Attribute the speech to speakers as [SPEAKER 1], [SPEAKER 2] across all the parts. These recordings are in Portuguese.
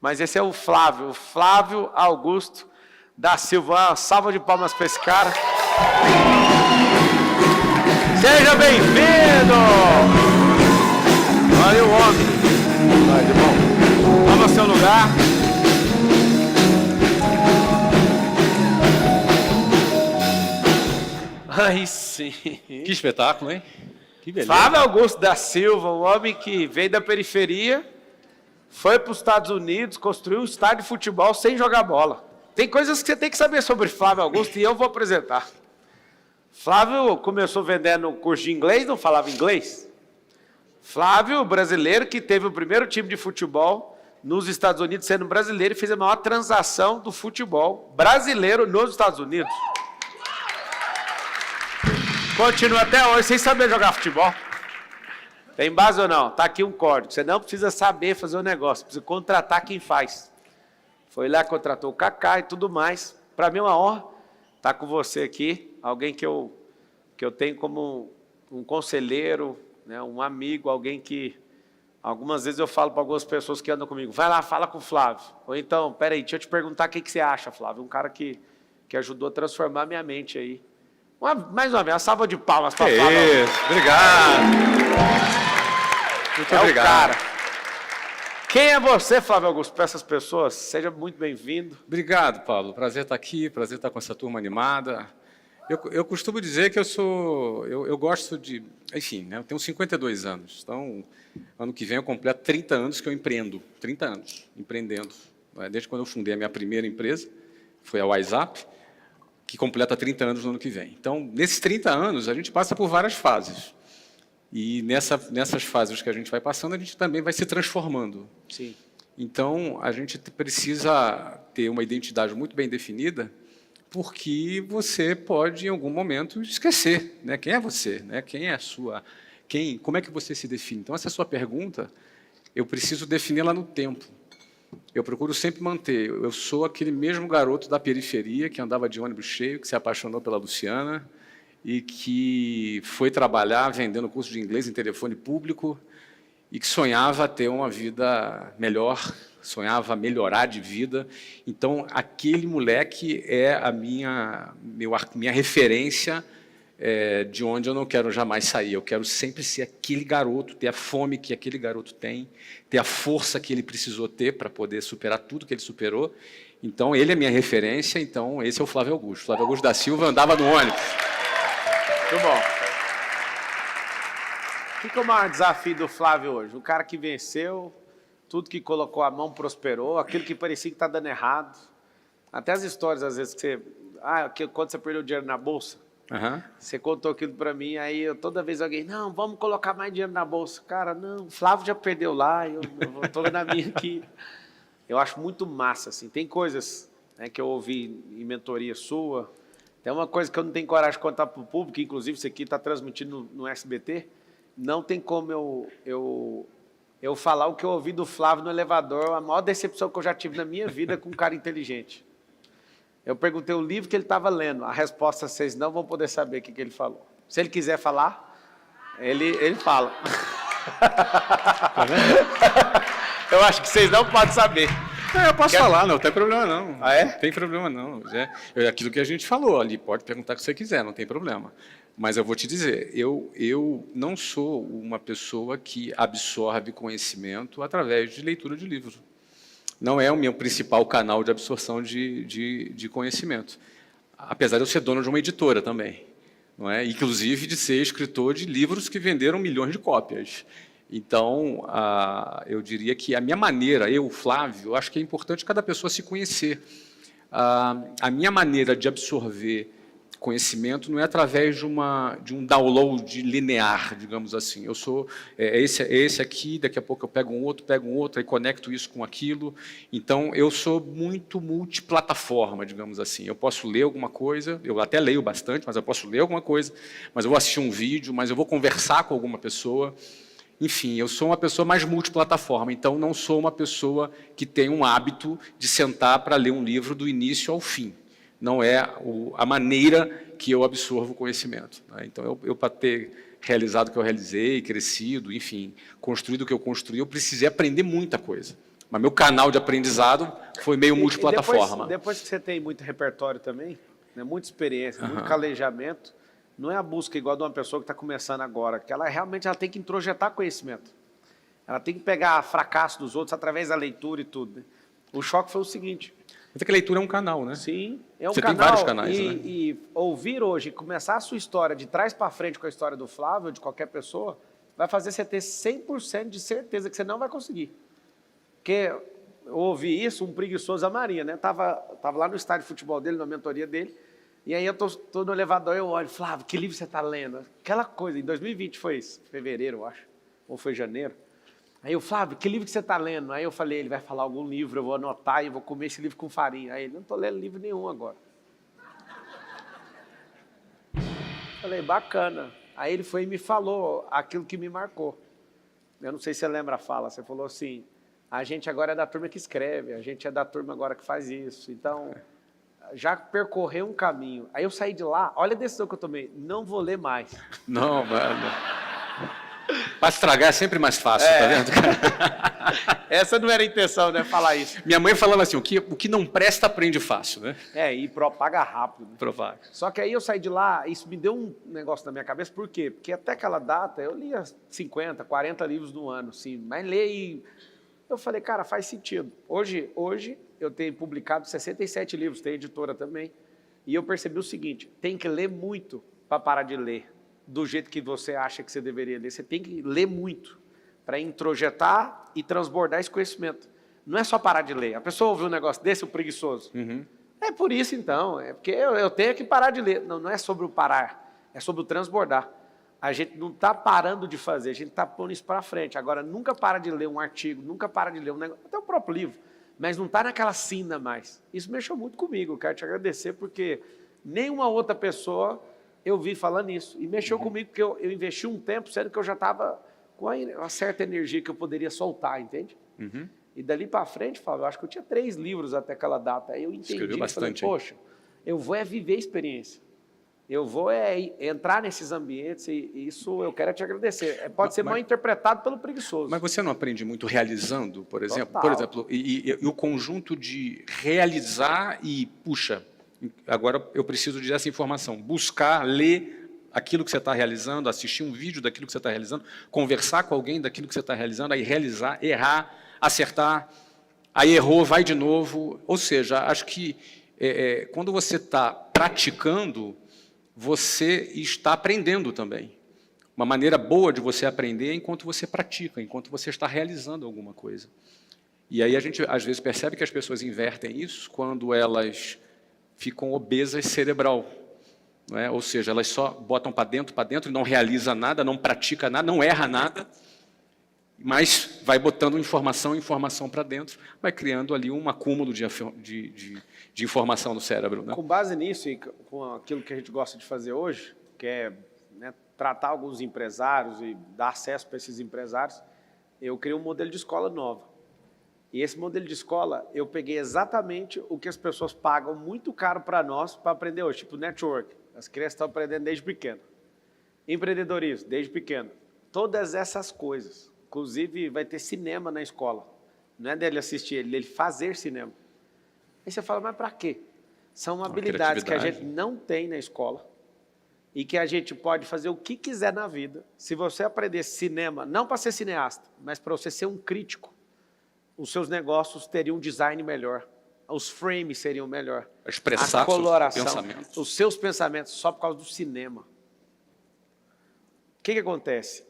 [SPEAKER 1] Mas esse é o Flávio Augusto da Silva. Uma salva de palmas para esse cara. Seja bem-vindo! Olha o homem. Vai, de bom. Toma seu lugar. Aí sim.
[SPEAKER 2] Que espetáculo, hein? Que beleza.
[SPEAKER 1] Flávio Augusto da Silva, um homem que veio da periferia, foi para os Estados Unidos, construiu um estádio de futebol sem jogar bola. Tem coisas que você tem que saber sobre Flávio Augusto e eu vou apresentar. Flávio começou vendendo curso de inglês, não falava inglês. Flávio, brasileiro, que teve o primeiro time de futebol nos Estados Unidos, sendo brasileiro, e fez a maior transação do futebol brasileiro nos Estados Unidos. Continua até hoje sem saber jogar futebol. Tem base ou não? Está aqui um código. Você não precisa saber fazer o negócio, precisa contratar quem faz. Foi lá, contratou o Kaká e tudo mais. Para mim é uma honra estar com você aqui, alguém que eu tenho como um conselheiro, né, um amigo, alguém que algumas vezes eu falo para algumas pessoas que andam comigo, vai lá, fala com o Flávio. Ou então, peraí, deixa eu te perguntar o que você acha, Flávio. Um cara que ajudou a transformar minha mente aí. Mais uma vez, uma salva de palmas para Flávio.
[SPEAKER 2] Isso, obrigado. Muito obrigado.
[SPEAKER 1] O cara. Quem é você, Flávio Augusto, para essas pessoas? Seja muito bem-vindo.
[SPEAKER 2] Obrigado, Paulo. Prazer estar aqui, prazer estar com essa turma animada. Eu costumo dizer que eu gosto de, enfim, né, eu tenho 52 anos, então ano que vem eu completo 30 anos que eu empreendo, 30 anos empreendendo. Desde quando eu fundei a minha primeira empresa, foi a WhatsApp, que completa 30 anos no ano que vem. Então, nesses 30 anos, a gente passa por várias fases. E nessas fases que a gente vai passando, a gente também vai se transformando.
[SPEAKER 1] Sim.
[SPEAKER 2] Então, a gente precisa ter uma identidade muito bem definida, porque você pode, em algum momento, esquecer, né? Quem é você, né? Quem é a sua... como é que você se define? Então, essa sua pergunta, eu preciso defini-la no tempo. Eu procuro sempre manter. Eu sou aquele mesmo garoto da periferia que andava de ônibus cheio, que se apaixonou pela Luciana e que foi trabalhar vendendo curso de inglês em telefone público e que sonhava ter uma vida melhor, sonhava melhorar de vida. Então, aquele moleque é a minha referência de onde eu não quero jamais sair. Eu quero sempre ser aquele garoto, ter a fome que aquele garoto tem, ter a força que ele precisou ter para poder superar tudo que ele superou. Então, ele é minha referência, então esse é o Flávio Augusto. Flávio Augusto da Silva andava no ônibus.
[SPEAKER 1] Muito bom. O que é o maior desafio do Flávio hoje? O cara que venceu, tudo que colocou a mão prosperou, aquilo que parecia que está dando errado. Até as histórias, às vezes, que você... quando você perdeu dinheiro na bolsa, você contou aquilo para mim, aí toda vez alguém, não, vamos colocar mais dinheiro na bolsa. Cara, não, o Flávio já perdeu lá, eu estou na minha aqui. Eu acho muito massa, assim. Tem coisas, né, que eu ouvi em mentoria sua, tem uma coisa que eu não tenho coragem de contar para o público, inclusive isso aqui está transmitido no SBT, não tem como eu falar o que eu ouvi do Flávio no elevador, a maior decepção que eu já tive na minha vida com um cara inteligente. Eu perguntei o livro que ele estava lendo, a resposta vocês não vão poder saber o que ele falou. Se ele quiser falar, ele fala. Eu acho que vocês não podem saber.
[SPEAKER 2] Eu posso falar, não tem problema não.
[SPEAKER 1] Ah, é?
[SPEAKER 2] Não tem problema não. Aquilo que a gente falou ali, pode perguntar o que você quiser, não tem problema. Mas eu vou te dizer, eu não sou uma pessoa que absorve conhecimento através de leitura de livro. Não é o meu principal canal de absorção de conhecimento. Apesar de eu ser dono de uma editora também. Não é? Inclusive de ser escritor de livros que venderam milhões de cópias. Então, eu diria que a minha maneira, Flávio, eu acho que é importante cada pessoa se conhecer. A minha maneira de absorver conhecimento não é através de um download linear, digamos assim. Eu sou esse aqui, daqui a pouco eu pego um outro, aí conecto isso com aquilo. Então, eu sou muito multiplataforma, digamos assim. Eu posso ler alguma coisa, eu até leio bastante, mas eu posso ler alguma coisa, mas eu vou assistir um vídeo, mas eu vou conversar com alguma pessoa. Enfim, eu sou uma pessoa mais multiplataforma, então não sou uma pessoa que tem um hábito de sentar para ler um livro do início ao fim. Não é a maneira que eu absorvo o conhecimento. Então, eu para ter realizado o que eu realizei, crescido, enfim, construído o que eu construí, eu precisei aprender muita coisa. Mas meu canal de aprendizado foi meio multiplataforma.
[SPEAKER 1] Depois que você tem muito repertório também, né, muita experiência, muito calejamento, não é a busca igual de uma pessoa que está começando agora, que ela realmente tem que introjetar conhecimento. Ela tem que pegar fracasso dos outros através da leitura e tudo. Né? O choque foi o seguinte.
[SPEAKER 2] Até que a leitura é um canal, né?
[SPEAKER 1] Sim, é um
[SPEAKER 2] Você
[SPEAKER 1] canal.
[SPEAKER 2] tem vários canais, né?
[SPEAKER 1] E ouvir hoje, começar a sua história de trás para frente com a história do Flávio, ou de qualquer pessoa, vai fazer você ter 100% de certeza que você não vai conseguir. Porque eu ouvi isso, um preguiçoso a Maria, né? Tava lá no estádio de futebol dele, na mentoria dele, e aí eu tô no elevador, eu olho, Flávio, que livro você está lendo? Aquela coisa, em 2020 foi isso, fevereiro, eu acho, ou foi janeiro. Aí eu, Flávio, que livro que você está lendo? Aí eu falei, ele vai falar algum livro, eu vou anotar e vou comer esse livro com farinha. Aí ele, não estou lendo livro nenhum agora. Falei, bacana. Aí ele foi e me falou aquilo que me marcou. Eu não sei se você lembra a fala, você falou assim, a gente agora é da turma que escreve, a gente é da turma agora que faz isso. Então, já percorreu um caminho. Aí eu saí de lá, olha a decisão que eu tomei, não vou ler mais.
[SPEAKER 2] Não, mano. Para estragar é sempre mais fácil, tá vendo?
[SPEAKER 1] Essa não era a intenção, né, falar isso.
[SPEAKER 2] Minha mãe falava assim, o que não presta aprende fácil, né?
[SPEAKER 1] E propaga rápido. Né?
[SPEAKER 2] Provavelmente.
[SPEAKER 1] Só que aí eu saí de lá, isso me deu um negócio na minha cabeça, por quê? Porque até aquela data eu lia 50, 40 livros no ano, assim, mas leio. Eu falei, cara, faz sentido. Hoje eu tenho publicado 67 livros, tem editora também, e eu percebi o seguinte, tem que ler muito para parar de ler do jeito que você acha que você deveria ler. Você tem que ler muito para introjetar e transbordar esse conhecimento. Não é só parar de ler. A pessoa ouve um negócio desse, o preguiçoso. É por isso, então. É porque eu tenho que parar de ler. Não é sobre o parar, é sobre o transbordar. A gente não está parando de fazer, a gente está pondo isso para frente. Agora, nunca para de ler um artigo, nunca para de ler um negócio, até o próprio livro, mas não está naquela sina mais. Isso mexeu muito comigo. Eu quero te agradecer, porque nenhuma outra pessoa eu vi falando isso. E mexeu comigo, porque eu investi um tempo, sendo que eu já estava com uma certa energia que eu poderia soltar, entende? E dali para frente, Fábio, eu acho que eu tinha 3 livros até aquela data. Aí eu entendi,
[SPEAKER 2] escreveu bastante,
[SPEAKER 1] falei, poxa, eu vou viver a experiência. Eu vou entrar nesses ambientes e isso eu quero te agradecer. Pode ser mal interpretado pelo preguiçoso.
[SPEAKER 2] Mas você não aprende muito realizando, por exemplo?
[SPEAKER 1] Total.
[SPEAKER 2] Por exemplo, e o conjunto de realizar e, puxa, agora eu preciso dessa informação. Buscar, ler aquilo que você está realizando, assistir um vídeo daquilo que você está realizando, conversar com alguém daquilo que você está realizando, aí realizar, errar, acertar, aí errou, vai de novo. Ou seja, acho que quando você está praticando, você está aprendendo também. Uma maneira boa de você aprender é enquanto você pratica, enquanto você está realizando alguma coisa. E aí a gente, às vezes, percebe que as pessoas invertem isso quando elas ficam obesas cerebral. Não é? Ou seja, elas só botam para dentro e não realiza nada, não pratica nada, não erra nada, mas vai botando informação para dentro, vai criando ali um acúmulo de informação no cérebro. Né?
[SPEAKER 1] Com base nisso e com aquilo que a gente gosta de fazer hoje, que é tratar alguns empresários e dar acesso para esses empresários, eu criei um modelo de escola nova. E esse modelo de escola, eu peguei exatamente o que as pessoas pagam muito caro para nós para aprender hoje, tipo network. As crianças estão aprendendo desde pequeno. Empreendedorismo, desde pequeno. Todas essas coisas. Inclusive, vai ter cinema na escola. Não é dele assistir, é dele fazer cinema. Aí você fala, mas para quê? São habilidades que a gente não tem na escola e que a gente pode fazer o que quiser na vida. Se você aprender cinema, não para ser cineasta, mas para você ser um crítico, os seus negócios teriam um design melhor, os frames seriam melhor,
[SPEAKER 2] expressar
[SPEAKER 1] a coloração,
[SPEAKER 2] os
[SPEAKER 1] seus pensamentos só por causa do cinema. O que acontece?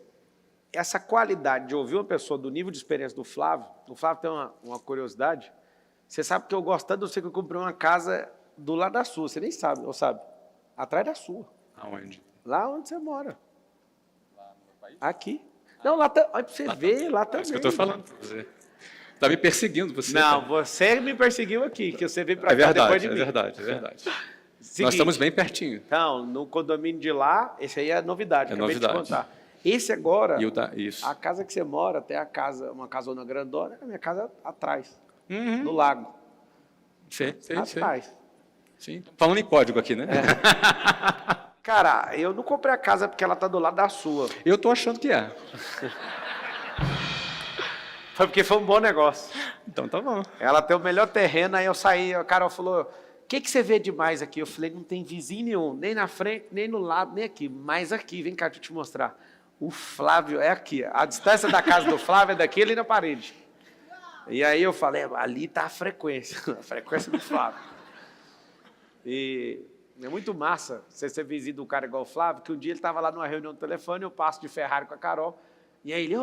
[SPEAKER 1] Essa qualidade de ouvir uma pessoa do nível de experiência do Flávio, o Flávio tem uma curiosidade, você sabe que eu gosto tanto, eu sei que eu comprei uma casa do lado da sua, você nem sabe, ou sabe? Atrás da sua.
[SPEAKER 2] Aonde?
[SPEAKER 1] Lá onde você mora. Lá no meu país? Aqui. Não, lá olha para você ver, lá também.
[SPEAKER 2] É isso que eu estou falando para você. Está me perseguindo, você.
[SPEAKER 1] Não, você me perseguiu aqui, que você veio para cá depois de mim.
[SPEAKER 2] É verdade.
[SPEAKER 1] Seguinte,
[SPEAKER 2] nós estamos bem pertinho.
[SPEAKER 1] Então, no condomínio de lá, esse aí é novidade, acabei de te contar. Esse agora,
[SPEAKER 2] isso.
[SPEAKER 1] a casa que você mora, até a casa, uma casona grandona, é a minha casa atrás, no lago.
[SPEAKER 2] Sim.
[SPEAKER 1] Atrás.
[SPEAKER 2] Sim. Falando em código aqui, né?
[SPEAKER 1] Cara, eu não comprei a casa porque ela está do lado da sua.
[SPEAKER 2] Eu estou achando que é.
[SPEAKER 1] Foi porque foi um bom negócio.
[SPEAKER 2] Então tá bom.
[SPEAKER 1] Ela tem o melhor terreno, aí eu saí, a Carol falou, o que você vê demais aqui? Eu falei, não tem vizinho nenhum, nem na frente, nem no lado, nem aqui, mas aqui, vem cá, deixa eu te mostrar. O Flávio é aqui, a distância da casa do Flávio é daqui ali na parede. E aí eu falei, ali está a frequência do Flávio. E é muito massa você ser vizinho de um cara igual o Flávio, que um dia ele estava lá numa reunião do telefone, eu passo de Ferrari com a Carol, e aí ele,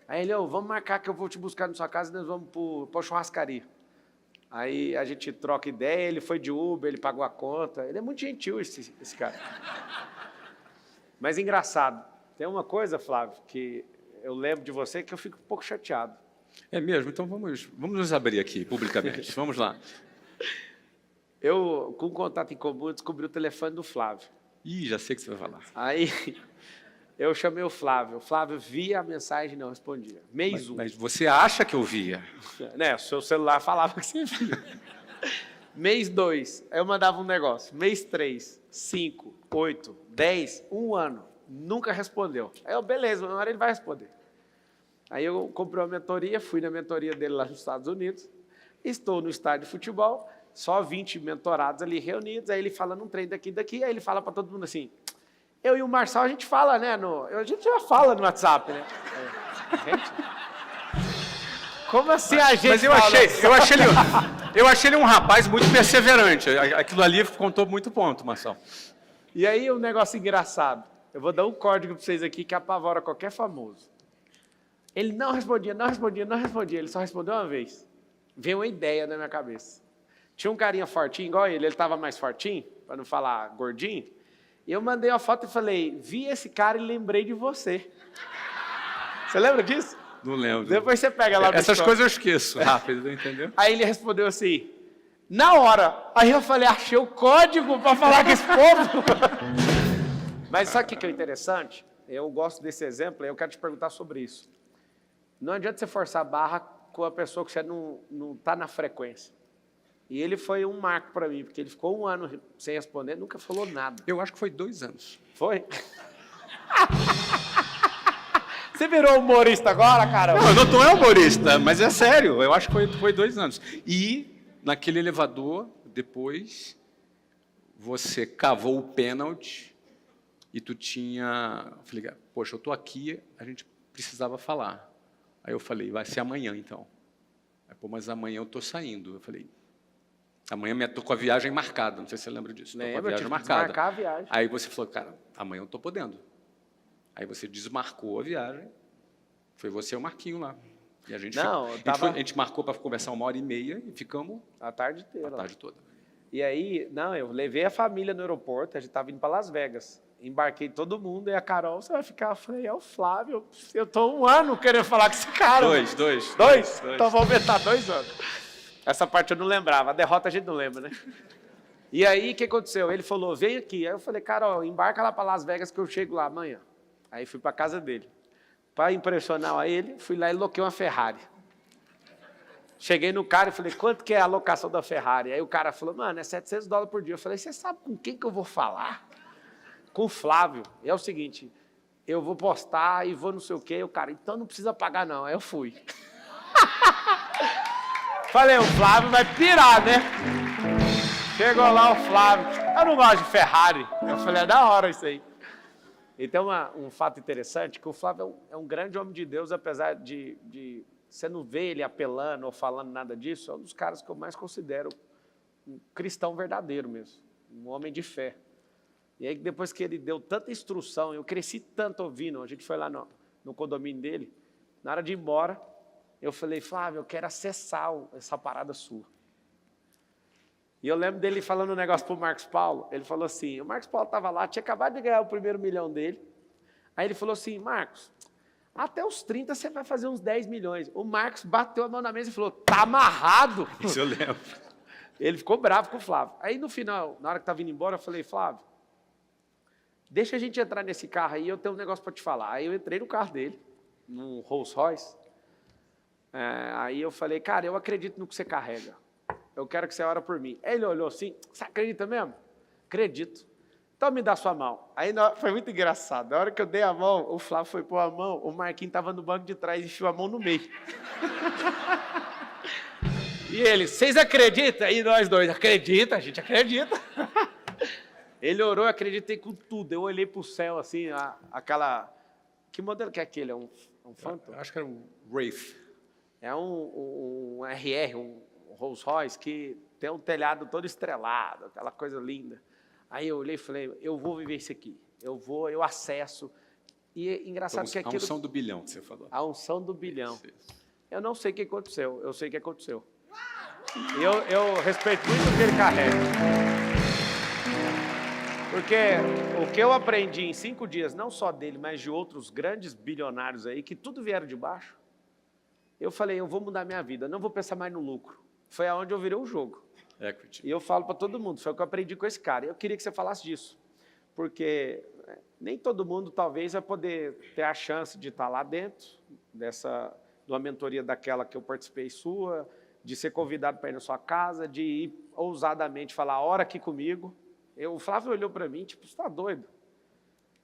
[SPEAKER 1] Aí ele, vamos marcar que eu vou te buscar na sua casa e nós vamos para a churrascaria. Aí a gente troca ideia, ele foi de Uber, ele pagou a conta. Ele é muito gentil, esse cara. Mas engraçado, tem uma coisa, Flávio, que eu lembro de você que eu fico um pouco chateado.
[SPEAKER 2] É mesmo? Então vamos nos abrir aqui, publicamente. Vamos lá.
[SPEAKER 1] Eu, com contato em comum, eu descobri o telefone do Flávio.
[SPEAKER 2] Ih, já sei o que você vai falar.
[SPEAKER 1] Aí eu chamei o Flávio. O Flávio via a mensagem e não respondia. Mês 1.
[SPEAKER 2] Mas você acha que eu via?
[SPEAKER 1] Né, o seu celular falava que você via. Mês 2, aí eu mandava um negócio. Mês 3, 5, 8, 10, 1 ano. Nunca respondeu. Aí eu, beleza, uma hora ele vai responder. Aí eu comprei uma mentoria, fui na mentoria dele lá nos Estados Unidos. Estou no estádio de futebol, só 20 mentorados ali reunidos. Aí ele fala num trem daqui, aí ele fala para todo mundo assim, eu e o Marçal a gente fala, né? A gente já fala no WhatsApp, né? Como assim a gente
[SPEAKER 2] Mas eu achei ele um rapaz muito perseverante. Aquilo ali contou muito ponto, Marcelo.
[SPEAKER 1] E aí um negócio engraçado. Eu vou dar um código para vocês aqui que apavora qualquer famoso. Ele não respondia. Ele só respondeu uma vez. Veio uma ideia na minha cabeça. Tinha um carinha fortinho, igual ele estava mais fortinho, para não falar gordinho. E eu mandei uma foto e falei, vi esse cara e lembrei de você. Você lembra disso?
[SPEAKER 2] Não lembro.
[SPEAKER 1] Depois você pega lá no
[SPEAKER 2] Essas
[SPEAKER 1] história.
[SPEAKER 2] coisas eu esqueço rápido, entendeu?
[SPEAKER 1] Aí ele respondeu assim, na hora. Aí eu falei, achei o código para falar com esse povo. Mas sabe o que é interessante? Eu gosto desse exemplo e eu quero te perguntar sobre isso. Não adianta você forçar a barra com a pessoa que você não está na frequência. E ele foi um marco para mim, porque ele ficou 1 ano sem responder, nunca falou nada.
[SPEAKER 2] Eu acho que foi 2 anos.
[SPEAKER 1] Foi? Você virou humorista agora, cara?
[SPEAKER 2] Não, eu não estou humorista, mas é sério. Eu acho que foi 2 anos. E naquele elevador, depois, você cavou o pênalti e tu tinha... Eu falei, poxa, eu estou aqui, a gente precisava falar. Aí eu falei, vai ser amanhã, então. Aí, pô, mas amanhã eu estou saindo. Eu falei, amanhã eu estou com a viagem marcada, não sei se você lembra disso. Estou com a viagem marcada.
[SPEAKER 1] Marcar a viagem.
[SPEAKER 2] Aí você falou, cara, amanhã eu estou podendo. Aí você desmarcou a viagem, foi você e o Marquinho lá. E a gente, a gente marcou para conversar 1h30 e ficamos
[SPEAKER 1] a tarde inteira.
[SPEAKER 2] A tarde toda.
[SPEAKER 1] E aí, eu levei a família no aeroporto, a gente estava indo para Las Vegas. Embarquei todo mundo e a Carol, você vai ficar? Eu falei, é o Flávio, eu estou 1 ano querendo falar com esse cara. Dois? Então vou aumentar 2 anos. Essa parte eu não lembrava, a derrota a gente não lembra, né? E aí, o que aconteceu? Ele falou, vem aqui. Aí eu falei, Carol, embarca lá para Las Vegas que eu chego lá amanhã. Aí fui para a casa dele. Para impressionar ele, fui lá e loquei uma Ferrari. Cheguei no cara e falei, quanto que é a locação da Ferrari? Aí o cara falou, mano, é $700 por dia. Eu falei, você sabe com quem que eu vou falar? Com o Flávio. E é o seguinte, eu vou postar e vou não sei o quê. O cara, então não precisa pagar não. Aí eu fui. Falei, o Flávio vai pirar, né? Chegou lá o Flávio. Eu não gosto de Ferrari. Eu falei, é da hora isso aí. E tem um fato interessante, que o Flávio é um grande homem de Deus, apesar de você não ver ele apelando ou falando nada disso, é um dos caras que eu mais considero um cristão verdadeiro mesmo, um homem de fé. E aí depois que ele deu tanta instrução, eu cresci tanto ouvindo, a gente foi lá no condomínio dele, na hora de ir embora, eu falei, Flávio, eu quero acessar essa parada sua. E eu lembro dele falando um negócio para o Marcos Paulo, ele falou assim, o Marcos Paulo estava lá, tinha acabado de ganhar o primeiro milhão dele, aí ele falou assim, Marcos, até os 30 você vai fazer uns 10 milhões. O Marcos bateu a mão na mesa e falou, tá amarrado.
[SPEAKER 2] Isso eu lembro.
[SPEAKER 1] Ele ficou bravo com o Flávio. Aí no final, na hora que estava indo embora, eu falei, Flávio, deixa a gente entrar nesse carro aí, eu tenho um negócio para te falar. Aí eu entrei no carro dele, num Rolls Royce, aí eu falei, cara, eu acredito no que você carrega. Eu quero que você ore por mim. Aí ele olhou assim, você acredita mesmo? Acredito. Então me dá sua mão. Aí foi muito engraçado. Na hora que eu dei a mão, o Flávio foi pôr a mão, o Marquinhos estava no banco de trás e enfiou a mão no meio. E ele, vocês acreditam? E nós dois, acredita, a gente acredita. Ele orou, eu acreditei com tudo. Eu olhei para o céu assim, aquela... Que modelo que é aquele? É um Phantom?
[SPEAKER 2] Acho que era um Wraith.
[SPEAKER 1] É um RR, um Rolls Royce, que tem um telhado todo estrelado, aquela coisa linda. Aí eu olhei e falei, eu vou viver isso aqui. Eu acesso. E é engraçado que aquilo...
[SPEAKER 2] A unção do bilhão, que você falou.
[SPEAKER 1] A unção do bilhão. Eu não sei o que aconteceu, eu sei o que aconteceu. E eu respeito muito o que ele carrega. Porque o que eu aprendi em 5 dias, não só dele, mas de outros grandes bilionários aí, que tudo vieram de baixo, eu falei, eu vou mudar minha vida, não vou pensar mais no lucro. Foi aonde eu virei o jogo.
[SPEAKER 2] Equity.
[SPEAKER 1] E eu falo para todo mundo, foi o que eu aprendi com esse cara. Eu queria que você falasse disso, porque nem todo mundo talvez vai poder ter a chance de estar lá dentro, de uma mentoria daquela que eu participei sua, de ser convidado para ir na sua casa, de ir ousadamente falar, ora aqui comigo. O Flávio olhou para mim, tipo, você está doido?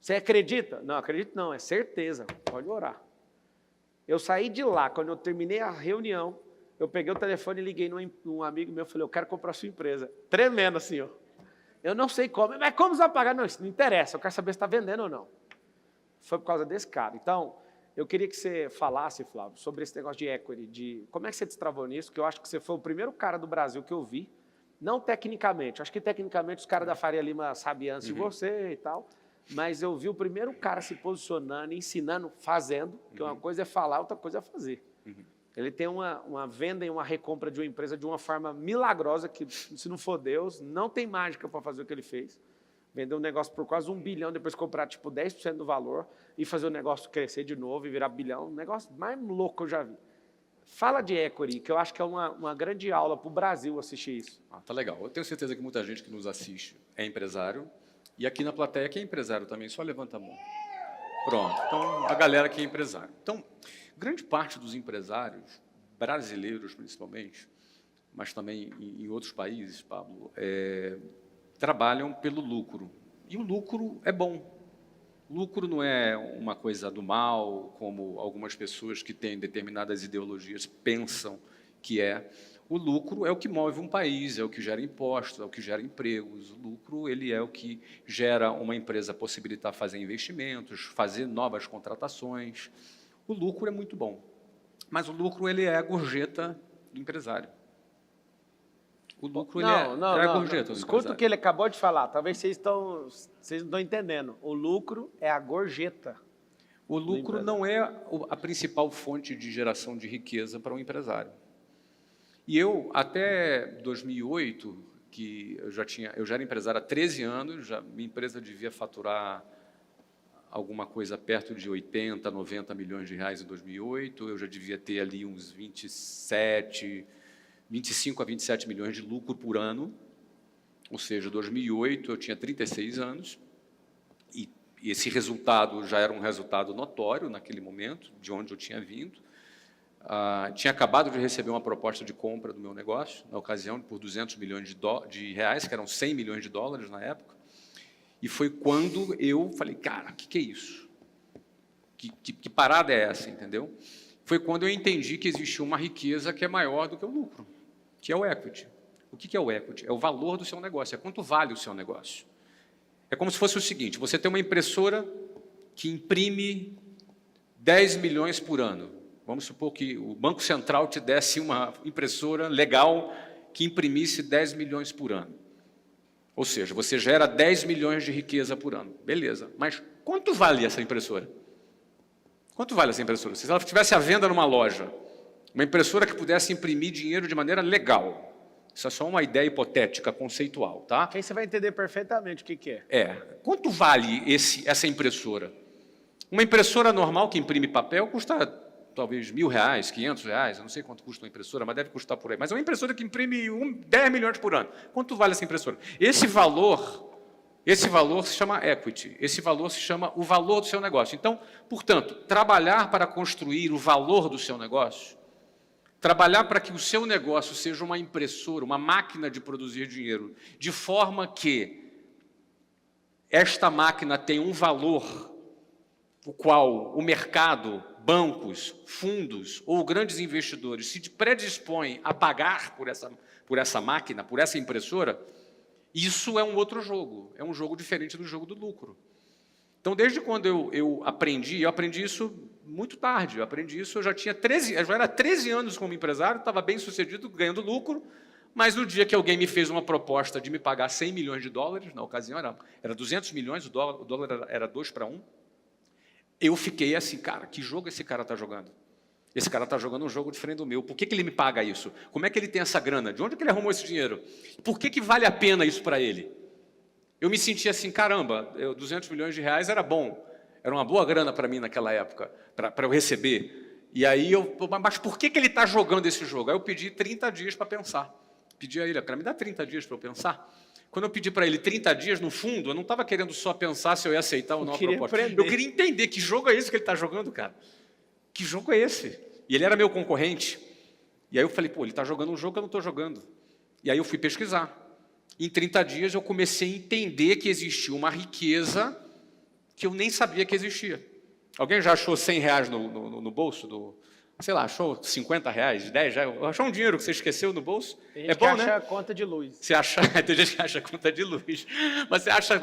[SPEAKER 1] Você acredita? Não, acredito não, é certeza, pode orar. Eu saí de lá, quando eu terminei a reunião, eu peguei o telefone e liguei num amigo meu, falei, eu quero comprar a sua empresa. Tremendo assim, ó. Eu não sei como, mas como você vai pagar? Não, isso não interessa, eu quero saber se está vendendo ou não. Foi por causa desse cara. Então, eu queria que você falasse, Flávio, sobre esse negócio de equity, de como é que você destravou nisso, que eu acho que você foi o primeiro cara do Brasil que eu vi, não tecnicamente, acho que tecnicamente os caras da Faria Lima sabem antes de você e tal, mas eu vi o primeiro cara se posicionando, ensinando, fazendo, que uma coisa é falar, outra coisa é fazer. Ele tem uma venda e uma recompra de uma empresa de uma forma milagrosa, que se não for Deus, não tem mágica para fazer o que ele fez. Vender um negócio por quase 1 bilhão, depois comprar tipo 10% do valor e fazer o negócio crescer de novo e virar bilhão, um negócio mais louco que eu já vi. Fala de equity, que eu acho que é uma grande aula para o Brasil assistir isso.
[SPEAKER 2] Tá legal. Eu tenho certeza que muita gente que nos assiste é empresário. E aqui na plateia, quem é empresário também, só levanta a mão. Pronto. Então, a galera que é empresário. Então, grande parte dos empresários, brasileiros principalmente, mas também em outros países, Pablo, trabalham pelo lucro. E o lucro é bom. Lucro não é uma coisa do mal, como algumas pessoas que têm determinadas ideologias pensam que é. O lucro é o que move um país, é o que gera impostos, é o que gera empregos. O lucro ele é o que gera uma empresa possibilitar fazer investimentos, fazer novas contratações. O lucro é muito bom, mas o lucro ele é a gorjeta do empresário. O lucro ele é a gorjeta do
[SPEAKER 1] Escuta
[SPEAKER 2] empresário.
[SPEAKER 1] o que ele acabou de falar, talvez vocês não estão entendendo. O lucro é a gorjeta.
[SPEAKER 2] O lucro não é a principal fonte de geração de riqueza para um empresário. E eu, até 2008, que eu já era empresário há 13 anos, minha empresa devia faturar alguma coisa perto de 80, 90 milhões de reais em 2008, eu já devia ter ali uns 25 a 27 milhões de lucro por ano, ou seja, em 2008 eu tinha 36 anos, e esse resultado já era um resultado notório naquele momento, de onde eu tinha vindo. Tinha acabado de receber uma proposta de compra do meu negócio, na ocasião, por 200 milhões de reais, que eram 100 milhões de dólares na época, e foi quando eu falei, cara, o que é isso? Que parada é essa, entendeu? Foi quando eu entendi que existia uma riqueza que é maior do que o lucro, que é o equity. O que é o equity? É o valor do seu negócio, é quanto vale o seu negócio. É como se fosse o seguinte, você tem uma impressora que imprime 10 milhões por ano. Vamos supor que o Banco Central te desse uma impressora legal que imprimisse 10 milhões por ano. Ou seja, você gera 10 milhões de riqueza por ano. Beleza, mas quanto vale essa impressora? Quanto vale essa impressora? Se ela estivesse à venda numa loja, uma impressora que pudesse imprimir dinheiro de maneira legal. Isso é só uma ideia hipotética, conceitual, tá?
[SPEAKER 1] Aí você vai entender perfeitamente o que é.
[SPEAKER 2] Quanto vale essa impressora? Uma impressora normal que imprime papel custa talvez R$1.000, R$500, eu não sei quanto custa uma impressora, mas deve custar por aí. Mas é uma impressora que imprime 10 milhões por ano. Quanto vale essa impressora? Esse valor se chama equity, esse valor se chama o valor do seu negócio. Então, portanto, trabalhar para construir o valor do seu negócio, trabalhar para que o seu negócio seja uma impressora, uma máquina de produzir dinheiro, de forma que esta máquina tem um valor, o qual o mercado, bancos, fundos ou grandes investidores se predispõem a pagar por essa máquina, por essa impressora, isso é um outro jogo, é um jogo diferente do jogo do lucro. Então, desde quando eu aprendi isso muito tarde, eu já tinha 13 anos como empresário, estava bem sucedido, ganhando lucro, mas no dia que alguém me fez uma proposta de me pagar 100 milhões de dólares, na ocasião era 200 milhões, o dólar era 2 para 1, eu fiquei assim, cara, que jogo esse cara está jogando? Esse cara está jogando um jogo diferente do meu. Por que ele me paga isso? Como é que ele tem essa grana? De onde que ele arrumou esse dinheiro? Por que vale a pena isso para ele? Eu me senti assim, caramba, 200 milhões de reais era bom. Era uma boa grana para mim naquela época, para eu receber. E aí, mas por que ele está jogando esse jogo? Aí eu pedi 30 dias para pensar. Pedi a ele, cara, me dá 30 dias para eu pensar. Quando eu pedi para ele 30 dias, no fundo, eu não estava querendo só pensar se eu ia aceitar ou não a proposta. Eu queria entender que jogo é esse que ele está jogando, cara. Que jogo é esse? E ele era meu concorrente. E aí eu falei, pô, ele está jogando um jogo que eu não estou jogando. E aí eu fui pesquisar. Em 30 dias eu comecei a entender que existia uma riqueza que eu nem sabia que existia. Alguém já achou 100 reais no bolso? Sei lá, achou 50 reais, 10 reais? Achou um dinheiro que você esqueceu no bolso?
[SPEAKER 1] É bom, né? Acha a conta de luz.
[SPEAKER 2] Você acha, tem gente que acha a conta de luz. Mas você acha,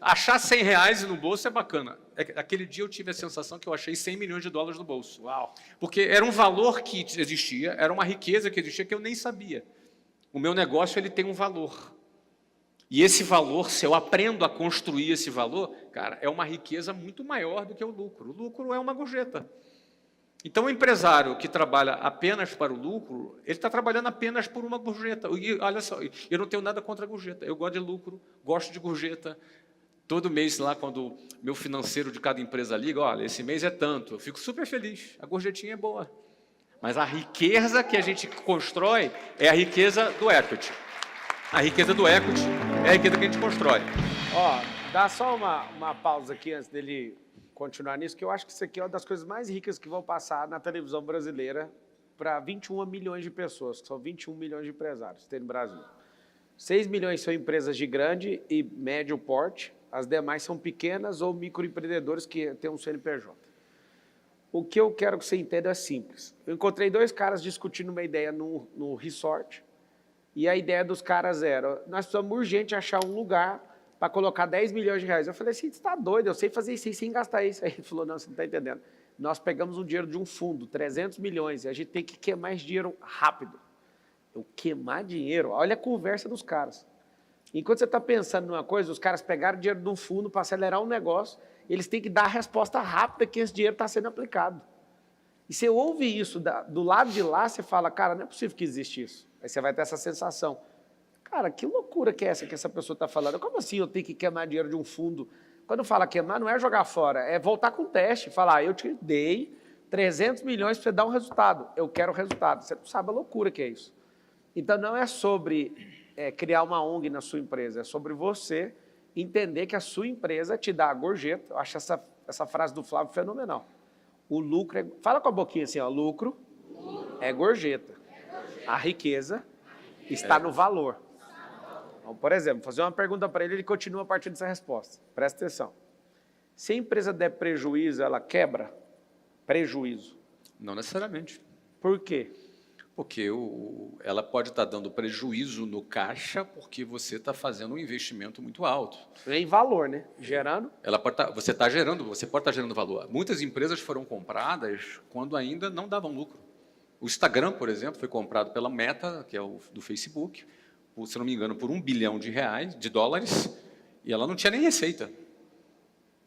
[SPEAKER 2] achar 100 reais no bolso é bacana. Aquele dia eu tive a sensação que eu achei 100 milhões de dólares no bolso.
[SPEAKER 1] Uau!
[SPEAKER 2] Porque era um valor que existia, era uma riqueza que existia que eu nem sabia. O meu negócio ele tem um valor. E esse valor, se eu aprendo a construir esse valor, cara, é uma riqueza muito maior do que o lucro. O lucro é uma gorjeta. Então, o empresário que trabalha apenas para o lucro, ele está trabalhando apenas por uma gorjeta. E, olha só, eu não tenho nada contra a gorjeta. Eu gosto de lucro, gosto de gorjeta. Todo mês, lá, quando meu financeiro de cada empresa liga, olha, esse mês é tanto, eu fico super feliz. A gorjetinha é boa. Mas a riqueza que a gente constrói é a riqueza do equity. A riqueza do equity é a riqueza que a gente constrói.
[SPEAKER 1] Ó, dá só uma pausa aqui antes dele continuar nisso, que eu acho que isso aqui é uma das coisas mais ricas que vão passar na televisão brasileira para 21 milhões de pessoas, que são 21 milhões de empresários que tem no Brasil. 6 milhões são empresas de grande e médio porte, as demais são pequenas ou microempreendedores que têm um CNPJ. O que eu quero que você entenda é simples. Eu encontrei 2 caras discutindo uma ideia no resort, e a ideia dos caras era, nós precisamos urgente achar um lugar para colocar 10 milhões de reais. Eu falei assim, você está doido, eu sei fazer isso sem gastar isso. Aí ele falou, não, você não está entendendo. Nós pegamos um dinheiro de um fundo, 300 milhões, e a gente tem que queimar esse dinheiro rápido. Eu queimar dinheiro? Olha a conversa dos caras. Enquanto você está pensando numa coisa, os caras pegaram dinheiro de um fundo para acelerar um negócio, eles têm que dar a resposta rápida que esse dinheiro está sendo aplicado. E você ouve isso do lado de lá, você fala, cara, não é possível que existe isso. Aí você vai ter essa sensação. Cara, que loucura que é essa que essa pessoa está falando? Como assim eu tenho que queimar dinheiro de um fundo? Quando fala queimar, não é jogar fora, é voltar com o teste, falar, eu te dei 300 milhões para você dar um resultado, eu quero o resultado. Você não sabe a loucura que é isso. Então, não é sobre criar uma ONG na sua empresa, é sobre você entender que a sua empresa te dá a gorjeta. Eu acho essa frase do Flávio fenomenal. O lucro é... Fala com a boquinha assim, ó, lucro é gorjeta. A riqueza está no valor. Então, por exemplo, vou fazer uma pergunta para ele, ele continua a partir dessa resposta. Presta atenção. Se a empresa der prejuízo, ela quebra? Prejuízo.
[SPEAKER 2] Não necessariamente.
[SPEAKER 1] Por quê?
[SPEAKER 2] Porque ela pode estar dando prejuízo no caixa porque você está fazendo um investimento muito alto.
[SPEAKER 1] Em valor, né? Gerando?
[SPEAKER 2] Você pode estar gerando valor. Muitas empresas foram compradas quando ainda não davam lucro. O Instagram, por exemplo, foi comprado pela Meta, que é do Facebook, se não me engano, por $1 bilhão de dólares, e ela não tinha nem receita.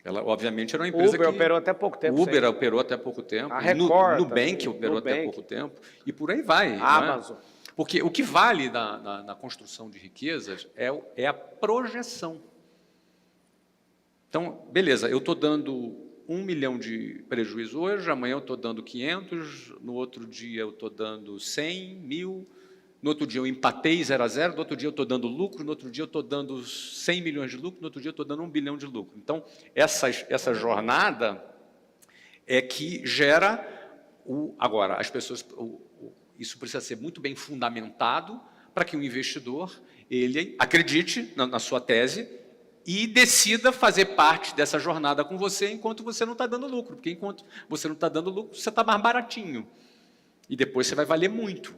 [SPEAKER 2] Ela, obviamente, era uma empresa
[SPEAKER 1] Uber operou até pouco tempo.
[SPEAKER 2] Uber operou até pouco tempo.
[SPEAKER 1] A Record.
[SPEAKER 2] Nubank operou até pouco tempo. E por aí vai.
[SPEAKER 1] A Amazon.
[SPEAKER 2] Porque o que vale na construção de riquezas é a projeção. Então, beleza, eu estou dando 1 milhão de prejuízo hoje, amanhã eu estou dando 500, no outro dia eu estou dando 100, 1000, no outro dia eu empatei 0 a 0, no outro dia eu estou dando lucro, no outro dia eu estou dando 100 milhões de lucro, no outro dia eu estou dando 1 bilhão de lucro. Então, essa jornada é que gera Agora, as pessoas... Isso precisa ser muito bem fundamentado para que o investidor ele acredite na sua tese e decida fazer parte dessa jornada com você enquanto você não está dando lucro, porque enquanto você não está dando lucro, você está mais baratinho. E depois você vai valer muito.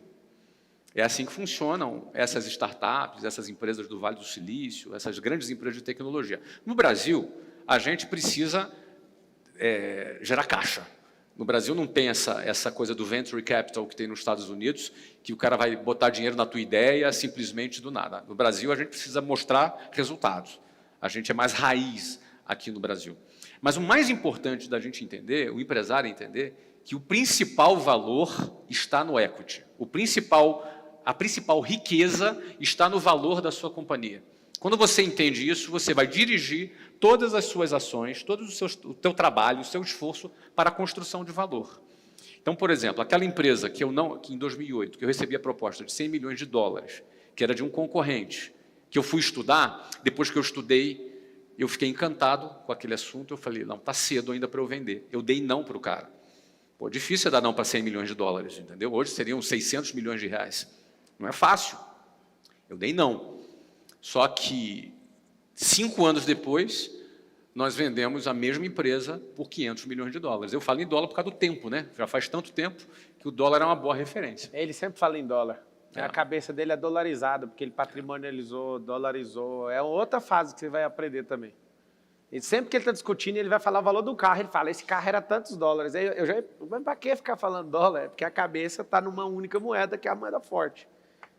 [SPEAKER 2] É assim que funcionam essas startups, essas empresas do Vale do Silício, essas grandes empresas de tecnologia. No Brasil, a gente precisa gerar caixa. No Brasil não tem essa coisa do venture capital que tem nos Estados Unidos, que o cara vai botar dinheiro na tua ideia simplesmente do nada. No Brasil, a gente precisa mostrar resultados. A gente é mais raiz aqui no Brasil. Mas o mais importante da gente entender, o empresário entender, que o principal valor está no equity. A principal riqueza está no valor da sua companhia. Quando você entende isso, você vai dirigir todas as suas ações, o teu trabalho, o seu esforço para a construção de valor. Então, por exemplo, aquela empresa que em 2008, que eu recebi a proposta de 100 milhões de dólares, que era de um concorrente, que eu fui estudar, depois que eu estudei, eu fiquei encantado com aquele assunto, eu falei, não, está cedo ainda para eu vender. Eu dei não para o cara. Pô, difícil é dar não para 100 milhões de dólares, entendeu? Hoje seriam 600 milhões de reais. Não é fácil. Eu dei não. Só que 5 anos depois, nós vendemos a mesma empresa por 500 milhões de dólares. Eu falo em dólar por causa do tempo, né? Já faz tanto tempo que o dólar é uma boa referência.
[SPEAKER 1] Ele sempre fala em dólar. A cabeça dele é dolarizada, porque ele patrimonializou, dolarizou. É outra fase que você vai aprender também. E sempre que ele está discutindo, ele vai falar o valor do carro. Ele fala, esse carro era tantos dólares. Aí mas para que ficar falando dólar? É porque a cabeça está numa única moeda, que é a moeda forte.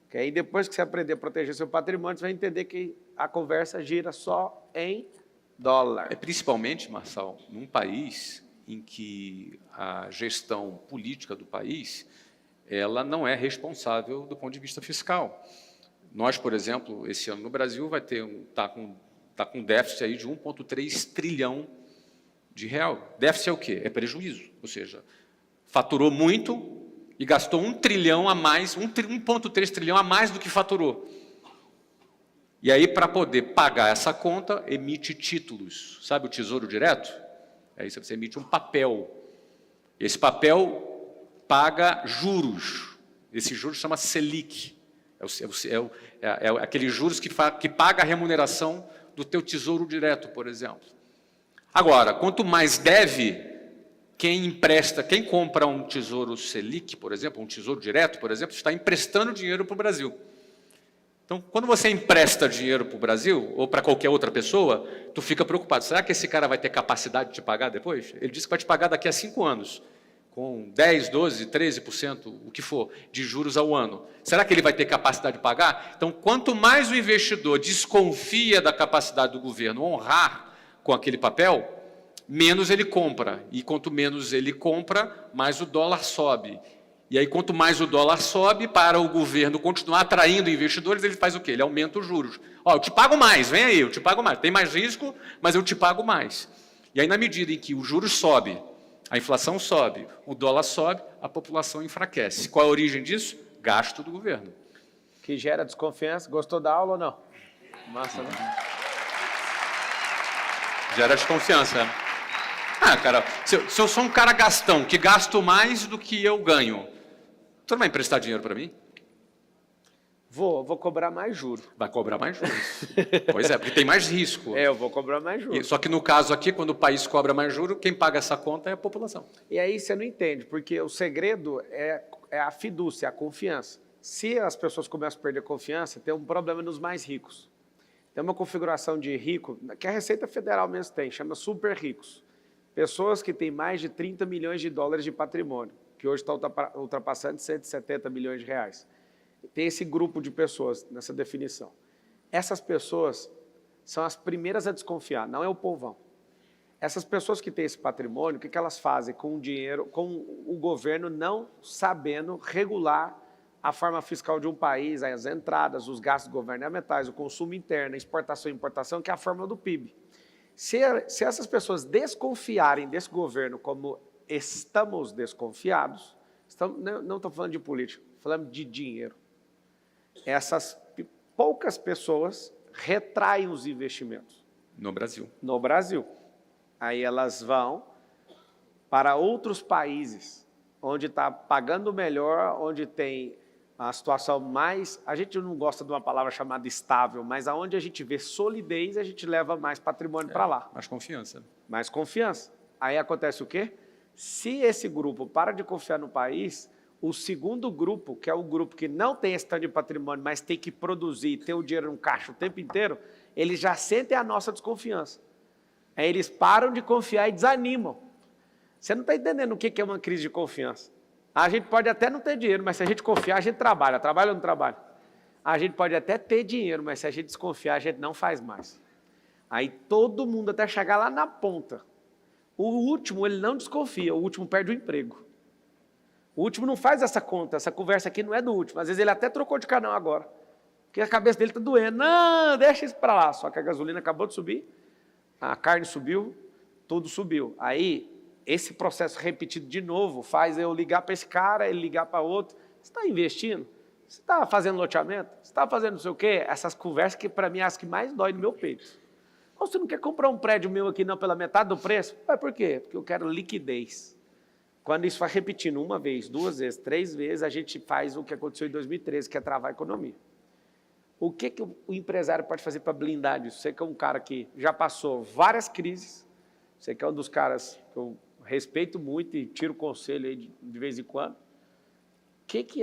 [SPEAKER 1] Que aí depois que você aprender a proteger seu patrimônio, você vai entender que a conversa gira só em dólar.
[SPEAKER 2] Principalmente, Marçal, num país em que a gestão política do país ela não é responsável do ponto de vista fiscal. Nós, por exemplo, esse ano no Brasil vai ter tá com déficit aí de 1,3 trilhão de real. Déficit é o quê? É prejuízo, ou seja, faturou muito e gastou 1 trilhão a mais, 1,3 trilhão a mais do que faturou. E aí, para poder pagar essa conta, emite títulos. Sabe o Tesouro Direto? Aí você emite um papel. Esse papel paga juros. Esse juros chama Selic. É aqueles juros que paga a remuneração do teu Tesouro Direto, por exemplo. Agora, quanto mais deve, quem compra um Tesouro Selic, por exemplo, um Tesouro Direto, por exemplo, está emprestando dinheiro para o Brasil. Então, quando você empresta dinheiro para o Brasil, ou para qualquer outra pessoa, tu fica preocupado. Será que esse cara vai ter capacidade de te pagar depois? Ele disse que vai te pagar daqui a 5 anos, com 10%, 12%, 13%, o que for, de juros ao ano. Será que ele vai ter capacidade de pagar? Então, quanto mais o investidor desconfia da capacidade do governo honrar com aquele papel, menos ele compra. E quanto menos ele compra, mais o dólar sobe. E aí, quanto mais o dólar sobe, para o governo continuar atraindo investidores, ele faz o quê? Ele aumenta os juros. Ó, eu te pago mais, vem aí, eu te pago mais. Tem mais risco, mas eu te pago mais. E aí, na medida em que o juros sobe, a inflação sobe, o dólar sobe, a população enfraquece. Qual a origem disso? Gasto do governo.
[SPEAKER 1] Que gera desconfiança. Gostou da aula ou não? Massa, né?
[SPEAKER 2] Gera desconfiança. Ah, cara, se eu sou um cara gastão, que gasto mais do que eu ganho, tu não vai emprestar dinheiro para mim?
[SPEAKER 1] Vou cobrar mais juros.
[SPEAKER 2] Vai cobrar mais juros. Pois é, porque tem mais risco.
[SPEAKER 1] Eu vou cobrar mais juros.
[SPEAKER 2] Só que no caso aqui, quando o país cobra mais juros, quem paga essa conta é a população.
[SPEAKER 1] E aí você não entende, porque o segredo é a fidúcia, a confiança. Se as pessoas começam a perder confiança, tem um problema nos mais ricos. Tem uma configuração de rico, que a Receita Federal mesmo tem, chama super ricos. Pessoas que têm mais de 30 milhões de dólares de patrimônio, que hoje está ultrapassando 170 milhões de reais. Tem esse grupo de pessoas nessa definição. Essas pessoas são as primeiras a desconfiar, não é o povão. Essas pessoas que têm esse patrimônio, o que elas fazem com o dinheiro, com o governo não sabendo regular a forma fiscal de um país, as entradas, os gastos governamentais, o consumo interno, a exportação e importação, que é a fórmula do PIB. Se essas pessoas desconfiarem desse governo como estamos desconfiados, não estou falando de política, falando de dinheiro. Essas poucas pessoas retraem os investimentos.
[SPEAKER 2] No Brasil.
[SPEAKER 1] No Brasil. Aí elas vão para outros países, onde está pagando melhor, onde tem a situação mais... A gente não gosta de uma palavra chamada estável, mas aonde a gente vê solidez, a gente leva mais patrimônio para lá.
[SPEAKER 2] Mais confiança.
[SPEAKER 1] Mais confiança. Aí acontece o quê? Se esse grupo para de confiar no país, o segundo grupo, que é o grupo que não tem esse tanto de patrimônio, mas tem que produzir, ter o dinheiro no caixa o tempo inteiro, eles já sentem a nossa desconfiança. Aí eles param de confiar e desanimam. Você não está entendendo o que é uma crise de confiança. A gente pode até não ter dinheiro, mas se a gente confiar, a gente trabalha. Trabalha ou não trabalha? A gente pode até ter dinheiro, mas se a gente desconfiar, a gente não faz mais. Aí todo mundo, até chegar lá na ponta. O último, ele não desconfia, o último perde o emprego. O último não faz essa conta, essa conversa aqui não é do último. Às vezes ele até trocou de canal agora, porque a cabeça dele está doendo. Não, deixa isso para lá. Só que a gasolina acabou de subir, a carne subiu, tudo subiu. Aí, esse processo repetido de novo faz eu ligar para esse cara, ele ligar para outro. Você está investindo? Você está fazendo loteamento? Você está fazendo não sei o quê? Essas conversas que para mim é as que mais dói no meu peito. Ou você não quer comprar um prédio meu aqui não pela metade do preço? Mas por quê? Porque eu quero liquidez. Quando isso vai repetindo uma vez, duas vezes, três vezes, a gente faz o que aconteceu em 2013, que é travar a economia. O que o empresário pode fazer para blindar disso? Você que é um cara que já passou várias crises, você que é um dos caras que eu respeito muito e tiro conselho aí de vez em quando.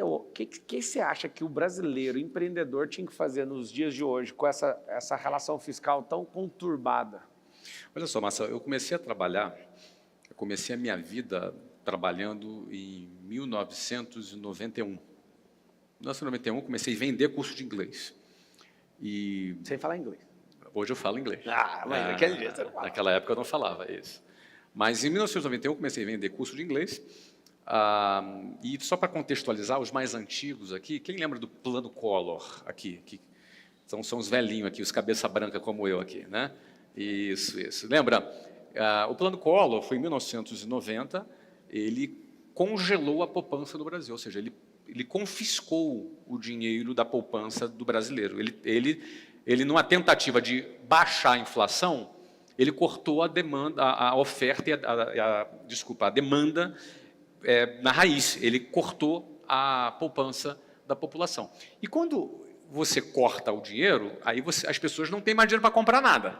[SPEAKER 1] O que você acha que o brasileiro empreendedor tinha que fazer nos dias de hoje com essa relação fiscal tão conturbada?
[SPEAKER 2] Olha só, Marcelo, eu comecei a minha vida trabalhando em 1991. Em 1991, comecei a vender curso de inglês.
[SPEAKER 1] Sem falar inglês.
[SPEAKER 2] Hoje eu falo inglês.
[SPEAKER 1] Mas naquele dia você não falava.
[SPEAKER 2] Naquela época eu não falava isso. Mas em 1991 comecei a vender curso de inglês. E só para contextualizar, os mais antigos aqui, quem lembra do Plano Collor aqui? São os velhinhos aqui, os cabeça branca como eu aqui, né? Isso. Lembra? O Plano Collor foi em 1990, ele congelou a poupança do Brasil, ou seja, ele confiscou o dinheiro da poupança do brasileiro. Ele numa tentativa de baixar a inflação, ele cortou a demanda, a oferta e a demanda na raiz. Ele cortou a poupança da população. E quando você corta o dinheiro, aí as pessoas não têm mais dinheiro para comprar nada.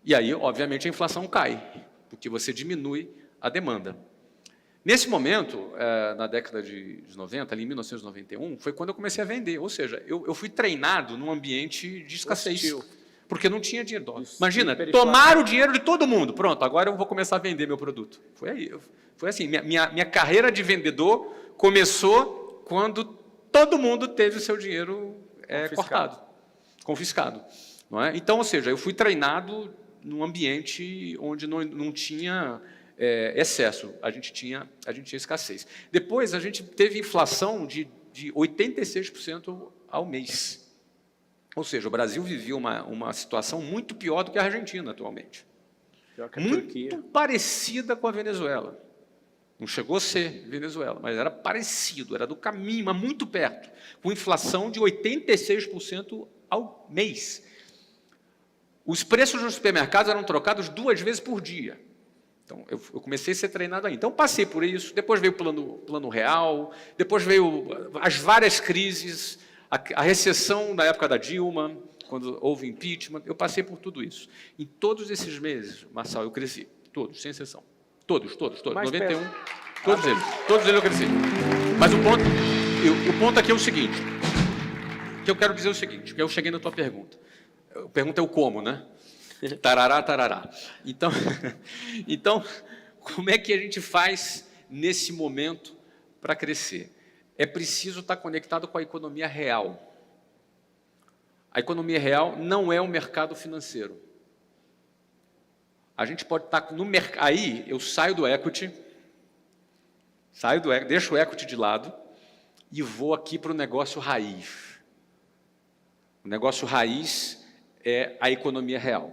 [SPEAKER 2] E aí, obviamente, a inflação cai, porque você diminui a demanda. Nesse momento, na década de 90, ali em 1991, foi quando eu comecei a vender. Ou seja, eu fui treinado num ambiente de escassez. Hostil. Porque não tinha dinheiro. Imagina, tomaram o dinheiro de todo mundo. Pronto, agora eu vou começar a vender meu produto. Foi assim, minha carreira de vendedor começou quando todo mundo teve o seu dinheiro confiscado. Não é? Então, ou seja, eu fui treinado num ambiente onde não tinha excesso, a gente tinha escassez. Depois, a gente teve inflação de 86% ao mês. Ou seja, o Brasil vivia uma situação muito pior do que a Argentina atualmente. Muito parecida com a Venezuela. Não chegou a ser Venezuela, mas era parecido, era do caminho, mas muito perto, com inflação de 86% ao mês. Os preços nos supermercados eram trocados 2 vezes por dia. Então, eu comecei a ser treinado aí. Então, passei por isso, depois veio o plano real, depois veio as várias crises, a recessão da época da Dilma, quando houve impeachment, eu passei por tudo isso. Em todos esses meses, Marçal, eu cresci, todos, sem exceção. Todos. 91, todos eles eu cresci. Mas o ponto aqui é o seguinte, que eu quero dizer o seguinte, que eu cheguei na tua pergunta. A pergunta é o como, né? Tarará. Então, como é que a gente faz nesse momento para crescer? É preciso estar conectado com a economia real. A economia real não é o mercado financeiro. A gente pode estar no mercado. Aí eu saio do equity, deixo o equity de lado e vou aqui para o negócio raiz. O negócio raiz é a economia real.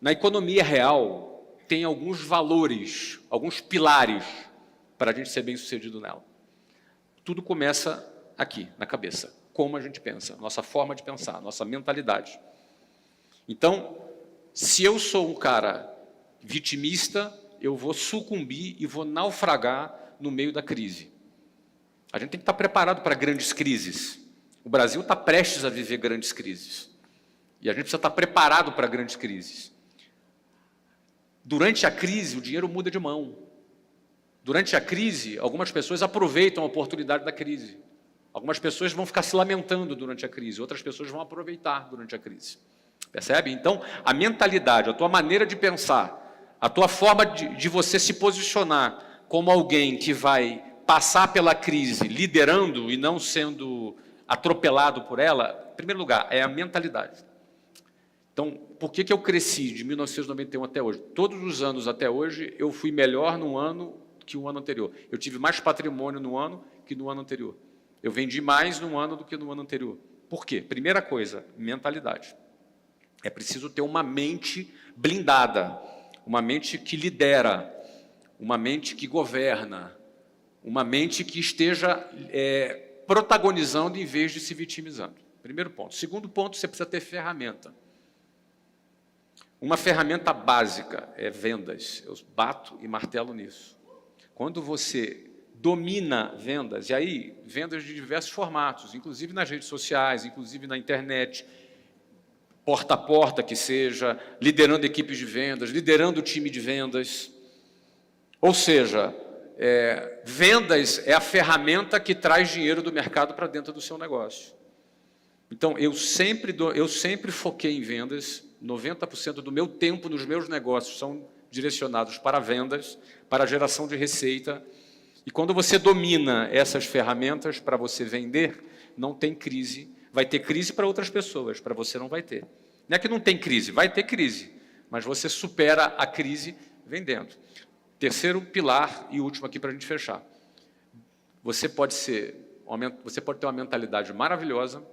[SPEAKER 2] Na economia real tem alguns valores, alguns pilares para a gente ser bem sucedido nela. Tudo começa aqui, na cabeça. Como a gente pensa, nossa forma de pensar, nossa mentalidade. Então, se eu sou um cara vitimista, eu vou sucumbir e vou naufragar no meio da crise. A gente tem que estar preparado para grandes crises. O Brasil está prestes a viver grandes crises. E a gente precisa estar preparado para grandes crises. Durante a crise, o dinheiro muda de mão. Durante a crise, algumas pessoas aproveitam a oportunidade da crise. Algumas pessoas vão ficar se lamentando durante a crise, outras pessoas vão aproveitar durante a crise. Percebe? Então, a mentalidade, a tua maneira de pensar, a tua forma de você se posicionar como alguém que vai passar pela crise liderando e não sendo atropelado por ela, em primeiro lugar, é a mentalidade. Então, por que eu cresci de 1991 até hoje? Todos os anos até hoje, eu fui melhor num ano que o ano anterior. Eu tive mais patrimônio no ano que no ano anterior. Eu vendi mais num ano do que no ano anterior. Por quê? Primeira coisa, mentalidade. É preciso ter uma mente blindada, uma mente que lidera, uma mente que governa, uma mente que esteja protagonizando em vez de se vitimizando. Primeiro ponto. Segundo ponto, você precisa ter ferramenta. Uma ferramenta básica é vendas. Eu bato e martelo nisso. Quando você domina vendas, e aí vendas de diversos formatos, inclusive nas redes sociais, inclusive na internet, porta a porta que seja, liderando equipes de vendas, liderando o time de vendas. Ou seja, vendas é a ferramenta que traz dinheiro do mercado para dentro do seu negócio. Então, eu sempre foquei em vendas, 90% do meu tempo nos meus negócios são direcionados para vendas, para a geração de receita. E quando você domina essas ferramentas para você vender, não tem crise. Vai ter crise para outras pessoas, para você não vai ter. Não é que não tem crise, vai ter crise, mas você supera a crise vendendo. Terceiro pilar e último aqui para a gente fechar. Você pode ter uma mentalidade maravilhosa,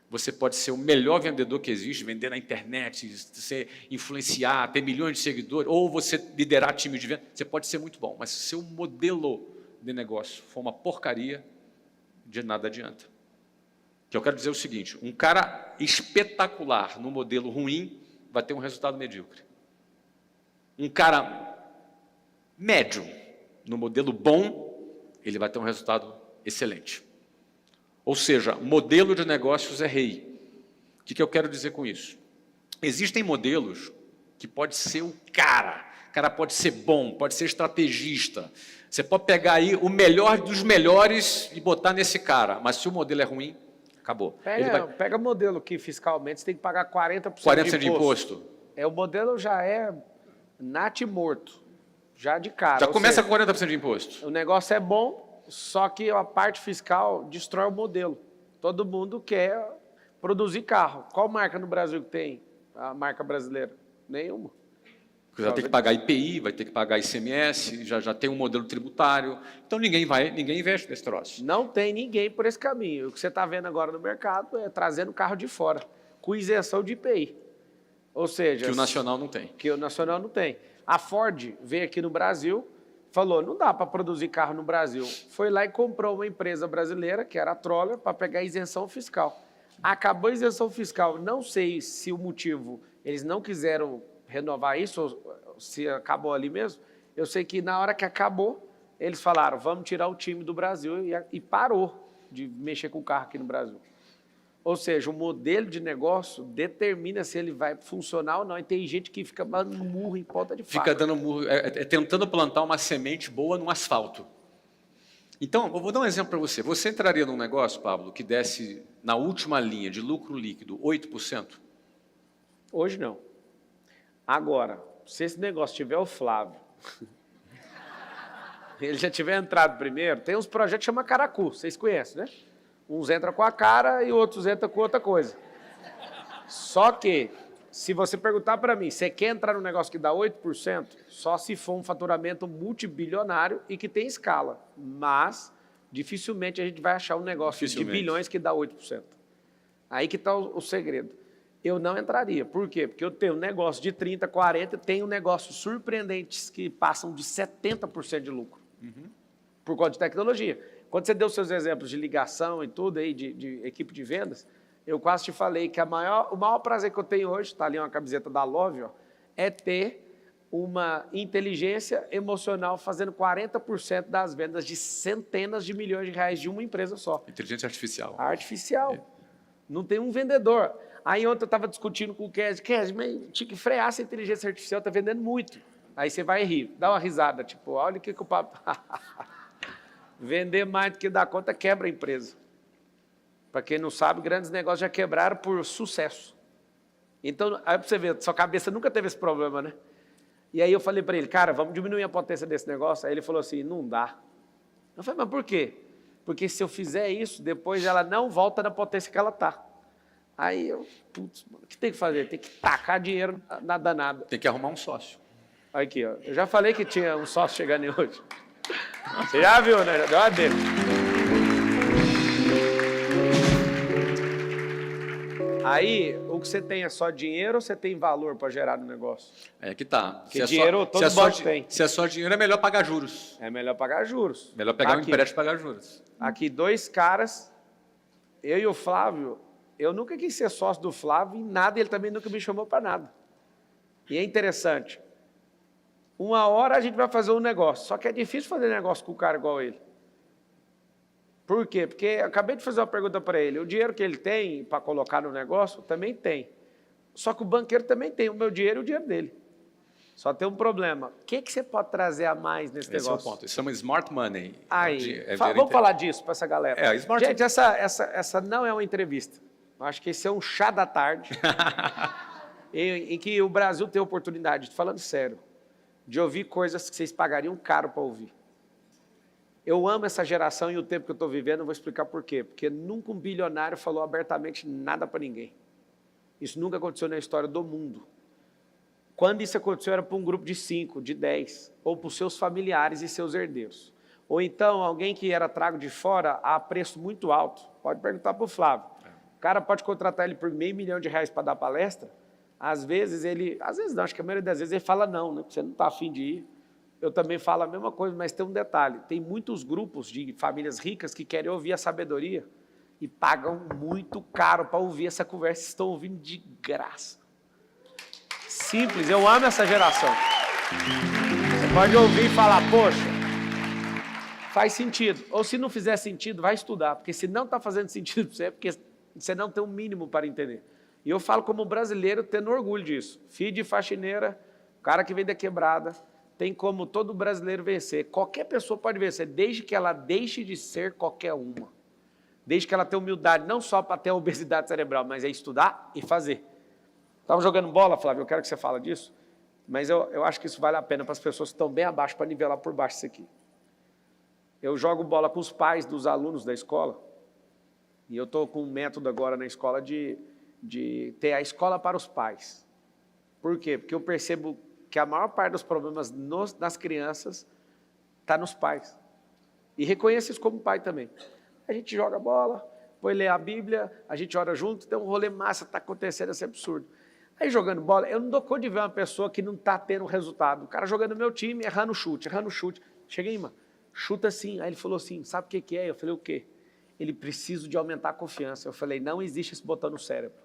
[SPEAKER 2] você pode ser o melhor vendedor que existe, vender na internet, influenciar, ter milhões de seguidores, ou você liderar time de venda, você pode ser muito bom, mas se o seu modelo de negócio for uma porcaria, de nada adianta. O que eu quero dizer é o seguinte, um cara espetacular no modelo ruim vai ter um resultado medíocre. Um cara médio no modelo bom, ele vai ter um resultado excelente. Ou seja, modelo de negócios é rei. O que eu quero dizer com isso? Existem modelos que pode ser o cara pode ser bom, pode ser estrategista. Você pode pegar aí o melhor dos melhores e botar nesse cara, mas se o modelo é ruim, acabou.
[SPEAKER 1] Pega modelo que fiscalmente você tem que pagar 40%
[SPEAKER 2] 40% de imposto.
[SPEAKER 1] O modelo já é morto, já de cara.
[SPEAKER 2] Já começa com 40% de imposto.
[SPEAKER 1] O negócio é bom, só que a parte fiscal destrói o modelo. Todo mundo quer produzir carro. Qual marca no Brasil que tem a marca brasileira? Nenhuma.
[SPEAKER 2] Você vai ter que pagar IPI, vai ter que pagar ICMS, já tem um modelo tributário. Então ninguém investe nesse troço.
[SPEAKER 1] Não tem ninguém por esse caminho. O que você está vendo agora no mercado é trazendo carro de fora, com isenção de IPI. Ou seja...
[SPEAKER 2] Que o nacional não tem.
[SPEAKER 1] Que o nacional não tem. A Ford veio aqui no Brasil, falou, não dá para produzir carro no Brasil. Foi lá e comprou uma empresa brasileira, que era a Troller, para pegar a isenção fiscal. Acabou a isenção fiscal. Não sei se o motivo, eles não quiseram renovar isso, ou se acabou ali mesmo. Eu sei que na hora que acabou, eles falaram, vamos tirar o time do Brasil e parou de mexer com o carro aqui no Brasil. Ou seja, o modelo de negócio determina se ele vai funcionar ou não. E tem gente que fica dando murro em ponta de faca.
[SPEAKER 2] Fica dando murro, tentando plantar uma semente boa no asfalto. Então, eu vou dar um exemplo para você. Você entraria num negócio, Pablo, que desse na última linha de lucro líquido 8%?
[SPEAKER 1] Hoje não. Agora, se esse negócio tiver o Flávio, ele já tiver entrado primeiro, tem uns projetos que chama Caracu, vocês conhecem, né? Uns entram com a cara e outros entram com outra coisa. Só que, se você perguntar para mim, você quer entrar num negócio que dá 8%, só se for um faturamento multibilionário e que tem escala. Mas, dificilmente a gente vai achar um negócio de bilhões que dá 8%. Aí que está o segredo. Eu não entraria. Por quê? Porque eu tenho um negócio de 30%, 40%, tenho negócios surpreendentes que passam de 70% de lucro. Por conta de tecnologia. Quando você deu seus exemplos de ligação e tudo aí, de equipe de vendas, eu quase te falei que o maior prazer que eu tenho hoje, está ali uma camiseta da Love, ó, é ter uma inteligência emocional fazendo 40% das vendas de centenas de milhões de reais de uma empresa só.
[SPEAKER 2] Inteligência artificial.
[SPEAKER 1] Artificial. Não tem um vendedor. Aí ontem eu estava discutindo com o Kes, mas tinha que frear essa inteligência artificial, está vendendo muito. Aí você vai rir, dá uma risada, tipo, olha o que o papo... Vender mais do que dá conta quebra a empresa. Para quem não sabe, grandes negócios já quebraram por sucesso. Então, aí para você ver, sua cabeça nunca teve esse problema, né? E aí eu falei para ele, cara, vamos diminuir a potência desse negócio? Aí ele falou assim, não dá. Eu falei, mas por quê? Porque se eu fizer isso, depois ela não volta na potência que ela está. Aí eu, putz, o que tem que fazer? Tem que tacar dinheiro na danada.
[SPEAKER 2] Tem que arrumar um sócio.
[SPEAKER 1] Aqui, ó. Eu já falei que tinha um sócio chegando hoje. Você já viu, né? Já deu uma dele. Aí, o que você tem é só dinheiro ou você tem valor para gerar no negócio?
[SPEAKER 2] É que tá.
[SPEAKER 1] Porque dinheiro todo banco tem.
[SPEAKER 2] Se é só dinheiro, é melhor pagar juros.
[SPEAKER 1] É melhor pagar juros.
[SPEAKER 2] Melhor pegar um
[SPEAKER 1] Aqui,
[SPEAKER 2] empréstimo e pagar juros.
[SPEAKER 1] Aqui, 2 caras, eu e o Flávio, eu nunca quis ser sócio do Flávio em nada, ele também nunca me chamou para nada. E é interessante, uma hora a gente vai fazer um negócio, só que é difícil fazer negócio com um cara igual ele. Por quê? Porque eu acabei de fazer uma pergunta para ele, o dinheiro que ele tem para colocar no negócio, também tem. Só que o banqueiro também tem o meu dinheiro e o dinheiro dele. Só tem um problema. O que você pode trazer a mais nesse negócio?
[SPEAKER 2] Esse é o ponto. Isso chama smart money.
[SPEAKER 1] Aí, vamos falar disso para essa galera.
[SPEAKER 2] Smart...
[SPEAKER 1] Gente, essa não é uma entrevista. Eu acho que esse é um chá da tarde, em que o Brasil tem a oportunidade, falando sério, de ouvir coisas que vocês pagariam caro para ouvir. Eu amo essa geração e o tempo que eu estou vivendo, eu vou explicar por quê. Porque nunca um bilionário falou abertamente nada para ninguém. Isso nunca aconteceu na história do mundo. Quando isso aconteceu, era para um grupo de 5, de 10, ou para os seus familiares e seus herdeiros. Ou então, alguém que era trago de fora a preço muito alto. Pode perguntar para o Flávio. O cara pode contratar ele por R$500 mil para dar palestra. Às vezes não, acho que a maioria das vezes ele fala não, né? Porque você não está afim de ir. Eu também falo a mesma coisa, mas tem um detalhe. Tem muitos grupos de famílias ricas que querem ouvir a sabedoria e pagam muito caro para ouvir essa conversa. Estão ouvindo de graça. Simples, eu amo essa geração. Você pode ouvir e falar, poxa, faz sentido. Ou se não fizer sentido, vai estudar. Porque se não está fazendo sentido para você, é porque você não tem um mínimo para entender. E eu falo como brasileiro, tendo orgulho disso. Filho de faxineira, cara que vem da quebrada, tem como todo brasileiro vencer. Qualquer pessoa pode vencer, desde que ela deixe de ser qualquer uma. Desde que ela tenha humildade, não só para ter a obesidade cerebral, mas é estudar e fazer. Estava jogando bola, Flávio, eu quero que você fale disso, mas eu acho que isso vale a pena para as pessoas que estão bem abaixo, para nivelar por baixo isso aqui. Eu jogo bola com os pais dos alunos da escola, e eu estou com um método agora na escola de ter a escola para os pais. Por quê? Porque eu percebo que a maior parte dos problemas nas crianças está nos pais. E reconheço isso como pai também. A gente joga bola, vai ler a Bíblia, a gente ora junto, tem um rolê massa, está acontecendo esse absurdo. Aí jogando bola, eu não dou conta de ver uma pessoa que não está tendo resultado. O cara jogando no meu time, errando o chute. Cheguei, mano, chuta assim. Aí ele falou assim, sabe o que é? Eu falei, o quê? Ele precisa de aumentar a confiança. Eu falei, não existe esse botão no cérebro.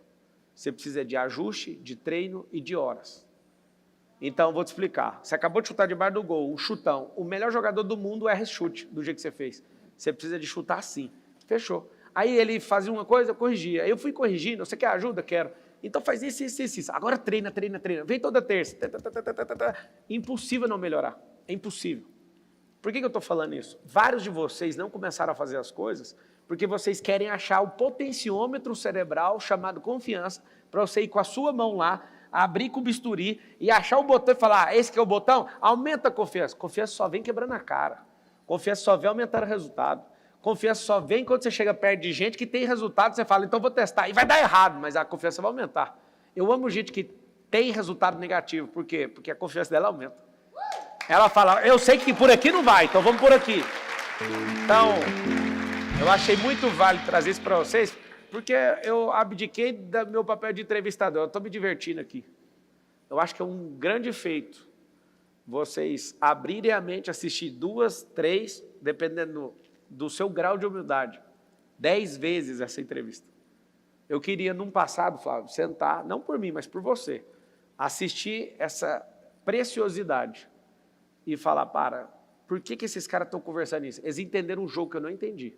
[SPEAKER 1] Você precisa de ajuste, de treino e de horas. Então, vou te explicar. Você acabou de chutar debaixo do gol, um chutão. O melhor jogador do mundo erra esse chute, do jeito que você fez. Você precisa de chutar assim. Fechou. Aí ele fazia uma coisa, eu corrigia. Aí eu fui corrigindo. Você quer ajuda? Quero. Então faz isso. Agora treina. Vem toda terça. Impossível não melhorar. É impossível. Por que eu estou falando isso? Vários de vocês não começaram a fazer as coisas porque vocês querem achar o potenciômetro cerebral chamado confiança para você ir com a sua mão lá, abrir com o bisturi e achar o botão e falar, esse que é o botão? Aumenta a confiança. Confiança só vem quebrando a cara. Confiança só vem aumentar o resultado. Confiança só vem quando você chega perto de gente que tem resultado, você fala, então vou testar. E vai dar errado, mas a confiança vai aumentar. Eu amo gente que tem resultado negativo. Por quê? Porque a confiança dela aumenta. Ela fala, eu sei que por aqui não vai, então vamos por aqui. Então, eu achei muito válido trazer isso para vocês, porque eu abdiquei do meu papel de entrevistador. Eu estou me divertindo aqui. Eu acho que é um grande feito vocês abrirem a mente, assistir 2, 3, dependendo do seu grau de humildade, 10 vezes essa entrevista. Eu queria, num passado, Flávio, sentar, não por mim, mas por você, assistir essa preciosidade e falar, por que esses caras estão conversando isso? Eles entenderam um jogo que eu não entendi.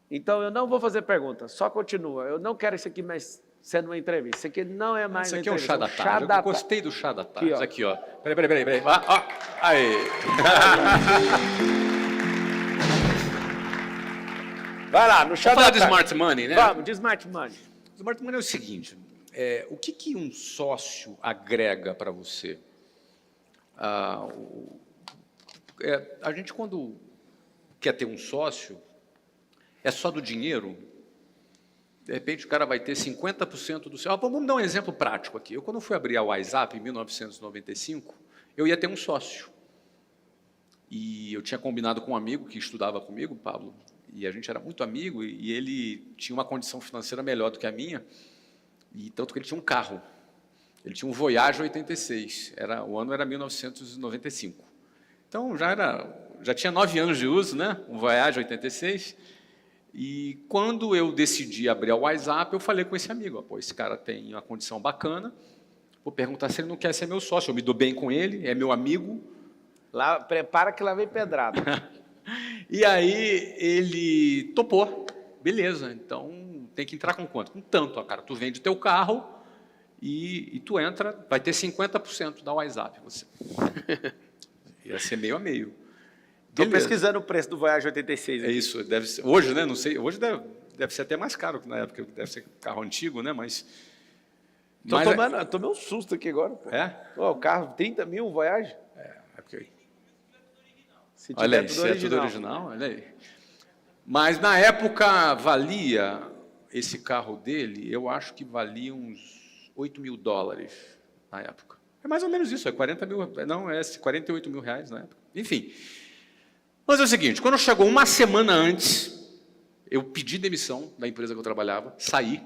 [SPEAKER 1] Então, eu não vou fazer pergunta, só continua. Eu não quero isso aqui mais sendo uma entrevista. Isso aqui não é mais
[SPEAKER 2] Isso
[SPEAKER 1] uma
[SPEAKER 2] aqui é um
[SPEAKER 1] entrevista.
[SPEAKER 2] chá da tarde. Eu gostei do chá da tarde.
[SPEAKER 1] Aqui, ó.
[SPEAKER 2] Aqui, ó. Peraí. Aí.
[SPEAKER 1] Vai lá, no chá
[SPEAKER 2] Vamos falar
[SPEAKER 1] da
[SPEAKER 2] de
[SPEAKER 1] tarde.
[SPEAKER 2] Smart Money, né?
[SPEAKER 1] Vamos, de Smart Money.
[SPEAKER 2] Smart Money é o seguinte, o que um sócio agrega para você? A gente, quando quer ter um sócio, é só do dinheiro? De repente, o cara vai ter 50% do seu... Vamos dar um exemplo prático aqui. Eu, quando fui abrir a WhatsApp, em 1995, eu ia ter um sócio. E eu tinha combinado com um amigo que estudava comigo, Pablo, e a gente era muito amigo, e ele tinha uma condição financeira melhor do que a minha, e tanto que ele tinha um carro. Ele tinha um Voyage 86, o ano era 1995. Então, já tinha 9 anos de uso, né? Um Voyage 86. E quando eu decidi abrir a WhatsApp, eu falei com esse amigo, esse cara tem uma condição bacana, vou perguntar se ele não quer ser meu sócio, eu me dou bem com ele, é meu amigo.
[SPEAKER 1] Lá, prepara que lá vem pedrada.
[SPEAKER 2] E aí ele topou, beleza, então tem que entrar com quanto? Com tanto, cara, tu vende teu carro e tu entra, vai ter 50% da WhatsApp, você. Ia ser meio a meio.
[SPEAKER 1] Estou pesquisando o preço do Voyage 86 aqui.
[SPEAKER 2] É isso, deve ser, hoje, né, não sei, hoje deve ser até mais caro que na época, deve ser carro antigo, né, mas...
[SPEAKER 1] Tomei um susto aqui agora, pô. O carro, 30 mil, um Voyage?
[SPEAKER 2] Ok.
[SPEAKER 1] Se tiver tudo
[SPEAKER 2] tudo original, olha aí. Mas na época valia, esse carro dele, eu acho que valia uns $8.000 na época. É mais ou menos isso, é 48 mil reais na época. Enfim. Mas é o seguinte, quando chegou uma semana antes, eu pedi demissão da empresa que eu trabalhava, saí,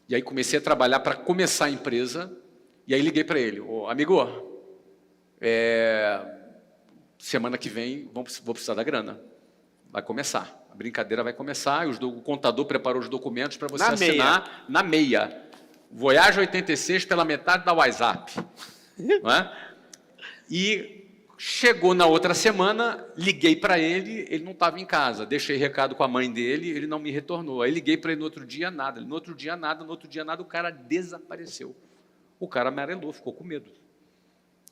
[SPEAKER 2] e aí comecei a trabalhar para começar a empresa, e aí liguei para ele, amigo, semana que vem vou precisar da grana, vai começar, a brincadeira vai começar, o contador preparou os documentos para você assinar na meia. Voyage 86 pela metade da WhatsApp. Não é? E chegou na outra semana, liguei para ele, ele não estava em casa, deixei recado com a mãe dele, ele não me retornou. Aí liguei para ele no outro dia, nada. No outro dia, nada, o cara desapareceu. O cara amarelou, ficou com medo.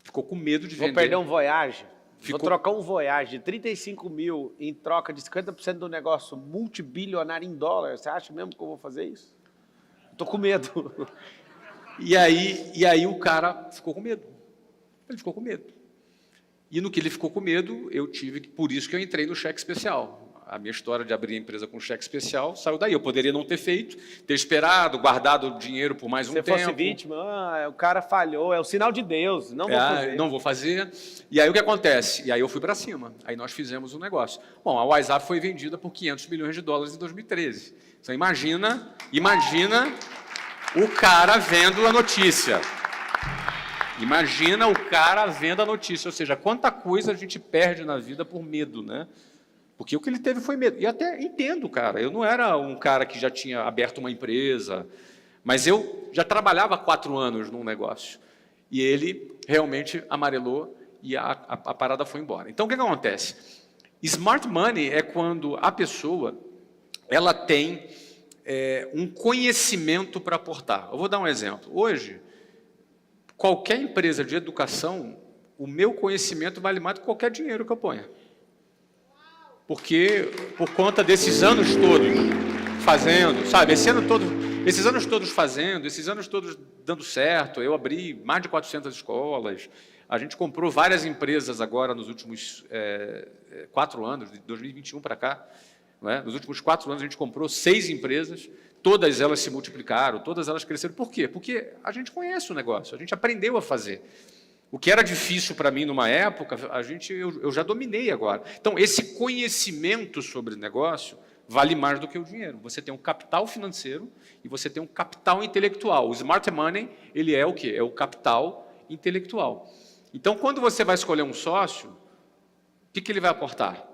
[SPEAKER 2] Ficou com medo de vender.
[SPEAKER 1] Vou perder um Voyage. Vou trocar um Voyage de 35 mil em troca de 50% do negócio multibilionário em dólar. Você acha mesmo que eu vou fazer isso? Estou com medo.
[SPEAKER 2] E aí o cara ficou com medo. Ele ficou com medo. E no que ele ficou com medo, por isso que eu entrei no cheque especial. A minha história de abrir a empresa com cheque especial saiu daí. Eu poderia não ter feito, ter esperado, guardado o dinheiro por mais um tempo.
[SPEAKER 1] Se fosse vítima, o cara falhou, é o sinal de Deus, não vou fazer.
[SPEAKER 2] Não vou fazer. E aí o que acontece? E aí eu fui para cima. Aí nós fizemos um negócio. Bom, a WhatsApp foi vendida por $500 milhões em 2013. Então imagina o cara vendo a notícia. Imagina o cara vendo a notícia, ou seja, quanta coisa a gente perde na vida por medo, né? Porque o que ele teve foi medo. E até entendo, cara, eu não era um cara que já tinha aberto uma empresa, mas eu já trabalhava 4 anos num negócio. E ele realmente amarelou e a parada foi embora. Então, o que acontece? Smart Money é quando a pessoa ela tem um conhecimento para aportar. Eu vou dar um exemplo. Hoje, qualquer empresa de educação, o meu conhecimento vale mais do que qualquer dinheiro que eu ponha. Porque, por conta desses anos todos fazendo, sabe, esses anos todos fazendo, esses anos todos dando certo, eu abri mais de 400 escolas, a gente comprou várias empresas agora nos últimos 4 anos, de 2021 para cá, não é? Nos últimos 4 anos a gente comprou 6 empresas, todas elas se multiplicaram, todas elas cresceram. Por quê? Porque a gente conhece o negócio, a gente aprendeu a fazer. O que era difícil para mim numa época, eu já dominei agora. Então, esse conhecimento sobre negócio vale mais do que o dinheiro. Você tem um capital financeiro e você tem um capital intelectual. O Smart Money, ele é o quê? É o capital intelectual. Então, quando você vai escolher um sócio, o que ele vai aportar?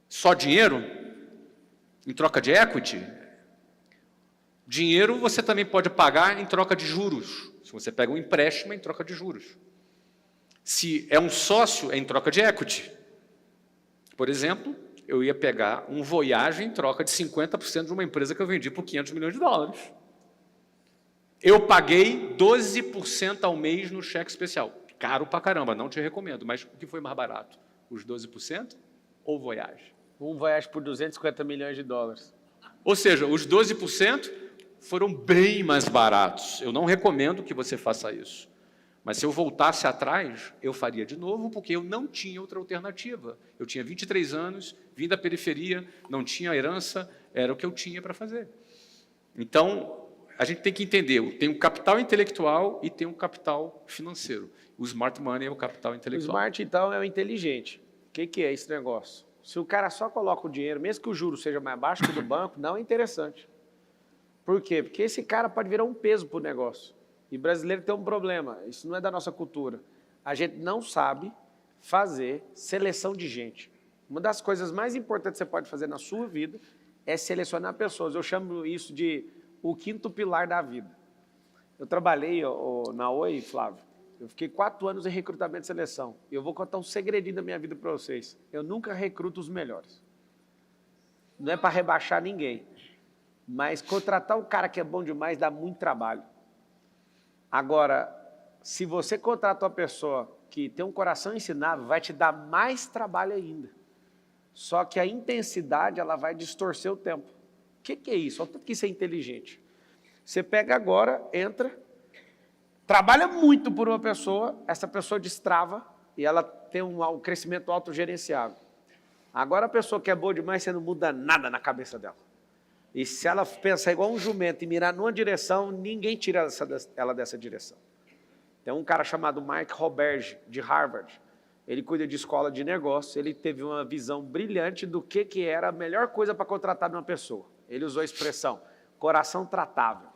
[SPEAKER 2] Só dinheiro? Em troca de equity? Dinheiro você também pode pagar em troca de juros. Se você pega um empréstimo, é em troca de juros. Se é um sócio, é em troca de equity. Por exemplo, eu ia pegar um Voyage em troca de 50% de uma empresa que eu vendi por 500 milhões de dólares. Eu paguei 12% ao mês no cheque especial. Caro pra caramba, não te recomendo. Mas o que foi mais barato? Os 12% ou o Voyage?
[SPEAKER 1] Um Voyage por 250 milhões de dólares.
[SPEAKER 2] Ou seja, os 12% foram bem mais baratos. Eu não recomendo que você faça isso. Mas se eu voltasse atrás, eu faria de novo, porque eu não tinha outra alternativa. Eu tinha 23 anos, vim da periferia, não tinha herança, era o que eu tinha para fazer. Então, a gente tem que entender, tem um capital intelectual e tem um capital financeiro. O smart money é o capital intelectual.
[SPEAKER 1] O smart, então, é o inteligente. O que é esse negócio? Se o cara só coloca o dinheiro, mesmo que o juro seja mais baixo que o do banco, não é interessante. Por quê? Porque esse cara pode virar um peso para o negócio. E brasileiro tem um problema, isso não é da nossa cultura. A gente não sabe fazer seleção de gente. Uma das coisas mais importantes que você pode fazer na sua vida é selecionar pessoas. Eu chamo isso de o quinto pilar da vida. Eu trabalhei na Oi, Flávio. Eu fiquei 4 anos em recrutamento e seleção. E eu vou contar um segredinho da minha vida para vocês. Eu nunca recruto os melhores. Não é para rebaixar ninguém. Mas contratar um cara que é bom demais dá muito trabalho. Agora, se você contrata uma pessoa que tem um coração ensinável, vai te dar mais trabalho ainda. Só que a intensidade, ela vai distorcer o tempo. O que é isso? Olha o tanto que isso é inteligente. Você pega agora, entra, trabalha muito por uma pessoa, essa pessoa destrava e ela tem um crescimento autogerenciável. Agora a pessoa que é boa demais, você não muda nada na cabeça dela. E se ela pensar igual um jumento e mirar numa direção, ninguém tira ela dessa direção. Tem um cara chamado Mike Roberge, de Harvard. Ele cuida de escola de negócios. Ele teve uma visão brilhante do que era a melhor coisa para contratar numa pessoa. Ele usou a expressão, coração tratável.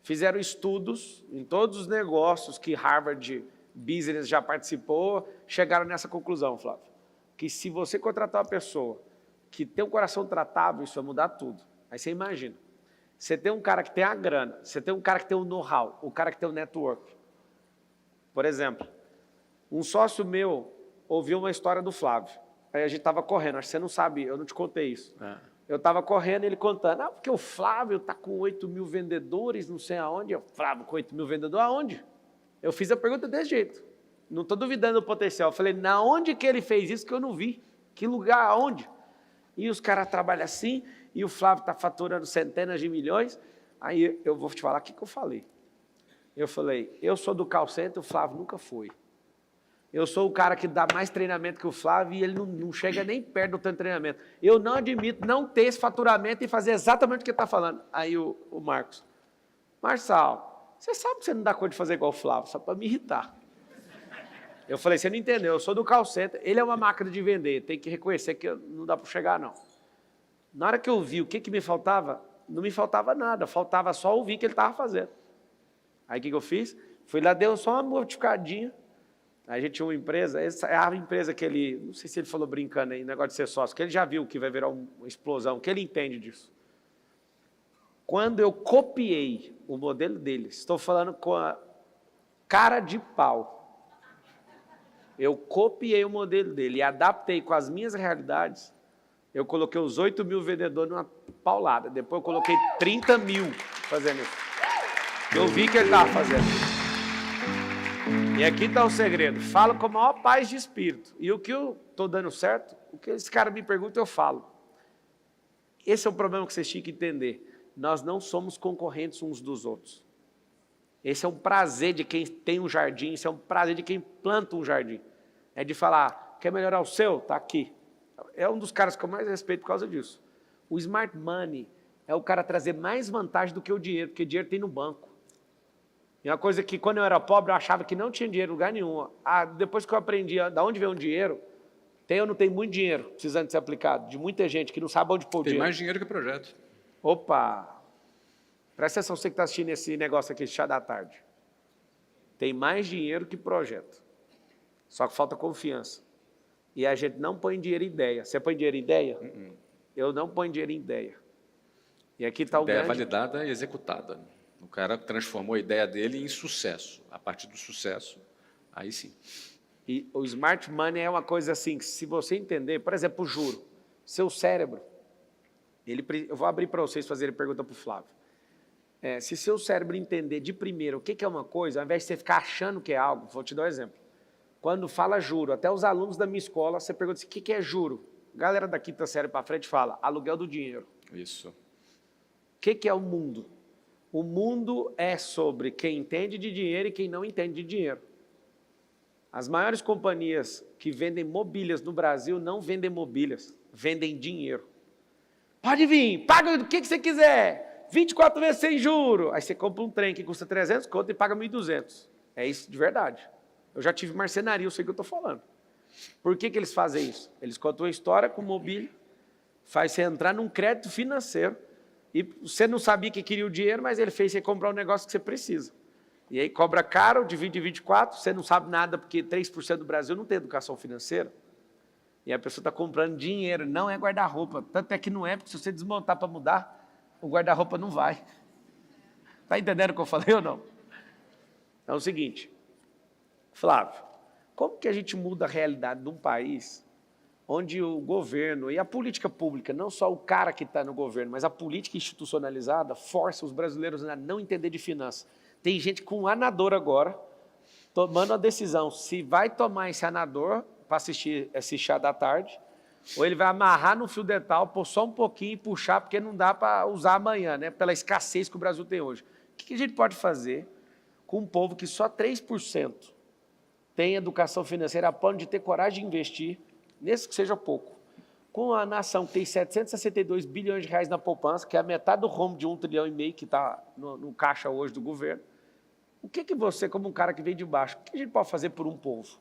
[SPEAKER 1] Fizeram estudos em todos os negócios que Harvard Business já participou, chegaram nessa conclusão, Flávio, que se você contratar uma pessoa que tem um coração tratável, isso vai mudar tudo. Aí você imagina, você tem um cara que tem a grana, você tem um cara que tem o know-how, o cara que tem o network. Por exemplo, um sócio meu ouviu uma história do Flávio. Aí a gente estava correndo, acho que você não sabe, eu não te contei isso. Eu estava correndo e ele contando, porque o Flávio está com 8 mil vendedores, não sei aonde. Eu, Flávio, com 8 mil vendedores, aonde? Eu fiz a pergunta desse jeito. Não estou duvidando do potencial. Eu falei, na onde que ele fez isso que eu não vi? Que lugar, aonde? E os caras trabalham assim, e o Flávio está faturando centenas de milhões. Aí eu vou te falar o que eu falei. Eu falei, eu sou do call center, o Flávio nunca foi. Eu sou o cara que dá mais treinamento que o Flávio e ele não chega nem perto do tanto treinamento. Eu não admito não ter esse faturamento e fazer exatamente o que ele está falando. Aí o Marcos, Marçal, você sabe que você não dá conta de fazer igual o Flávio, só para me irritar. Eu falei, você não entendeu, eu sou do call center, ele é uma máquina de vender, tem que reconhecer que não dá para chegar não. Na hora que eu vi o que me faltava, não me faltava nada, faltava só ouvir o que ele estava fazendo. Aí o que eu fiz? Fui lá, deu só uma modificadinha. Aí a gente tinha uma empresa, essa é a empresa que ele, não sei se ele falou brincando aí, negócio de ser sócio, que ele já viu que vai virar uma explosão, que ele entende disso. Quando eu copiei o modelo dele, estou falando com a cara de pau, eu copiei o modelo dele e adaptei com as minhas realidades, eu coloquei os 8 mil vendedores numa paulada, depois eu coloquei 30 mil fazendo isso. Eu vi que ele estava fazendo. E aqui está o segredo, falo com a maior paz de espírito. E o que eu estou dando certo, o que esse cara me pergunta, eu falo. Esse é o problema que vocês tinham que entender. Nós não somos concorrentes uns dos outros. Esse é um prazer de quem tem um jardim, esse é um prazer de quem planta um jardim. É de falar, quer melhorar o seu? Está aqui. É um dos caras que eu mais respeito por causa disso. O smart money é o cara trazer mais vantagem do que o dinheiro, porque dinheiro tem no banco. E uma coisa que, quando eu era pobre, eu achava que não tinha dinheiro em lugar nenhum. Depois que eu aprendi de onde vem o dinheiro, tem ou não tem muito dinheiro precisando ser aplicado, de muita gente que não sabe onde pôr o dinheiro.
[SPEAKER 2] Tem mais dinheiro que projeto.
[SPEAKER 1] Opa! Presta atenção, você que está assistindo esse negócio aqui, esse chá da tarde. Tem mais dinheiro que projeto. Só que falta confiança. E a gente não põe dinheiro em ideia. Você põe dinheiro em ideia? Eu não ponho dinheiro em ideia. E aqui está o
[SPEAKER 2] Ideia
[SPEAKER 1] grande...
[SPEAKER 2] validada e executada. O cara transformou a ideia dele em sucesso. A partir do sucesso, aí sim.
[SPEAKER 1] E o smart money é uma coisa assim, que se você entender, por exemplo, o juro, seu cérebro, eu vou abrir para vocês fazerem pergunta para o Flávio. Se seu cérebro entender de primeiro o que é uma coisa, ao invés de você ficar achando que é algo, vou te dar um exemplo. Quando fala juro, até os alunos da minha escola, você pergunta assim, o que é juro? A galera da quinta série para frente fala, aluguel do dinheiro.
[SPEAKER 2] Isso.
[SPEAKER 1] O que é o mundo? O mundo é sobre quem entende de dinheiro e quem não entende de dinheiro. As maiores companhias que vendem mobílias no Brasil não vendem mobílias, vendem dinheiro. Pode vir, paga o que você quiser, 24 vezes sem juro. Aí você compra um trem que custa 300 conto e paga 1.200. É isso de verdade. Eu já tive marcenaria, eu sei o que eu estou falando. Por que eles fazem isso? Eles contam uma história com mobília, faz você entrar num crédito financeiro, e você não sabia que queria o dinheiro, mas ele fez você comprar um negócio que você precisa. E aí cobra caro, divide em 24, você não sabe nada, porque 3% do Brasil não tem educação financeira. E a pessoa está comprando dinheiro, não é guarda-roupa. Tanto é que não é, porque se você desmontar para mudar, o guarda-roupa não vai. Está entendendo o que eu falei ou não? É o seguinte, Flávio, como que a gente muda a realidade de um país onde o governo e a política pública, não só o cara que está no governo, mas a política institucionalizada, força os brasileiros a não entender de finanças? Tem gente com um anador agora, tomando a decisão se vai tomar esse anador para assistir esse chá da tarde, ou ele vai amarrar no fio dental, pôr só um pouquinho e puxar, porque não dá para usar amanhã, né? Pela escassez que o Brasil tem hoje. O que a gente pode fazer com um povo que só 3% tem educação financeira a ponto de ter coragem de investir, nesse que seja pouco, com a nação que tem 762 bilhões de reais na poupança, que é a metade do rombo de 1,5 trilhão que está no caixa hoje do governo? O que você, como um cara que vem de baixo, o que a gente pode fazer por um povo?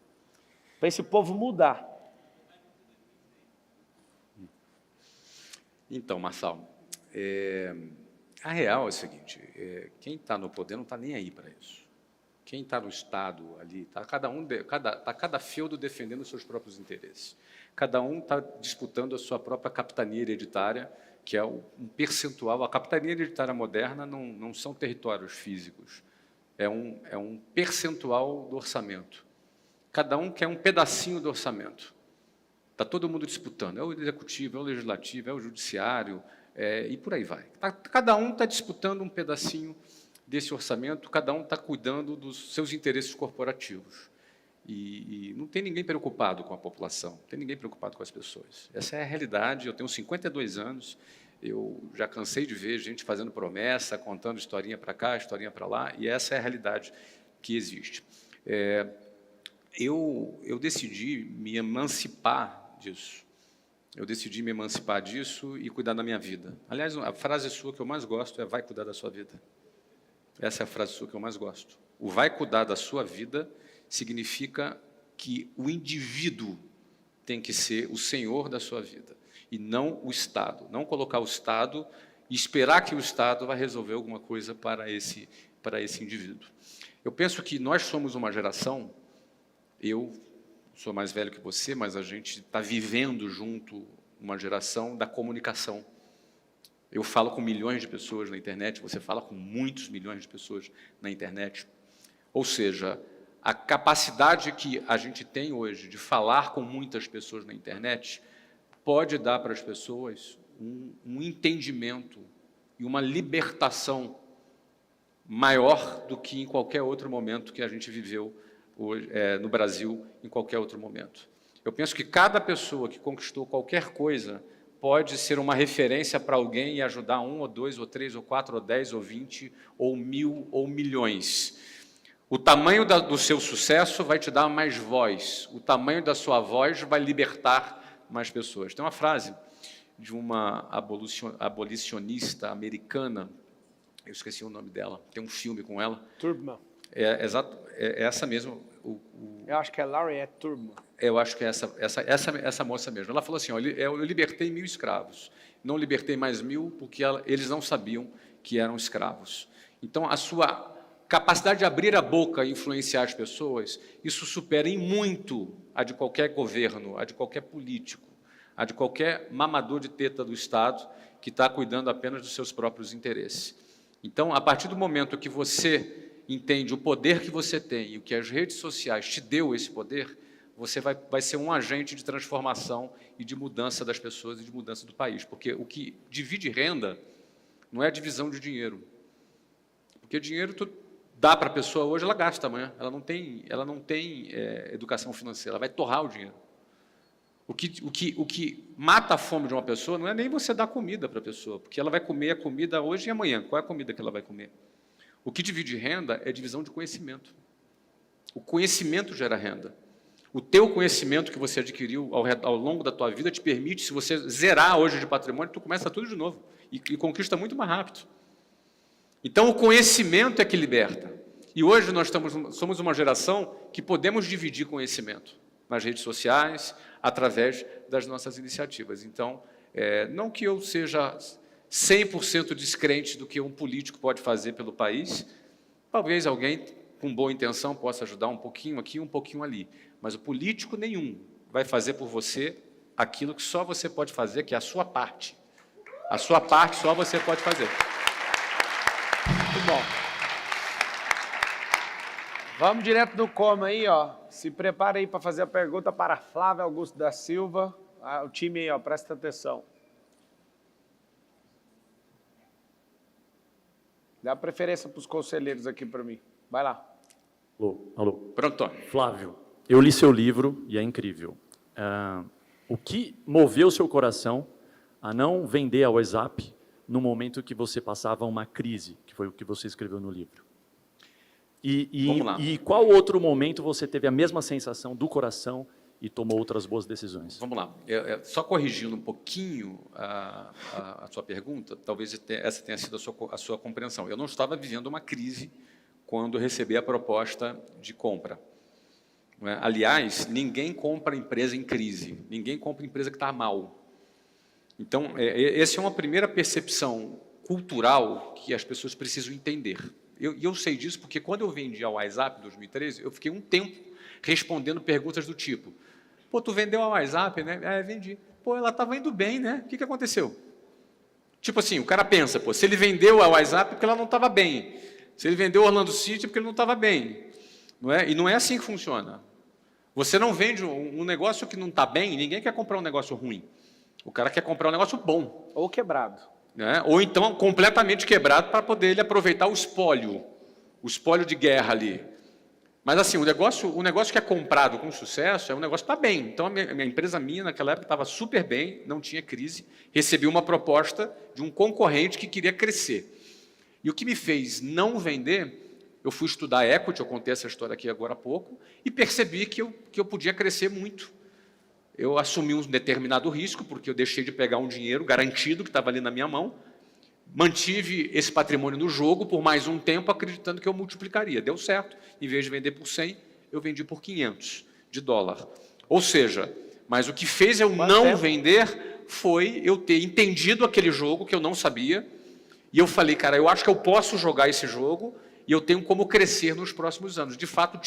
[SPEAKER 1] Para esse povo mudar?
[SPEAKER 2] Então, Marçal, a real é o seguinte, quem está no poder não está nem aí para isso. Quem está no Estado ali, está cada feudo defendendo os seus próprios interesses. Cada um está disputando a sua própria capitania hereditária, que é um percentual. A capitania hereditária moderna não são territórios físicos, é um percentual do orçamento. Cada um quer um pedacinho do orçamento. Está todo mundo disputando, é o executivo, é o legislativo, é o judiciário, e por aí vai. Cada um está disputando um pedacinho desse orçamento, cada um está cuidando dos seus interesses corporativos. E não tem ninguém preocupado com a população, não tem ninguém preocupado com as pessoas. Essa é a realidade. Eu tenho 52 anos, eu já cansei de ver gente fazendo promessa, contando historinha para cá, historinha para lá, e essa é a realidade que existe. Eu decidi me emancipar disso. Eu decidi me emancipar disso e cuidar da minha vida. Aliás, a frase sua que eu mais gosto é vai cuidar da sua vida. Essa é a frase sua que eu mais gosto. O vai cuidar da sua vida significa que o indivíduo tem que ser o senhor da sua vida e não o Estado. Não colocar o Estado e esperar que o Estado vai resolver alguma coisa para esse indivíduo. Eu penso que nós somos uma geração, eu sou mais velho que você, mas a gente está vivendo junto uma geração da comunicação. Eu falo com milhões de pessoas na internet, você fala com muitos milhões de pessoas na internet. Ou seja, a capacidade que a gente tem hoje de falar com muitas pessoas na internet pode dar para as pessoas um entendimento e uma libertação maior do que em qualquer outro momento que a gente viveu hoje, no Brasil, em qualquer outro momento. Eu penso que cada pessoa que conquistou qualquer coisa pode ser uma referência para alguém e ajudar 1, ou 2, ou 3, ou 4, ou 10, ou 20, ou 1000, ou milhões. O tamanho do seu sucesso vai te dar mais voz. O tamanho da sua voz vai libertar mais pessoas. Tem uma frase de uma abolicionista americana, eu esqueci o nome dela, tem um filme com ela.
[SPEAKER 1] Tubman.
[SPEAKER 2] Exato, é essa mesmo.
[SPEAKER 1] Eu acho que é Harriet Tubman.
[SPEAKER 2] Eu acho que é essa moça mesmo. Ela falou assim, eu libertei 1000 escravos, não libertei mais 1000 porque eles não sabiam que eram escravos. Então, a sua capacidade de abrir a boca e influenciar as pessoas, isso supera em muito a de qualquer governo, a de qualquer político, a de qualquer mamador de teta do Estado que está cuidando apenas dos seus próprios interesses. Então, a partir do momento que você entende o poder que você tem e o que as redes sociais te deu esse poder, você vai ser um agente de transformação e de mudança das pessoas e de mudança do país. Porque o que divide renda não é a divisão de dinheiro. Porque dinheiro tu dá para a pessoa hoje, ela gasta amanhã. Ela não tem educação financeira, ela vai torrar o dinheiro. O que mata a fome de uma pessoa não é nem você dar comida para a pessoa, porque ela vai comer a comida hoje e amanhã. Qual é a comida que ela vai comer? O que divide renda é divisão de conhecimento. O conhecimento gera renda. O teu conhecimento que você adquiriu ao longo da tua vida te permite, se você zerar hoje de patrimônio, tu começa tudo de novo e conquista muito mais rápido. Então, o conhecimento é que liberta. E hoje nós somos uma geração que podemos dividir conhecimento nas redes sociais, através das nossas iniciativas. Então, não que eu seja 100% descrente do que um político pode fazer pelo país, talvez alguém com boa intenção possa ajudar um pouquinho aqui, um pouquinho ali, mas o político nenhum vai fazer por você aquilo que só você pode fazer, que é a sua parte. A sua parte só você pode fazer.
[SPEAKER 1] Muito bom. Vamos direto no como aí, ó. Se prepara aí para fazer a pergunta para Flávio Augusto da Silva. O time aí, ó, presta atenção. Dá preferência para os conselheiros aqui para mim. Vai lá.
[SPEAKER 3] Alô.
[SPEAKER 2] Pronto.
[SPEAKER 3] Flávio, eu li seu livro e é incrível. O que moveu seu coração a não vender a WhatsApp no momento que você passava uma crise, que foi o que você escreveu no livro?
[SPEAKER 2] Vamos lá.
[SPEAKER 3] E qual outro momento você teve a mesma sensação do coração e tomou outras boas decisões?
[SPEAKER 2] Vamos lá. Só corrigindo um pouquinho a sua pergunta, talvez essa tenha sido a sua compreensão. Eu não estava vivendo uma crise quando recebi a proposta de compra. Não é? Aliás, ninguém compra empresa em crise, ninguém compra empresa que está mal. Então, essa é uma primeira percepção cultural que as pessoas precisam entender. Eu sei disso porque quando eu vendi a WhatsApp em 2013, eu fiquei um tempo respondendo perguntas do tipo: pô, tu vendeu a WhatsApp, né? Vendi. Pô, ela estava indo bem, né? O que aconteceu? Tipo assim, o cara pensa, pô, se ele vendeu a WhatsApp é porque ela não estava bem. Se ele vendeu o Orlando City é porque ele não estava bem. Não é? E não é assim que funciona. Você não vende um negócio que não está bem, ninguém quer comprar um negócio ruim. O cara quer comprar um negócio bom.
[SPEAKER 1] Ou quebrado.
[SPEAKER 2] Né? Ou então completamente quebrado para poder ele aproveitar o espólio de guerra ali. Mas assim, o negócio que é comprado com sucesso é um negócio que está bem. Então, a empresa minha, naquela época, estava super bem, não tinha crise, recebi uma proposta de um concorrente que queria crescer. E o que me fez não vender, eu fui estudar equity, eu contei essa história aqui agora há pouco, e percebi que eu podia crescer muito. Eu assumi um determinado risco, porque eu deixei de pegar um dinheiro garantido que estava ali na minha mão, mantive esse patrimônio no jogo por mais um tempo, acreditando que eu multiplicaria. Deu certo. Em vez de vender por 100, eu vendi por 500 de dólar. Ou seja, mas o que fez eu não vender foi eu ter entendido aquele jogo que eu não sabia, e eu falei, cara, eu acho que eu posso jogar esse jogo e eu tenho como crescer nos próximos anos. De fato,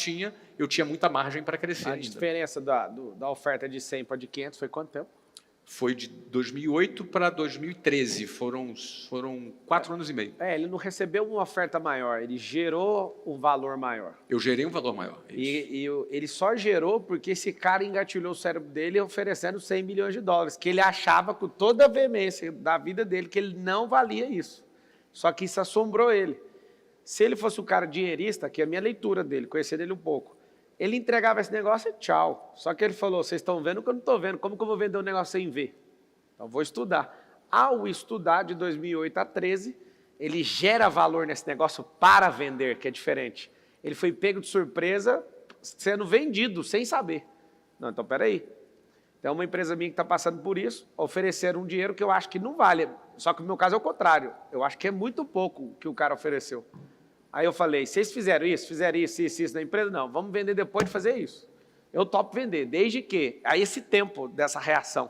[SPEAKER 2] eu tinha muita margem para crescer ainda.
[SPEAKER 1] A diferença da oferta de 100 para de 500 foi quanto tempo?
[SPEAKER 2] Foi de 2008 para 2013, foram 4 anos e meio.
[SPEAKER 1] Ele não recebeu uma oferta maior, ele gerou um valor maior.
[SPEAKER 2] Eu gerei um valor maior.
[SPEAKER 1] E ele só gerou porque esse cara engatilhou o cérebro dele oferecendo 100 milhões de dólares, que ele achava com toda a veemência da vida dele que ele não valia isso. Só que isso assombrou ele. Se ele fosse um cara dinheirista, que é a minha leitura dele, conhecer ele um pouco, ele entregava esse negócio e tchau. Só que ele falou, vocês estão vendo que eu não estou vendo, como que eu vou vender um negócio sem ver? Então, vou estudar. Ao estudar, de 2008 a 2013, ele gera valor nesse negócio para vender, que é diferente. Ele foi pego de surpresa, sendo vendido, sem saber. Não, então, peraí. Tem uma empresa minha que está passando por isso, ofereceram um dinheiro que eu acho que não vale. Só que no meu caso é o contrário. Eu acho que é muito pouco que o cara ofereceu. Aí eu falei, vocês fizeram isso na empresa? Não, vamos vender depois de fazer isso. Eu topo vender, desde que... Aí esse tempo dessa reação,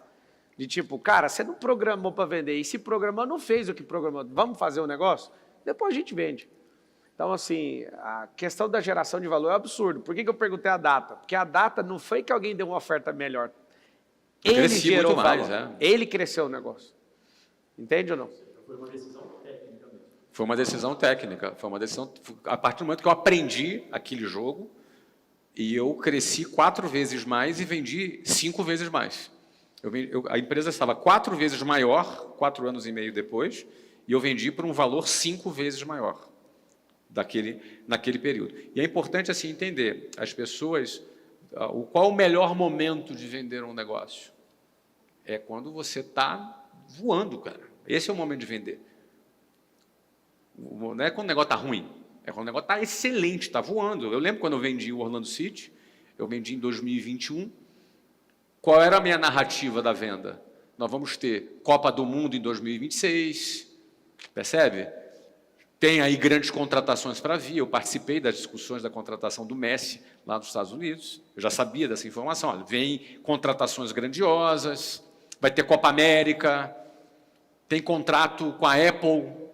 [SPEAKER 1] de tipo, cara, você não programou para vender, e se programou, não fez o que programou, vamos fazer um negócio? Depois a gente vende. Então, assim, a questão da geração de valor é absurdo. Por que eu perguntei a data? Porque a data não foi que alguém deu uma oferta melhor. Ele gerou valor. Ele cresceu o negócio. Entende ou não?
[SPEAKER 3] Foi uma decisão técnica mesmo.
[SPEAKER 2] Foi uma decisão técnica, foi uma decisão... A partir do momento que eu aprendi aquele jogo, e eu cresci 4 vezes mais e vendi 5 vezes mais. A empresa estava 4 vezes maior, 4 anos e meio depois, e eu vendi por um valor 5 vezes maior naquele período. E é importante assim entender, as pessoas, qual o melhor momento de vender um negócio? É quando você está voando, cara. Esse é o momento de vender. Não é quando o negócio está ruim, é quando o negócio está excelente, está voando. Eu lembro quando eu vendi o Orlando City, eu vendi em 2021. Qual era a minha narrativa da venda? Nós vamos ter Copa do Mundo em 2026, percebe? Tem aí grandes contratações para vir. Eu participei das discussões da contratação do Messi lá nos Estados Unidos. Eu já sabia dessa informação. Olha, vem contratações grandiosas, vai ter Copa América, tem contrato com a Apple.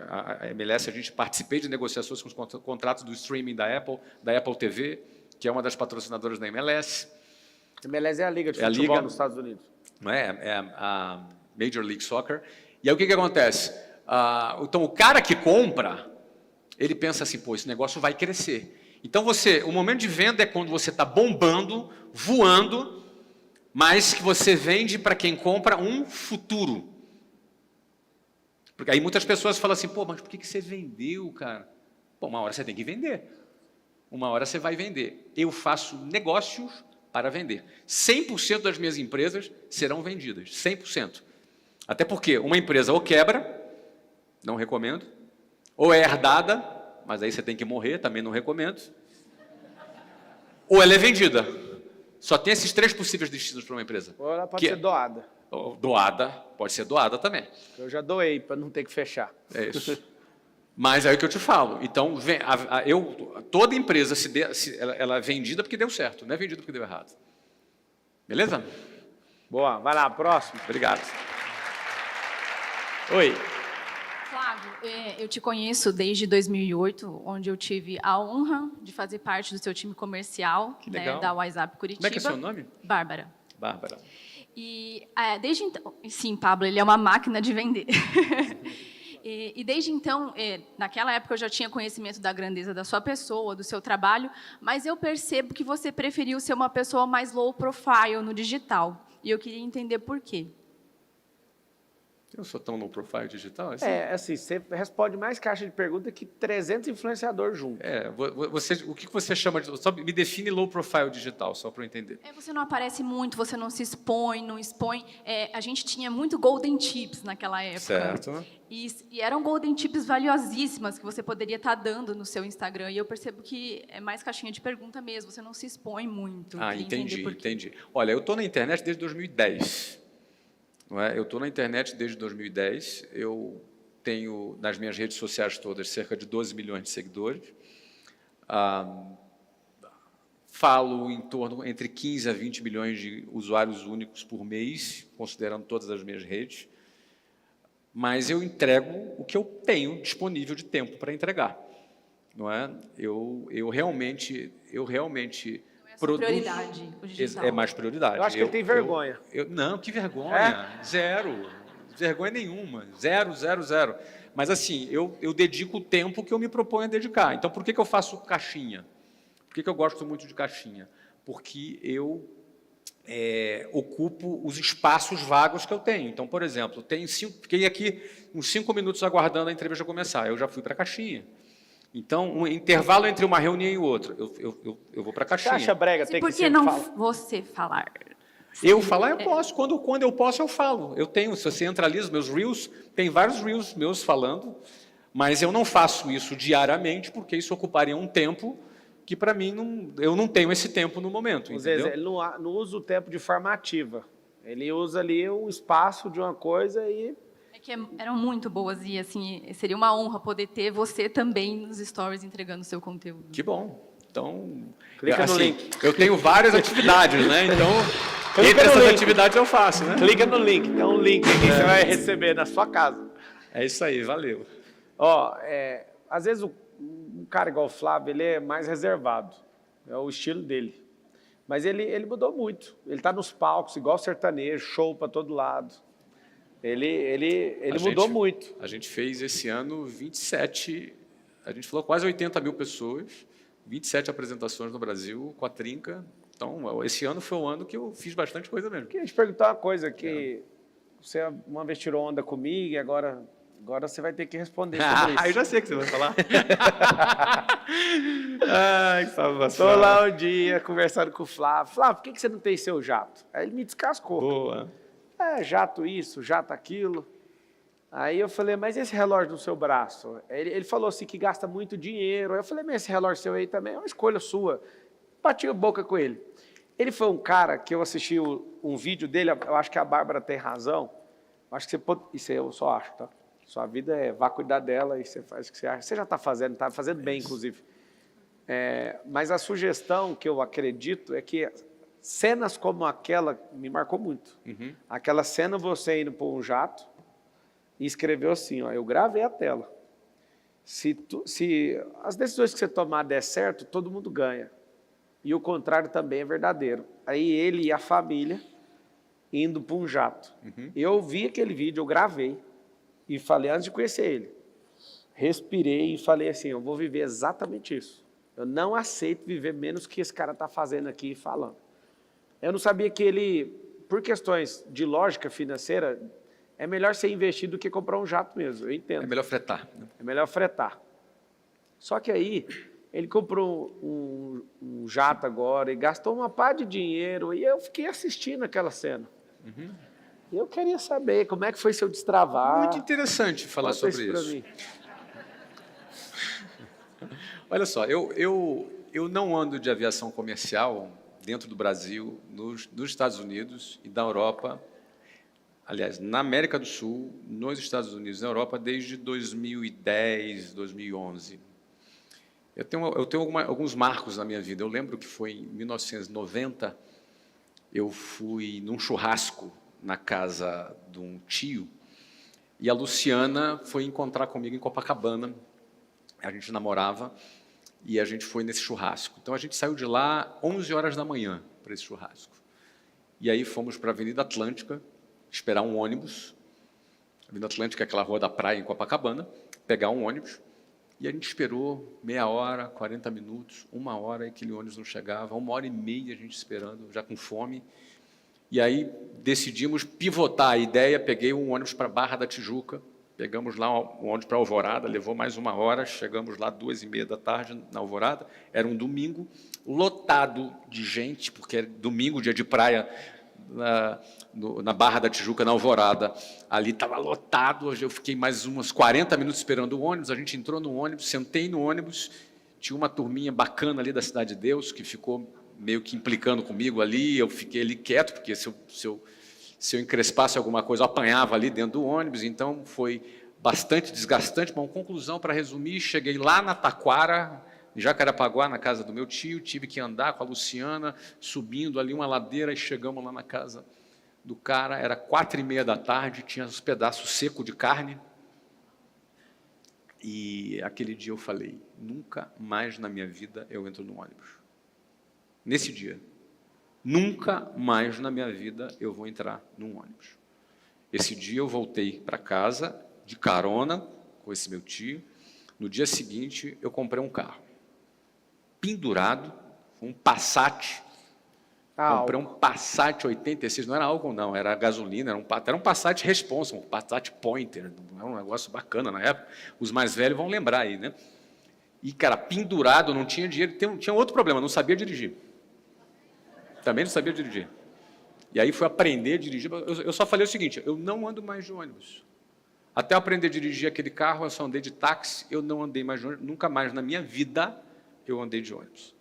[SPEAKER 2] A MLS, a gente participei de negociações com os contratos do streaming da Apple TV, que é uma das patrocinadoras da MLS.
[SPEAKER 1] A MLS é a liga de futebol nos Estados Unidos.
[SPEAKER 2] Não é? É a Major League Soccer. E aí o que acontece? Então, o cara que compra, ele pensa assim, pô, esse negócio vai crescer. Então, o momento de venda é quando você está bombando, voando, mas que você vende para quem compra um futuro. Porque aí muitas pessoas falam assim, pô, mas por que você vendeu, cara? Pô, uma hora você tem que vender. Uma hora você vai vender. Eu faço negócios para vender. 100% das minhas empresas serão vendidas. 100%. Até porque uma empresa ou quebra, não recomendo, ou é herdada, mas aí você tem que morrer, também não recomendo, ou ela é vendida. Só tem esses 3 possíveis destinos para uma empresa.
[SPEAKER 1] Ou ela pode ser doada.
[SPEAKER 2] Doada, pode ser doada também.
[SPEAKER 1] Eu já doei para não ter que fechar.
[SPEAKER 2] É isso. Mas é o que eu te falo. Então, toda empresa, ela é vendida porque deu certo, não é vendida porque deu errado. Beleza?
[SPEAKER 1] Boa, vai lá, próximo.
[SPEAKER 2] Obrigado.
[SPEAKER 1] Oi.
[SPEAKER 4] Flávio, eu te conheço desde 2008, onde eu tive a honra de fazer parte do seu time comercial,
[SPEAKER 2] Que legal.
[SPEAKER 4] da WhatsApp Curitiba.
[SPEAKER 2] Como é que é seu nome?
[SPEAKER 4] Bárbara.
[SPEAKER 2] Bárbara.
[SPEAKER 4] E desde então, sim, Pablo, ele é uma máquina de vender. E desde então, naquela época eu já tinha conhecimento da grandeza da sua pessoa, do seu trabalho, mas eu percebo que você preferiu ser uma pessoa mais low profile no digital. E eu queria entender por quê.
[SPEAKER 2] Eu sou tão low profile digital? Assim?
[SPEAKER 1] Assim, você responde mais caixa de pergunta que 300 influenciadores juntos.
[SPEAKER 2] O que você chama de... Só me define low profile digital, só para eu entender.
[SPEAKER 4] Você não aparece muito, você não se expõe, não expõe. A gente tinha muito golden tips naquela época.
[SPEAKER 2] Certo.
[SPEAKER 4] E eram golden tips valiosíssimas que você poderia estar dando no seu Instagram. E eu percebo que é mais caixinha de pergunta mesmo, você não se expõe muito.
[SPEAKER 2] Entendi. Olha, eu estou na internet desde 2010. Não é? Eu estou na internet desde 2010, eu tenho, nas minhas redes sociais todas, cerca de 12 milhões de seguidores. Falo em torno entre 15 a 20 milhões de usuários únicos por mês, considerando todas as minhas redes. Mas eu entrego o que eu tenho disponível de tempo para entregar. Não é? Eu realmente
[SPEAKER 4] prioridade, o digital.
[SPEAKER 2] É mais prioridade.
[SPEAKER 1] Eu acho que ele tem vergonha.
[SPEAKER 2] Não, que vergonha. Zero. Vergonha nenhuma. Zero. Mas assim, eu dedico o tempo que eu me proponho a dedicar. Então, por que eu faço caixinha? Por que eu gosto muito de caixinha? Porque eu ocupo os espaços vagos que eu tenho. Então, por exemplo, fiquei aqui uns 5 minutos aguardando a entrevista começar. Eu já fui para a caixinha. Então, um intervalo entre uma reunião e outra, eu vou para a caixinha.
[SPEAKER 1] Você acha brega ter que ser
[SPEAKER 4] você falar?
[SPEAKER 2] Eu falar, eu posso. Quando eu posso, eu falo. Se você entra ali, os meus Reels, tem vários Reels meus falando, mas eu não faço isso diariamente, porque isso ocuparia um tempo que, para mim, eu não tenho esse tempo no momento. Entendeu?
[SPEAKER 1] Ele não usa o tempo de forma ativa. Ele usa ali o espaço de uma coisa e...
[SPEAKER 4] Que eram muito boas e assim seria uma honra poder ter você também nos stories entregando o seu conteúdo.
[SPEAKER 2] Que bom. Então,
[SPEAKER 1] clica no link.
[SPEAKER 2] Eu tenho várias atividades, né? Então, entre essas atividades eu faço, né?
[SPEAKER 1] Clica no link. Tem um link aqui que você vai receber na sua casa.
[SPEAKER 2] É isso aí, valeu.
[SPEAKER 1] Às vezes um cara igual o Flávio, ele é mais reservado. É o estilo dele. Mas ele mudou muito. Ele está nos palcos, igual sertanejo, show para todo lado. Ele mudou muito.
[SPEAKER 2] A gente fez esse ano 27, a gente falou quase 80 mil pessoas, 27 apresentações no Brasil, com a Trinca. Então, esse ano foi um ano que eu fiz bastante coisa mesmo.
[SPEAKER 1] Queria te perguntar uma coisa, que você uma vez tirou onda comigo e agora você vai ter que responder sobre isso.
[SPEAKER 2] Eu já sei o que você vai falar. Ai, salvação.
[SPEAKER 1] Estou lá um dia conversando com o Flávio. Flávio, por que você não tem seu jato? Aí ele me descascou.
[SPEAKER 2] Boa.
[SPEAKER 1] Jato isso, jato aquilo. Aí eu falei, mas esse relógio no seu braço? Ele falou assim que gasta muito dinheiro. Aí eu falei, mas esse relógio seu aí também é uma escolha sua. Bati a boca com ele. Ele foi um cara que eu assisti um vídeo dele, eu acho que a Bárbara tem razão. Acho que você pode, isso eu só acho, tá? Sua vida vá cuidar dela e você faz o que você acha. Você já está fazendo bem, inclusive. Mas a sugestão que eu acredito é que cenas como aquela me marcou muito.
[SPEAKER 2] Uhum.
[SPEAKER 1] Aquela cena você indo por um jato e escreveu assim, ó, eu gravei a tela. Se as decisões que você tomar der certo, todo mundo ganha. E o contrário também é verdadeiro. Aí ele e a família indo para um jato.
[SPEAKER 2] Uhum.
[SPEAKER 1] Eu vi aquele vídeo, eu gravei e falei antes de conhecer ele. Respirei e falei assim, eu vou viver exatamente isso. Eu não aceito viver menos que esse cara está fazendo aqui e falando. Eu não sabia que ele, por questões de lógica financeira, é melhor ser investido do que comprar um jato mesmo, eu entendo.
[SPEAKER 2] É melhor fretar.
[SPEAKER 1] É melhor fretar. Só que aí, ele comprou um jato agora e gastou uma pá de dinheiro e eu fiquei assistindo aquela cena.
[SPEAKER 2] Uhum.
[SPEAKER 1] Eu queria saber como é que foi seu destravar.
[SPEAKER 2] Muito interessante falar
[SPEAKER 1] Conta
[SPEAKER 2] sobre
[SPEAKER 1] pra
[SPEAKER 2] isso.
[SPEAKER 1] mim.
[SPEAKER 2] Olha só, eu não ando de aviação comercial dentro do Brasil, nos Estados Unidos e da Europa, aliás, na América do Sul, nos Estados Unidos e na Europa, desde 2010, 2011. Eu tenho alguns marcos na minha vida. Eu lembro que foi em 1990, eu fui num churrasco na casa de um tio, e a Luciana foi encontrar comigo em Copacabana. A gente namorava e a gente foi nesse churrasco. Então, a gente saiu de lá 11 horas da manhã para esse churrasco. E aí fomos para a Avenida Atlântica, esperar um ônibus. A Avenida Atlântica é aquela rua da praia em Copacabana, pegar um ônibus. E a gente esperou meia hora, 40 minutos, 1 hora, e aquele ônibus não chegava, 1 hora e meia a gente esperando, já com fome. E aí decidimos pivotar a ideia, peguei um ônibus para Barra da Tijuca, pegamos lá um ônibus para Alvorada, levou mais 1 hora, chegamos lá 2h30 da tarde na Alvorada, era um domingo, lotado de gente, porque era domingo, dia de praia, na Barra da Tijuca, na Alvorada, ali estava lotado, eu fiquei mais uns 40 minutos esperando o ônibus, a gente entrou no ônibus, sentei no ônibus, tinha uma turminha bacana ali da Cidade de Deus, que ficou meio que implicando comigo ali, eu fiquei ali quieto, porque se eu encrespasse alguma coisa, eu apanhava ali dentro do ônibus, então foi bastante desgastante. Bom, conclusão, para resumir, cheguei lá na Taquara, em Jacarepaguá, na casa do meu tio, tive que andar com a Luciana, subindo ali uma ladeira, e chegamos lá na casa do cara, era 4h30 da tarde, tinha uns pedaços secos de carne, e aquele dia eu falei, nunca mais na minha vida eu entro no ônibus. Nesse dia. Nunca mais na minha vida eu vou entrar num ônibus. Esse dia eu voltei para casa, de carona, com esse meu tio. No dia seguinte, eu comprei um carro. Pendurado, um Passat. Comprei um Passat 86, não era álcool não, era gasolina, era um Passat Responsa, um Passat Pointer, era um negócio bacana na época. Os mais velhos vão lembrar aí, né? E, cara, pendurado, não tinha dinheiro. Tinha outro problema, não sabia dirigir. Também não sabia dirigir. E aí fui aprender a dirigir. Eu só falei o seguinte, eu não ando mais de ônibus. Até eu aprender a dirigir aquele carro, eu só andei de táxi, eu não andei mais de ônibus, nunca mais na minha vida eu andei de ônibus.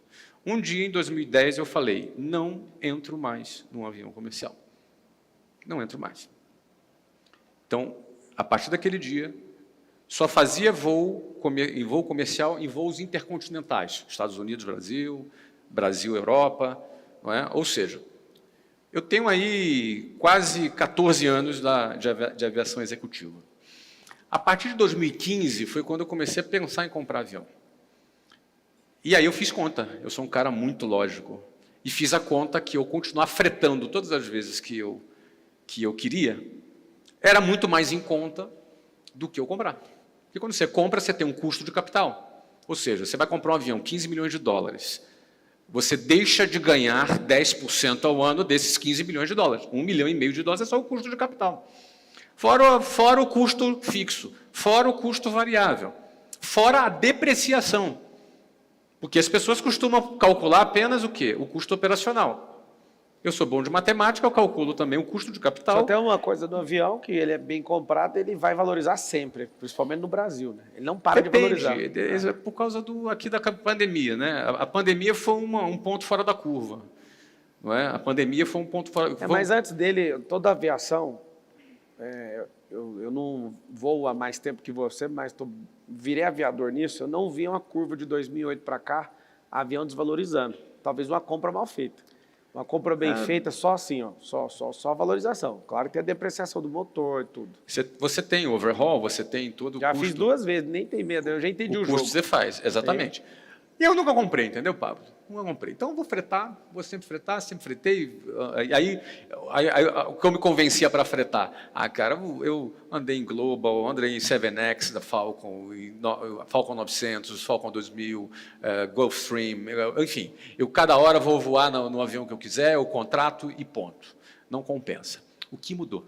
[SPEAKER 2] Um dia, em 2010, eu falei, não entro mais num avião comercial. Não entro mais. Então, a partir daquele dia, só fazia voo comercial em voos intercontinentais. Estados Unidos, Brasil, Brasil, Europa. Não é? Ou seja, eu tenho aí quase 14 anos de aviação executiva. A partir de 2015 foi quando eu comecei a pensar em comprar avião. E aí eu fiz conta, eu sou um cara muito lógico, e fiz a conta que eu continuar fretando todas as vezes que eu queria, era muito mais em conta do que eu comprar. Porque quando você compra, você tem um custo de capital. Ou seja, você vai comprar um avião, 15 milhões de dólares. Você deixa de ganhar 10% ao ano desses 15 milhões de dólares. 1,5 milhão de dólares é só o custo de capital. Fora o custo fixo, fora o custo variável, fora a depreciação. Porque as pessoas costumam calcular apenas o quê? O custo operacional. Eu sou bom de matemática, eu calculo também o custo de capital.
[SPEAKER 1] Só tem uma coisa do avião, que ele é bem comprado, ele vai valorizar sempre, principalmente no Brasil, né? Ele não para de valorizar.
[SPEAKER 2] Depende, por causa aqui da pandemia, né? A pandemia foi um ponto fora da curva. Não é? A pandemia foi um ponto fora...
[SPEAKER 1] Mas antes dele, toda a aviação, eu não voo há mais tempo que você, mas virei aviador nisso, eu não vi uma curva de 2008 para cá, avião desvalorizando. Talvez uma compra mal feita. Uma compra bem feita, só assim, ó, só a valorização. Claro que tem a depreciação do motor e tudo.
[SPEAKER 2] Você tem overhaul, você tem todo o
[SPEAKER 1] Já
[SPEAKER 2] custo.
[SPEAKER 1] fiz 2 vezes, nem tem medo, eu já entendi o
[SPEAKER 2] custo
[SPEAKER 1] jogo.
[SPEAKER 2] você faz, exatamente. E eu nunca comprei, entendeu, Pablo? Nunca comprei. Então eu vou fretar, vou sempre fretar, sempre fretei. Aí o que eu me convencia para fretar? Ah, cara, eu andei em Global, andei em 7X da Falcon, Falcon 900, Falcon 2000, Gulfstream, enfim. Eu cada hora vou voar no avião que eu quiser, eu contrato e ponto. Não compensa. O que mudou?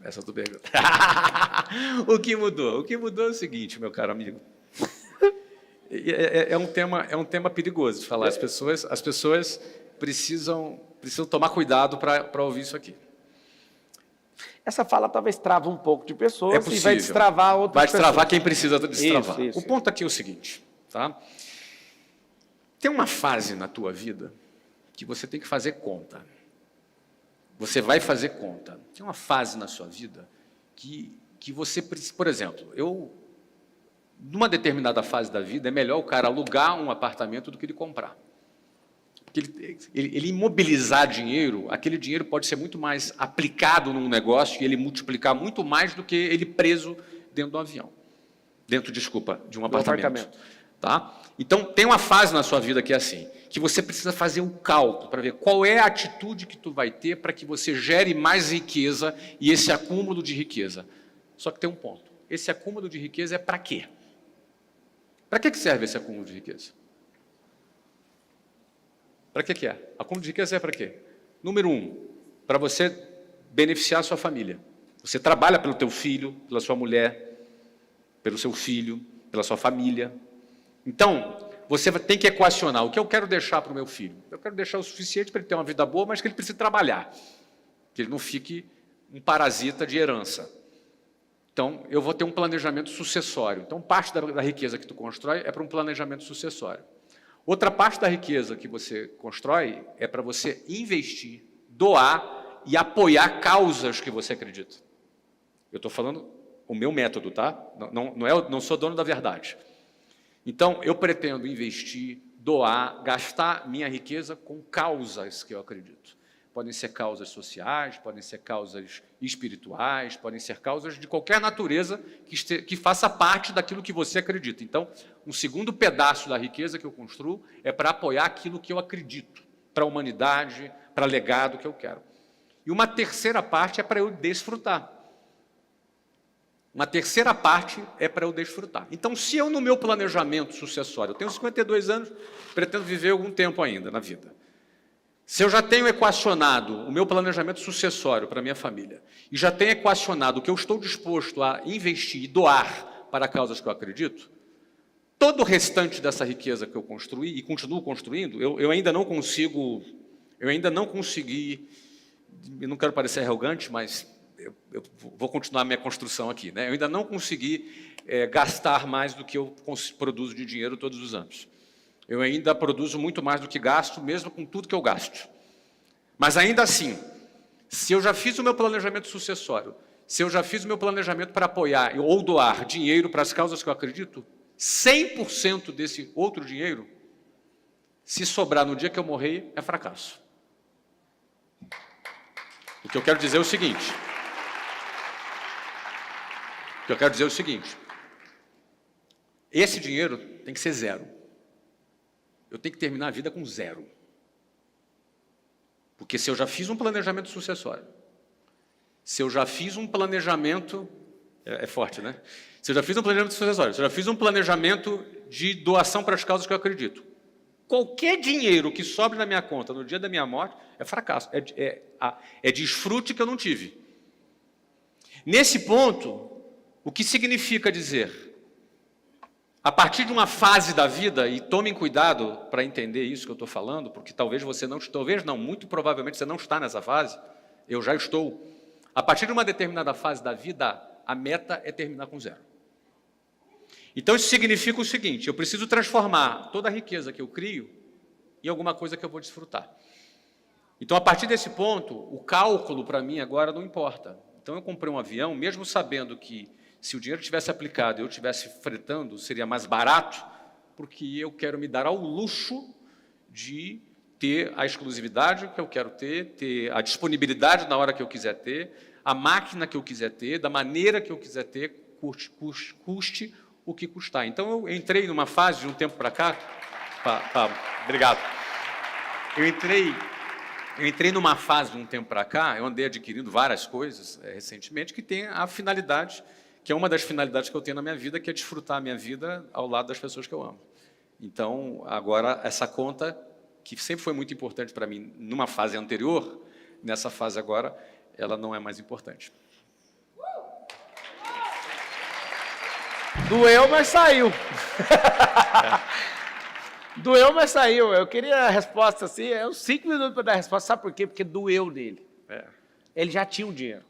[SPEAKER 2] Essa é a tua pergunta. O que mudou? O que mudou é o seguinte, meu caro amigo. É um tema perigoso de falar. As pessoas precisam tomar cuidado para ouvir isso aqui.
[SPEAKER 1] Essa fala talvez trava um pouco de pessoas
[SPEAKER 2] É possível.
[SPEAKER 1] e vai destravar outras
[SPEAKER 2] Vai destravar
[SPEAKER 1] pessoas.
[SPEAKER 2] quem precisa destravar.
[SPEAKER 1] Isso.
[SPEAKER 2] O ponto aqui é o seguinte, tá? Tem uma fase na tua vida que você tem que fazer conta. Você vai fazer conta. Tem uma fase na sua vida que você precisa... Por exemplo, numa determinada fase da vida, é melhor o cara alugar um apartamento do que ele comprar. Porque ele imobilizar dinheiro, aquele dinheiro pode ser muito mais aplicado num negócio e ele multiplicar muito mais do que ele preso dentro de um avião. De um apartamento. Tá? Então, tem uma fase na sua vida que é assim, que você precisa fazer um cálculo para ver qual é a atitude que tu vai ter para que você gere mais riqueza e esse acúmulo de riqueza. Só que tem um ponto. Esse acúmulo de riqueza é para quê? Para que serve esse acúmulo de riqueza? Para que é? Acúmulo de riqueza é para quê? Número 1, para você beneficiar a sua família. Você trabalha pelo teu filho, pela sua mulher, pelo seu filho, pela sua família. Então, você tem que equacionar o que eu quero deixar para o meu filho. Eu quero deixar o suficiente para ele ter uma vida boa, mas que ele precise trabalhar. Que ele não fique um parasita de herança. Então, eu vou ter um planejamento sucessório. Então, parte da riqueza que tu constrói é para um planejamento sucessório. Outra parte da riqueza que você constrói é para você investir, doar e apoiar causas que você acredita. Eu estou falando o meu método, tá? Não sou dono da verdade. Então, eu pretendo investir, doar, gastar minha riqueza com causas que eu acredito. Podem ser causas sociais, podem ser causas espirituais, podem ser causas de qualquer natureza que faça parte daquilo que você acredita. Então, um segundo pedaço da riqueza que eu construo é para apoiar aquilo que eu acredito, para a humanidade, para o legado que eu quero. E uma terceira parte é para eu desfrutar. Uma terceira parte é para eu desfrutar. Então, se eu, no meu planejamento sucessório, eu tenho 52 anos, pretendo viver algum tempo ainda na vida. Se eu já tenho equacionado o meu planejamento sucessório para a minha família e já tenho equacionado o que eu estou disposto a investir e doar para causas que eu acredito, todo o restante dessa riqueza que eu construí e continuo construindo, eu ainda não consegui, eu não quero parecer arrogante, mas eu vou continuar a minha construção aqui, né? Eu ainda não consegui gastar mais do que eu produzo de dinheiro todos os anos. Eu ainda produzo muito mais do que gasto, mesmo com tudo que eu gasto. Mas ainda assim, se eu já fiz o meu planejamento sucessório, se eu já fiz o meu planejamento para apoiar ou doar dinheiro para as causas que eu acredito, 100% desse outro dinheiro, se sobrar no dia que eu morrer, é fracasso. O que eu quero dizer é o seguinte. Esse dinheiro tem que ser zero. Eu tenho que terminar a vida com zero. Porque se eu já fiz um planejamento sucessório, se eu já fiz um planejamento, é forte, né? Se eu já fiz um planejamento sucessório, se eu já fiz um planejamento de doação para as causas que eu acredito, qualquer dinheiro que sobre na minha conta no dia da minha morte é fracasso, é desfrute que eu não tive. Nesse ponto, o que significa dizer? A partir de uma fase da vida, e tomem cuidado para entender isso que eu estou falando, porque talvez você não, muito provavelmente você não está nessa fase, eu já estou. A partir de uma determinada fase da vida, a meta é terminar com zero. Então isso significa o seguinte, eu preciso transformar toda a riqueza que eu crio em alguma coisa que eu vou desfrutar. Então a partir desse ponto, o cálculo para mim agora não importa. Então eu comprei um avião, mesmo sabendo que se o dinheiro tivesse aplicado e eu estivesse fretando, seria mais barato, porque eu quero me dar ao luxo de ter a exclusividade que eu quero ter a disponibilidade na hora que eu quiser ter, a máquina que eu quiser ter, da maneira que eu quiser ter, custe o que custar. Então, eu entrei numa fase, de um tempo para cá, obrigado, eu entrei numa fase, de um tempo para cá, eu andei adquirindo várias coisas recentemente, que tem a finalidade, que é uma das finalidades que eu tenho na minha vida, que é desfrutar a minha vida ao lado das pessoas que eu amo. Então, agora, essa conta, que sempre foi muito importante para mim numa fase anterior, nessa fase agora, ela não é mais importante.
[SPEAKER 1] Doeu, mas saiu. Doeu, mas saiu. Eu queria a resposta assim, uns 5 minutos para dar a resposta. Sabe por quê? Porque doeu nele. Ele já tinha o dinheiro.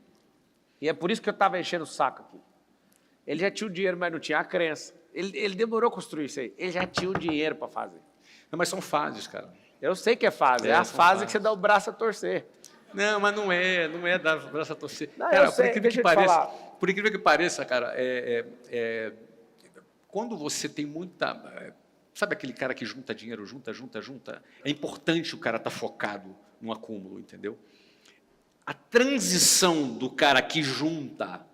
[SPEAKER 1] E é por isso que eu estava enchendo o saco aqui. Ele já tinha o dinheiro, mas não tinha a crença. Ele demorou a construir isso aí. Ele já tinha o dinheiro para fazer.
[SPEAKER 2] Não, mas são fases, cara.
[SPEAKER 1] Eu sei que é fase. É a fase que você dá o braço a torcer.
[SPEAKER 2] Não, mas não é dar o braço a torcer.
[SPEAKER 1] Não,
[SPEAKER 2] cara,
[SPEAKER 1] eu sei,
[SPEAKER 2] por incrível que pareça, cara, quando você tem muita... Sabe aquele cara que junta dinheiro, junta? É importante o cara estar focado no acúmulo, entendeu? A transição do cara que junta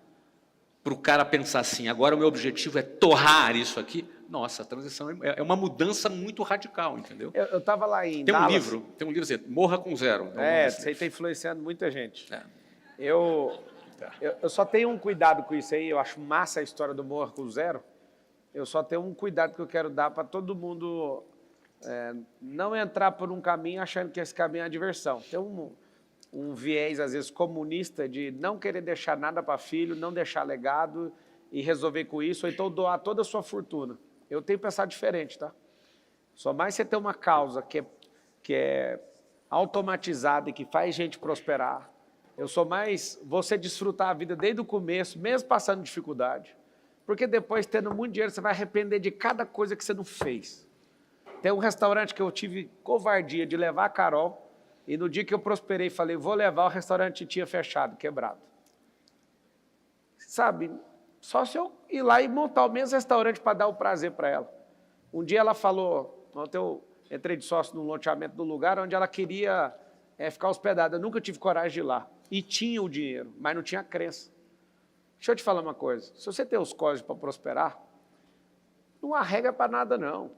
[SPEAKER 2] para o cara pensar assim, agora o meu objetivo é torrar isso aqui, nossa, a transição é uma mudança muito radical, entendeu?
[SPEAKER 1] Eu estava lá em
[SPEAKER 2] Tem um
[SPEAKER 1] Dallas.
[SPEAKER 2] livro assim, Morra com Zero.
[SPEAKER 1] Isso aí está influenciando muita gente. Eu só tenho um cuidado com isso aí, eu acho massa a história do Morra com Zero. Eu só tenho um cuidado que eu quero dar para todo mundo não entrar por um caminho achando que esse caminho é a diversão. Tem um viés, às vezes, comunista de não querer deixar nada para filho, não deixar legado e resolver com isso, ou então doar toda a sua fortuna. Eu tenho pensado diferente, tá? Só mais você ter uma causa que é automatizada e que faz gente prosperar. Eu sou mais você desfrutar a vida desde o começo, mesmo passando dificuldade. Porque depois, tendo muito dinheiro, você vai arrepender de cada coisa que você não fez. Tem um restaurante que eu tive covardia de levar a Carol, e no dia que eu prosperei, falei, vou levar, o restaurante tinha fechado, quebrado. Sabe, só se eu ir lá e montar o mesmo restaurante para dar o prazer para ela. Um dia ela falou, ontem eu entrei de sócio num loteamento do lugar onde ela queria ficar hospedada. Eu nunca tive coragem de ir lá. E tinha o dinheiro, mas não tinha crença. Deixa eu te falar uma coisa, se você tem os códigos para prosperar, não há regra para nada não.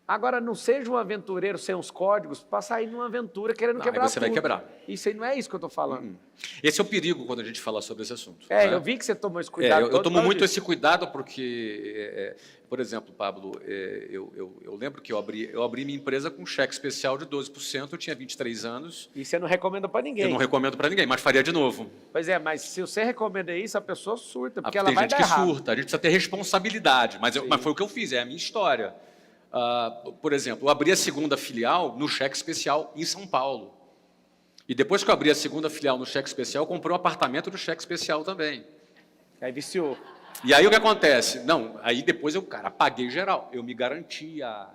[SPEAKER 1] Agora, não seja um aventureiro sem os códigos para sair numa aventura querendo quebrar tudo.
[SPEAKER 2] Aí você vai quebrar.
[SPEAKER 1] Isso aí não é isso que eu estou falando.
[SPEAKER 2] Esse é o perigo quando a gente fala sobre esse assunto.
[SPEAKER 1] Eu vi que você tomou esse cuidado.
[SPEAKER 2] Eu tomo muito esse cuidado porque, por exemplo, Pablo, eu lembro que eu abri minha empresa com um cheque especial de 12%, eu tinha 23 anos.
[SPEAKER 1] E você não recomenda para ninguém.
[SPEAKER 2] Eu não recomendo para ninguém, mas faria de novo.
[SPEAKER 1] Pois é, mas se você recomenda isso, a pessoa surta, porque ela vai dar errado.
[SPEAKER 2] Tem gente que surta, a gente precisa ter responsabilidade, mas foi o que eu fiz, é a minha história. Por exemplo, eu abri a segunda filial no cheque especial em São Paulo. E depois que eu abri a segunda filial no cheque especial, eu comprei um apartamento do cheque especial também.
[SPEAKER 1] Aí viciou.
[SPEAKER 2] E aí o que acontece? Não, aí depois eu, paguei geral. Eu me garantia.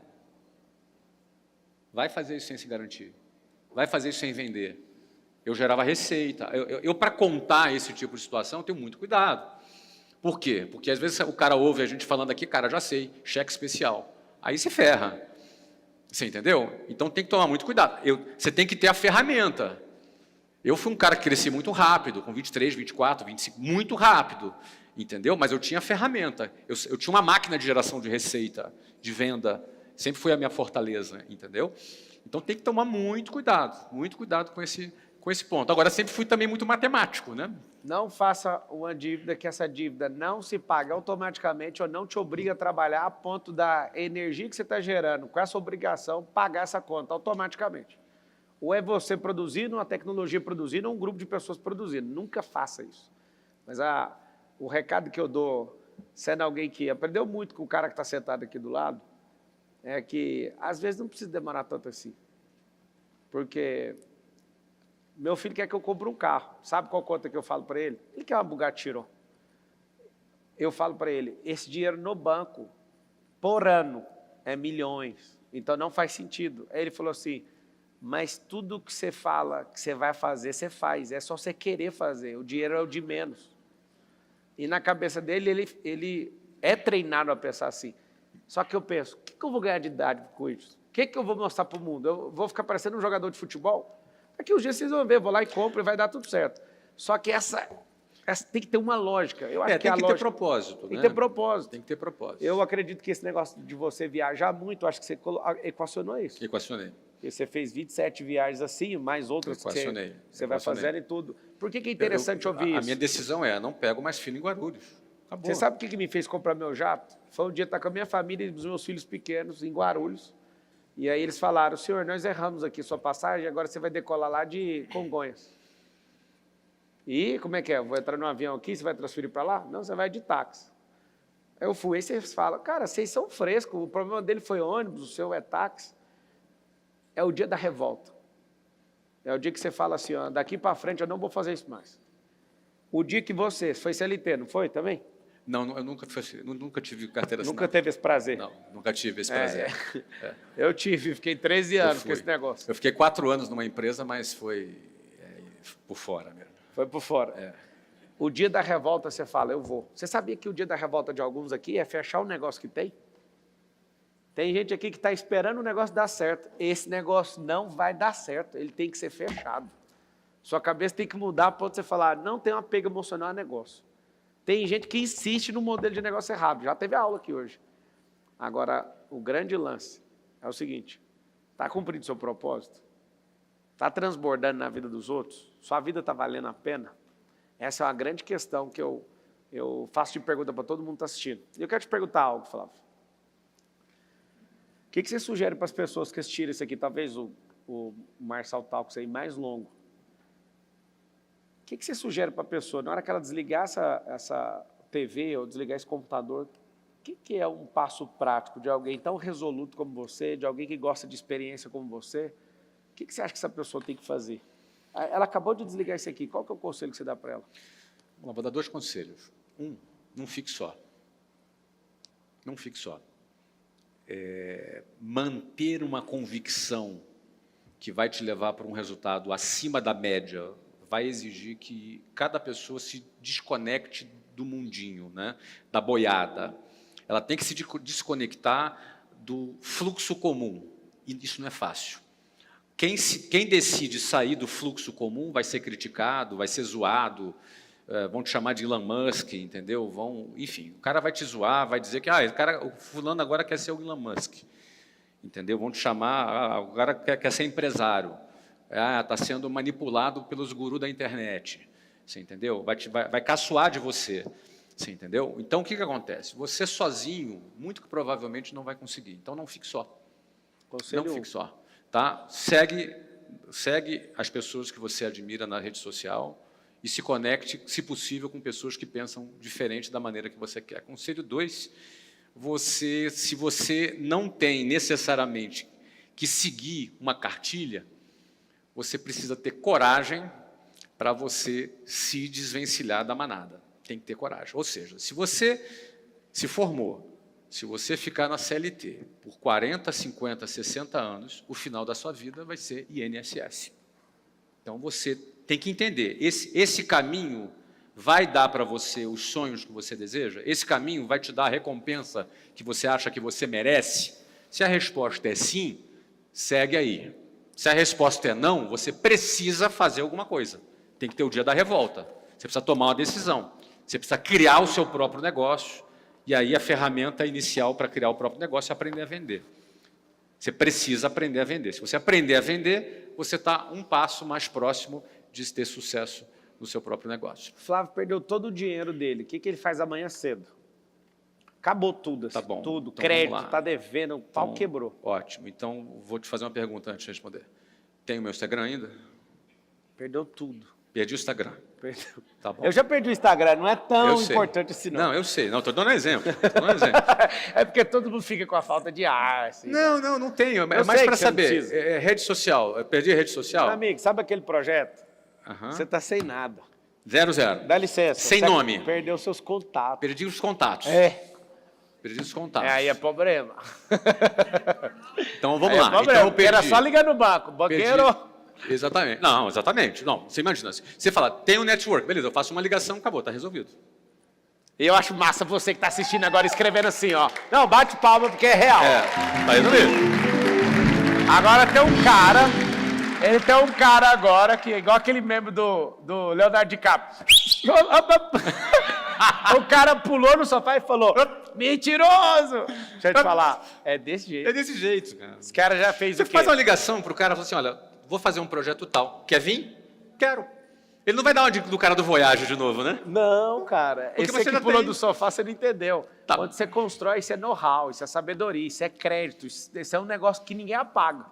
[SPEAKER 2] Vai fazer isso sem se garantir. Vai fazer isso sem vender. Eu gerava receita. Eu para contar esse tipo de situação, eu tenho muito cuidado. Por quê? Porque às vezes o cara ouve a gente falando aqui, cara, já sei, cheque especial. Aí se ferra. Você entendeu? Então tem que tomar muito cuidado. Você tem que ter a ferramenta. Eu fui um cara que cresci muito rápido, com 23, 24, 25, muito rápido. Entendeu? Mas eu tinha a ferramenta. Eu tinha uma máquina de geração de receita, de venda. Sempre foi a minha fortaleza, entendeu? Então tem que tomar muito cuidado com com esse ponto. Agora, sempre fui também muito matemático, né?
[SPEAKER 1] Não faça uma dívida que essa dívida não se paga automaticamente ou não te obriga a trabalhar a ponto da energia que você está gerando com essa obrigação pagar essa conta automaticamente. Ou é você produzindo, uma tecnologia produzindo, ou um grupo de pessoas produzindo. Nunca faça isso. Mas o recado que eu dou, sendo alguém que aprendeu muito com o cara que está sentado aqui do lado, é que às vezes não precisa demorar tanto assim. Porque meu filho quer que eu compre um carro. Sabe qual conta que eu falo para ele? Ele quer uma Bugatti Chiron. Eu falo para ele, esse dinheiro no banco, por ano, é milhões. Então não faz sentido. Aí ele falou assim, mas tudo que você fala que você vai fazer, você faz. É só você querer fazer. O dinheiro é o de menos. E na cabeça dele, ele é treinado a pensar assim. Só que eu penso, o que eu vou ganhar de idade com isso? O que eu vou mostrar para o mundo? Eu vou ficar parecendo um jogador de futebol? Daqui uns dias vocês vão ver, eu vou lá e compro e vai dar tudo certo. Só que essa tem que ter uma lógica. Eu acho
[SPEAKER 2] tem que ter
[SPEAKER 1] lógica,
[SPEAKER 2] propósito.
[SPEAKER 1] tem
[SPEAKER 2] né?
[SPEAKER 1] que ter propósito.
[SPEAKER 2] Tem que ter propósito.
[SPEAKER 1] Eu acredito que esse negócio de você viajar muito, acho que você equacionou isso.
[SPEAKER 2] Equacionei.
[SPEAKER 1] Porque você fez 27 viagens assim, mais outras que você vai fazendo e tudo. Por que é interessante ouvir isso?
[SPEAKER 2] A minha decisão é, não pego mais filho em Guarulhos. Acabou.
[SPEAKER 1] Você sabe o que me fez comprar meu jato? Foi um dia estar com a minha família e os meus filhos pequenos em Guarulhos. E aí eles falaram, senhor, nós erramos aqui sua passagem, agora você vai decolar lá de Congonhas. E como é que é? Eu vou entrar no avião aqui, você vai transferir para lá? Não, você vai de táxi. Aí eu fui, aí vocês falam, cara, vocês são frescos, o problema dele foi ônibus, o seu é táxi. É o dia da revolta. É o dia que você fala assim, ó, daqui para frente eu não vou fazer isso mais. O dia que você foi CLT, não foi também?
[SPEAKER 2] Não, eu nunca tive carteira assinada.
[SPEAKER 1] Nunca teve esse prazer?
[SPEAKER 2] Não, nunca tive esse prazer.
[SPEAKER 1] Eu tive, fiquei 13 anos com esse negócio.
[SPEAKER 2] Eu fiquei 4 anos numa empresa, mas foi por fora mesmo.
[SPEAKER 1] Foi por fora. O dia da revolta você fala, eu vou. Você sabia que o dia da revolta de alguns aqui é fechar o negócio que tem? Tem gente aqui que está esperando o negócio dar certo. Esse negócio não vai dar certo, ele tem que ser fechado. Sua cabeça tem que mudar para você falar, não tem um apego emocional a negócio. Tem gente que insiste no modelo de negócio errado. Já teve aula aqui hoje. Agora, o grande lance é o seguinte, está cumprindo seu propósito? Está transbordando na vida dos outros? Sua vida está valendo a pena? Essa é uma grande questão que eu faço de pergunta para todo mundo que está assistindo. E eu quero te perguntar algo, Flávio. O que você sugere para as pessoas que assistiram isso aqui? Talvez o Marçal Talks aí mais longo. O que você sugere para a pessoa, na hora que ela desligar essa TV ou desligar esse computador, o que é um passo prático de alguém tão resoluto como você, de alguém que gosta de experiência como você? O que você acha que essa pessoa tem que fazer? Ela acabou de desligar isso aqui, qual que é o conselho que você dá para ela?
[SPEAKER 2] Vou dar 2 conselhos. Não fique só. Não fique só. Manter uma convicção que vai te levar para um resultado acima da média vai exigir que cada pessoa se desconecte do mundinho, né? Da boiada. Ela tem que se desconectar do fluxo comum. E isso não é fácil. Quem decide sair do fluxo comum vai ser criticado, vai ser zoado, vão te chamar de Elon Musk, entendeu? Enfim, o cara vai te zoar, vai dizer que o fulano agora quer ser o Elon Musk, entendeu? Vão te chamar, o cara quer ser empresário, está sendo manipulado pelos gurus da internet, você entendeu? Vai caçoar de você, você entendeu? Então, o que acontece? Você sozinho, muito que provavelmente não vai conseguir, então não fique só.
[SPEAKER 1] Conselho
[SPEAKER 2] não fique só. Tá? Segue as pessoas que você admira na rede social e se conecte, se possível, com pessoas que pensam diferente da maneira que você quer. Conselho 2, se você não tem necessariamente que seguir uma cartilha, você precisa ter coragem para você se desvencilhar da manada. Tem que ter coragem. Ou seja, se você se formou, se você ficar na CLT por 40, 50, 60 anos, o final da sua vida vai ser INSS. Então, você tem que entender, esse caminho vai dar para você os sonhos que você deseja? Esse caminho vai te dar a recompensa que você acha que você merece? Se a resposta é sim, segue aí. Se a resposta é não, você precisa fazer alguma coisa. Tem que ter o dia da revolta. Você precisa tomar uma decisão. Você precisa criar o seu próprio negócio. E aí a ferramenta inicial para criar o próprio negócio é aprender a vender. Você precisa aprender a vender. Se você aprender a vender, você está um passo mais próximo de ter sucesso no seu próprio negócio.
[SPEAKER 1] Flávio perdeu todo o dinheiro dele. O que ele faz amanhã cedo? Acabou tudo. Assim,
[SPEAKER 2] Tá bom.
[SPEAKER 1] Tudo.
[SPEAKER 2] Então,
[SPEAKER 1] Crédito,
[SPEAKER 2] vamos lá.
[SPEAKER 1] tá devendo, o pau
[SPEAKER 2] Então,
[SPEAKER 1] quebrou.
[SPEAKER 2] Ótimo. Então, vou te fazer uma pergunta antes de responder. Tem o meu Instagram ainda?
[SPEAKER 1] Perdeu tudo.
[SPEAKER 2] Perdi o Instagram.
[SPEAKER 1] Perdeu.
[SPEAKER 2] Tá bom.
[SPEAKER 1] Eu já perdi o Instagram, não é tão
[SPEAKER 2] Eu sei.
[SPEAKER 1] importante assim, não.
[SPEAKER 2] Não, eu sei. Não, estou dando um exemplo. Tô dando um exemplo.
[SPEAKER 1] É porque todo mundo fica com a falta de ar. Assim.
[SPEAKER 2] Não tenho. É
[SPEAKER 1] Eu
[SPEAKER 2] mais
[SPEAKER 1] sei
[SPEAKER 2] para
[SPEAKER 1] que você não
[SPEAKER 2] saber.
[SPEAKER 1] precisa.
[SPEAKER 2] Rede social. Eu perdi a rede social?
[SPEAKER 1] Meu amigo, sabe aquele projeto?
[SPEAKER 2] Aham.
[SPEAKER 1] Você tá sem nada.
[SPEAKER 2] 00.
[SPEAKER 1] Dá licença.
[SPEAKER 2] Sem
[SPEAKER 1] você
[SPEAKER 2] nome.
[SPEAKER 1] Perdeu seus contatos.
[SPEAKER 2] Perdi os contatos. Perdi os contatos.
[SPEAKER 1] Aí é problema.
[SPEAKER 2] Então, vamos
[SPEAKER 1] Aí é
[SPEAKER 2] lá.
[SPEAKER 1] problema,
[SPEAKER 2] Então, eu
[SPEAKER 1] porque era
[SPEAKER 2] perdi.
[SPEAKER 1] só ligar no banco. Banqueiro...
[SPEAKER 2] Perdi. Exatamente. Não, exatamente. Não, você imagina. Você fala, tem um network. Beleza, eu faço uma ligação, acabou, tá resolvido.
[SPEAKER 1] E eu acho massa você que tá assistindo agora escrevendo assim, ó. Não, bate palma porque é real.
[SPEAKER 2] Tá resolvido.
[SPEAKER 1] Agora tem um cara, ele tem um cara agora, que é igual aquele meme do Leonardo DiCaprio. O cara pulou no sofá e falou, mentiroso! Deixa eu te falar, é desse jeito.
[SPEAKER 2] É desse jeito, cara.
[SPEAKER 1] Esse cara já fez
[SPEAKER 2] Você
[SPEAKER 1] o quê?
[SPEAKER 2] faz uma ligação pro cara e fala assim, olha, vou fazer um projeto tal. Quer vir? Quero. Ele não vai dar uma dica do cara do Voyage de novo, né?
[SPEAKER 1] Não, cara.
[SPEAKER 2] Porque
[SPEAKER 1] Esse
[SPEAKER 2] você
[SPEAKER 1] que
[SPEAKER 2] já
[SPEAKER 1] pulou
[SPEAKER 2] tem-
[SPEAKER 1] do sofá, você não entendeu.
[SPEAKER 2] Tá.
[SPEAKER 1] Quando você constrói, isso é know-how, isso é sabedoria, isso é crédito, isso é um negócio que ninguém apaga.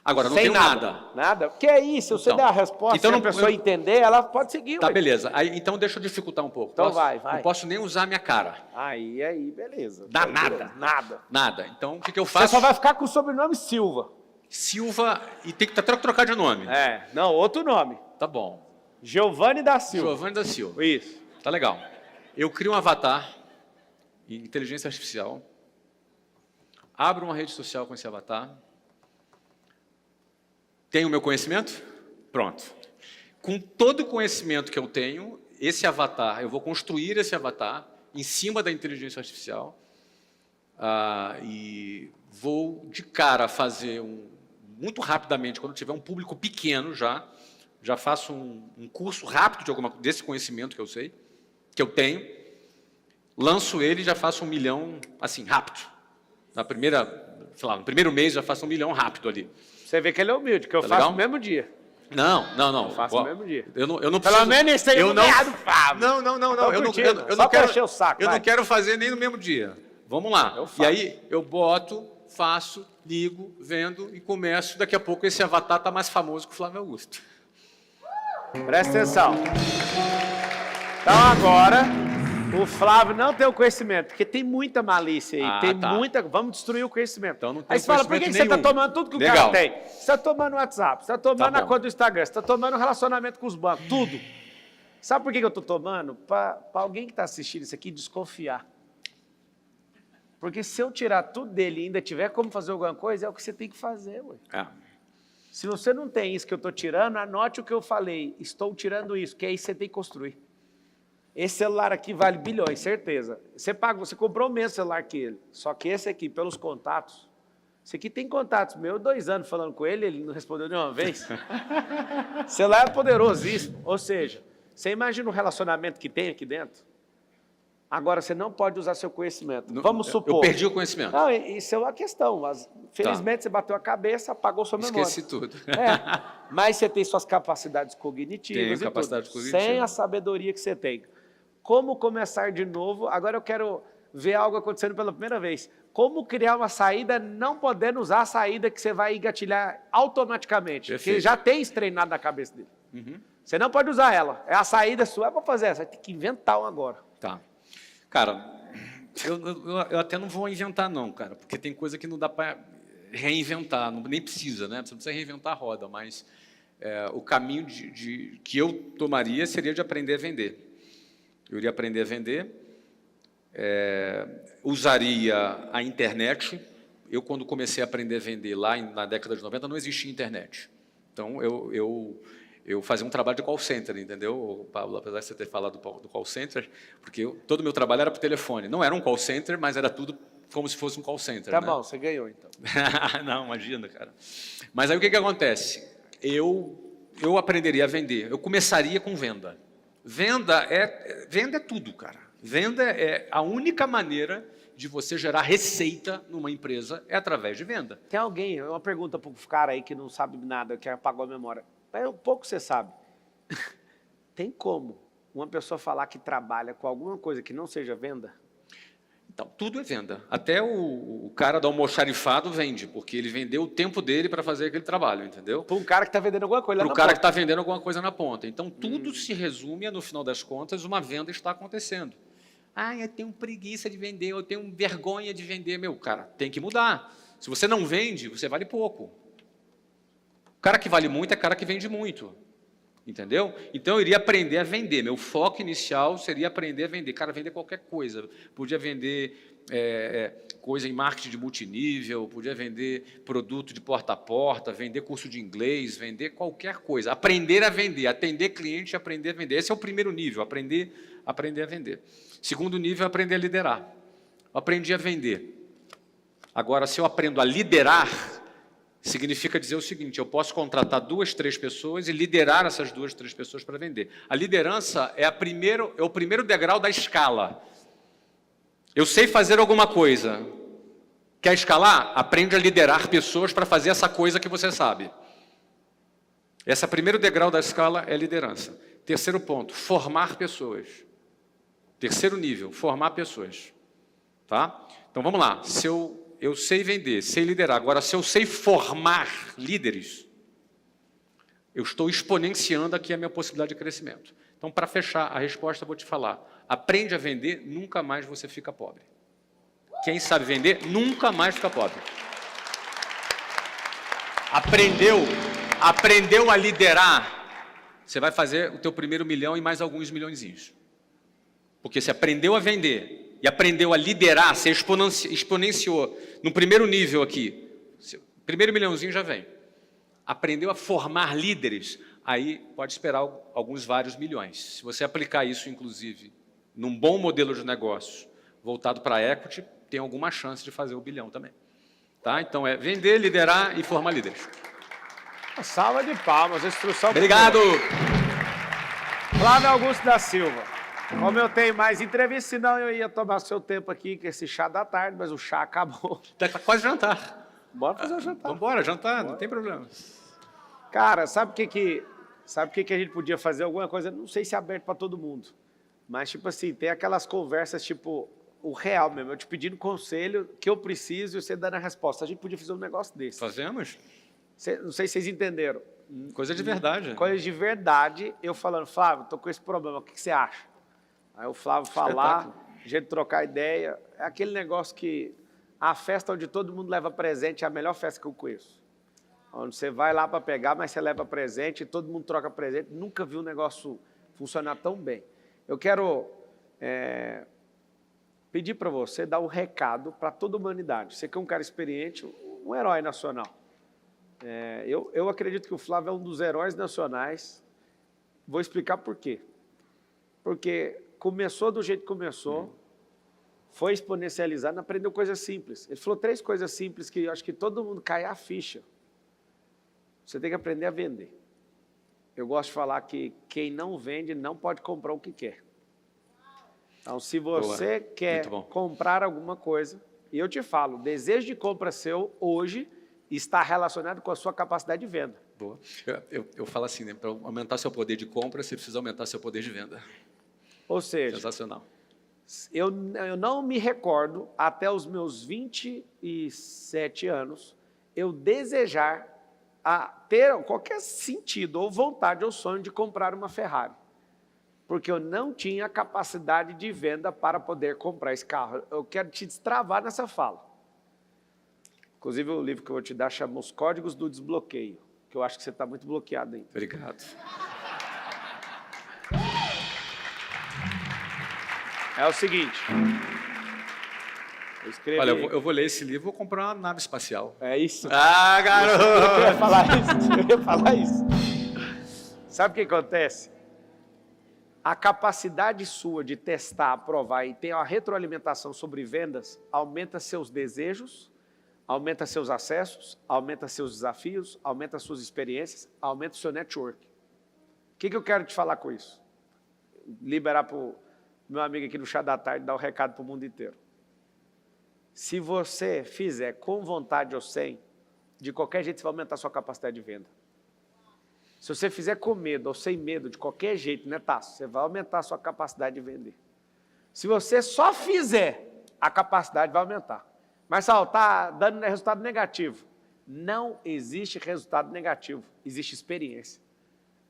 [SPEAKER 2] Agora, não
[SPEAKER 1] Sem
[SPEAKER 2] tenho nada.
[SPEAKER 1] Nada. Que é isso? Se você
[SPEAKER 2] Então.
[SPEAKER 1] der a resposta,
[SPEAKER 2] Então
[SPEAKER 1] se a
[SPEAKER 2] não-
[SPEAKER 1] pessoa entender, ela pode seguir.
[SPEAKER 2] Tá,
[SPEAKER 1] ué.
[SPEAKER 2] beleza. Aí, então deixa eu dificultar um pouco.
[SPEAKER 1] Então vai.
[SPEAKER 2] Não posso nem usar a minha cara.
[SPEAKER 1] Aí, beleza.
[SPEAKER 2] Dá
[SPEAKER 1] Então,
[SPEAKER 2] nada.
[SPEAKER 1] beleza. Nada.
[SPEAKER 2] Nada. Então, o que eu
[SPEAKER 1] Você
[SPEAKER 2] faço?
[SPEAKER 1] só vai ficar com o sobrenome Silva.
[SPEAKER 2] Silva e tem que trocar de nome.
[SPEAKER 1] Não, outro nome.
[SPEAKER 2] Tá bom.
[SPEAKER 1] Giovanni da Silva.
[SPEAKER 2] Giovanni da Silva.
[SPEAKER 1] Isso.
[SPEAKER 2] Tá legal. Eu crio um avatar em inteligência artificial, abro uma rede social com esse avatar, tenho o meu conhecimento? Pronto. Com todo o conhecimento que eu tenho, esse avatar, eu vou construir esse avatar em cima da inteligência artificial e vou de cara fazer muito rapidamente, quando tiver um público pequeno já faço um curso rápido desse conhecimento que eu sei, que eu tenho, lanço ele e já faço 1 milhão, assim, rápido. No primeiro mês já faço 1 milhão rápido ali.
[SPEAKER 1] Você vê que ele é humilde, que eu
[SPEAKER 2] Tá
[SPEAKER 1] faço
[SPEAKER 2] legal?
[SPEAKER 1] no mesmo dia.
[SPEAKER 2] Não.
[SPEAKER 1] Eu faço no mesmo dia.
[SPEAKER 2] Eu não
[SPEAKER 1] Pelo
[SPEAKER 2] preciso...
[SPEAKER 1] menos esse aí
[SPEAKER 2] eu
[SPEAKER 1] eu
[SPEAKER 2] não
[SPEAKER 1] ganhar do Fábio.
[SPEAKER 2] Não.
[SPEAKER 1] Tô
[SPEAKER 2] Eu
[SPEAKER 1] curtindo.
[SPEAKER 2] não
[SPEAKER 1] Só pra
[SPEAKER 2] quero
[SPEAKER 1] encher o saco,
[SPEAKER 2] Eu
[SPEAKER 1] vai.
[SPEAKER 2] não quero fazer nem no mesmo dia. Vamos lá.
[SPEAKER 1] Eu faço.
[SPEAKER 2] E aí eu boto, faço, ligo, vendo e começo. Daqui a pouco esse avatar tá mais famoso que o Flávio Augusto.
[SPEAKER 1] Presta atenção. Então agora, o Flávio não tem o conhecimento, porque tem muita malícia aí, tem
[SPEAKER 2] tá.
[SPEAKER 1] muita... Vamos destruir o conhecimento.
[SPEAKER 2] Então não tem
[SPEAKER 1] aí você fala, por que
[SPEAKER 2] conhecimento
[SPEAKER 1] você está
[SPEAKER 2] nenhum.
[SPEAKER 1] tomando tudo que o
[SPEAKER 2] Legal.
[SPEAKER 1] cara tem? Você está tomando o WhatsApp, você está tomando
[SPEAKER 2] Tá
[SPEAKER 1] a
[SPEAKER 2] bom.
[SPEAKER 1] conta do Instagram, você está tomando o relacionamento com os bancos, tudo. Sabe por que eu estou tomando? Para alguém que está assistindo isso aqui desconfiar. Porque se eu tirar tudo dele e ainda tiver como fazer alguma coisa, é o que você tem que fazer, ué. Se você não tem isso que eu estou tirando, anote o que eu falei. Estou tirando isso, que aí você tem que construir. Esse celular aqui vale bilhões, certeza. Você comprou o mesmo celular que ele. Só que esse aqui, pelos contatos, esse aqui tem contatos. Meu, 2 anos falando com ele, ele não respondeu nenhuma vez. Celular é poderosíssimo. Ou seja, você imagina o relacionamento que tem aqui dentro? Agora, você não pode usar seu conhecimento. Vamos supor...
[SPEAKER 2] Eu perdi o conhecimento.
[SPEAKER 1] Não, isso é uma questão. Felizmente, você bateu a cabeça, apagou sua memória.
[SPEAKER 2] Esqueci tudo.
[SPEAKER 1] Mas você tem suas capacidades cognitivas
[SPEAKER 2] Tenho
[SPEAKER 1] e
[SPEAKER 2] capacidade
[SPEAKER 1] tudo,
[SPEAKER 2] cognitiva.
[SPEAKER 1] sem a sabedoria que você tem. Como começar de novo? Agora eu quero ver algo acontecendo pela primeira vez. Como criar uma saída não podendo usar a saída que você vai engatilhar automaticamente.
[SPEAKER 2] Perfeito.
[SPEAKER 1] Que já tem isso treinado na cabeça dele. Você não pode usar ela. É a saída sua, é para fazer essa. Você vai ter que inventar uma agora.
[SPEAKER 2] Tá. Cara, eu até não vou inventar não, cara, porque tem coisa que não dá para reinventar, nem precisa, né? Você não precisa reinventar a roda, mas o caminho que eu tomaria seria de aprender a vender. Eu iria aprender a vender, usaria a internet. Eu, quando comecei a aprender a vender lá na década de 90, não existia internet. Então, eu fazia um trabalho de call center, entendeu, Pablo? Apesar de você ter falado do call center, porque todo o meu trabalho era por telefone. Não era um call center, mas era tudo como se fosse um call center.
[SPEAKER 1] Tá
[SPEAKER 2] né?
[SPEAKER 1] bom, você ganhou então.
[SPEAKER 2] Não, imagina, cara. Mas aí o que acontece? Eu aprenderia a vender. Eu começaria com venda. Venda é tudo, cara. Venda é a única maneira de você gerar receita numa empresa é através de venda.
[SPEAKER 1] Tem alguém, uma pergunta para o cara aí que não sabe nada, que apagou a memória. É um pouco você sabe. Tem como uma pessoa falar que trabalha com alguma coisa que não seja venda?
[SPEAKER 2] Então, tudo é venda. Até o cara do almoxarifado vende, porque ele vendeu o tempo dele para fazer aquele trabalho, entendeu?
[SPEAKER 1] Para um cara que está vendendo alguma coisa lá
[SPEAKER 2] Para o
[SPEAKER 1] na
[SPEAKER 2] cara
[SPEAKER 1] ponta.
[SPEAKER 2] que está vendendo alguma coisa na ponta. Então, tudo se resume a, no final das contas, uma venda está acontecendo. Ah, eu tenho preguiça de vender, eu tenho vergonha de vender. Meu, cara, tem que mudar. Se você não vende, você vale pouco. O cara que vale muito é o cara que vende muito. Entendeu? Então, eu iria aprender a vender. Meu foco inicial seria aprender a vender. Cara, vender qualquer coisa. Podia vender coisa em marketing de multinível, podia vender produto de porta a porta, vender curso de inglês, vender qualquer coisa. Aprender a vender, atender cliente e aprender a vender. Esse é o primeiro nível, aprender a vender. Segundo nível, aprender a liderar. Eu aprendi a vender. Agora, se eu aprendo a liderar, significa dizer o seguinte, eu posso contratar 2, 3 pessoas e liderar essas 2, 3 pessoas para vender. A liderança é o primeiro degrau da escala. Eu sei fazer alguma coisa. Quer escalar? Aprende a liderar pessoas para fazer essa coisa que você sabe. Esse primeiro degrau da escala é liderança. Terceiro ponto, formar pessoas. Terceiro nível, formar pessoas. Tá? Então, vamos lá. Se eu sei vender, sei liderar. Agora, se eu sei formar líderes, eu estou exponenciando aqui a minha possibilidade de crescimento. Então, para fechar a resposta, eu vou te falar. Aprende a vender, nunca mais você fica pobre. Quem sabe vender, nunca mais fica pobre. Aprendeu a liderar, você vai fazer o teu primeiro milhão e mais alguns milhõezinhos. Porque você aprendeu a vender e aprendeu a liderar, você exponenciou no primeiro nível aqui. Primeiro milhãozinho já vem. Aprendeu a formar líderes, aí pode esperar alguns vários milhões. Se você aplicar isso, inclusive, num bom modelo de negócio voltado para a equity, tem alguma chance de fazer o bilhão também. Tá? Então, é vender, liderar e formar líderes.
[SPEAKER 1] Uma salva de palmas, instrução.
[SPEAKER 2] Obrigado!
[SPEAKER 1] Flávio Augusto da Silva. Como eu tenho mais entrevista, senão eu ia tomar seu tempo aqui com esse chá da tarde, mas o chá acabou.
[SPEAKER 2] Está quase jantar.
[SPEAKER 1] Bora fazer o jantar.
[SPEAKER 2] Vamos embora, jantar, não tem problema.
[SPEAKER 1] Cara, sabe o que a gente podia fazer? Alguma coisa, não sei se é aberto para todo mundo, mas tipo assim, tem aquelas conversas tipo, o real mesmo, eu te pedindo conselho que eu preciso e você dando a resposta. A gente podia fazer um negócio desse.
[SPEAKER 2] Fazemos?
[SPEAKER 1] Não sei se vocês entenderam.
[SPEAKER 2] Coisa de verdade.
[SPEAKER 1] Coisa de verdade, eu falando, Flávio, tô com esse problema, o que você acha? Aí o Flávio falar, a gente trocar ideia, é aquele negócio que a festa onde todo mundo leva presente é a melhor festa que eu conheço. Onde você vai lá para pegar, mas você leva presente, todo mundo troca presente. Nunca vi um negócio funcionar tão bem. Eu quero pedir para você dar um recado para toda a humanidade. Você que é um cara experiente, um herói nacional. Eu acredito que o Flávio é um dos heróis nacionais. Vou explicar por quê. Porque começou do jeito que começou, foi exponencializado, aprendeu coisas simples. Ele falou 3 coisas simples que eu acho que todo mundo cai a ficha. Você tem que aprender a vender. Eu gosto de falar que quem não vende não pode comprar o que quer. Então, se você quer comprar alguma coisa, e eu te falo, o desejo de compra seu hoje está relacionado com a sua capacidade de venda.
[SPEAKER 2] Boa. Eu falo assim, né, para aumentar seu poder de compra, você precisa aumentar seu poder de venda.
[SPEAKER 1] Ou seja,
[SPEAKER 2] sensacional.
[SPEAKER 1] Eu não me recordo, até os meus 27 anos, eu desejar ter qualquer sentido, ou vontade, ou sonho de comprar uma Ferrari. Porque eu não tinha capacidade de venda para poder comprar esse carro. Eu quero te destravar nessa fala. Inclusive, o livro que eu vou te dar chama Os Códigos do Desbloqueio, que eu acho que você está muito bloqueado ainda.
[SPEAKER 2] Obrigado.
[SPEAKER 1] É o seguinte. Eu escrevi...
[SPEAKER 2] Olha, eu vou ler esse livro, vou comprar uma nave espacial.
[SPEAKER 1] É isso.
[SPEAKER 2] Ah, garoto!
[SPEAKER 1] Eu ia falar isso. Sabe o que acontece? A capacidade sua de testar, aprovar e ter uma retroalimentação sobre vendas aumenta seus desejos, aumenta seus acessos, aumenta seus desafios, aumenta suas experiências, aumenta o seu network. O que eu quero te falar com isso? Liberar para o meu amigo aqui no chá da tarde, dar o recado para o mundo inteiro. Se você fizer com vontade ou sem, de qualquer jeito você vai aumentar a sua capacidade de venda. Se você fizer com medo ou sem medo, de qualquer jeito, né, Tasso? Você vai aumentar a sua capacidade de vender. Se você só fizer, a capacidade vai aumentar. Marcelo, está dando resultado negativo. Não existe resultado negativo, existe experiência.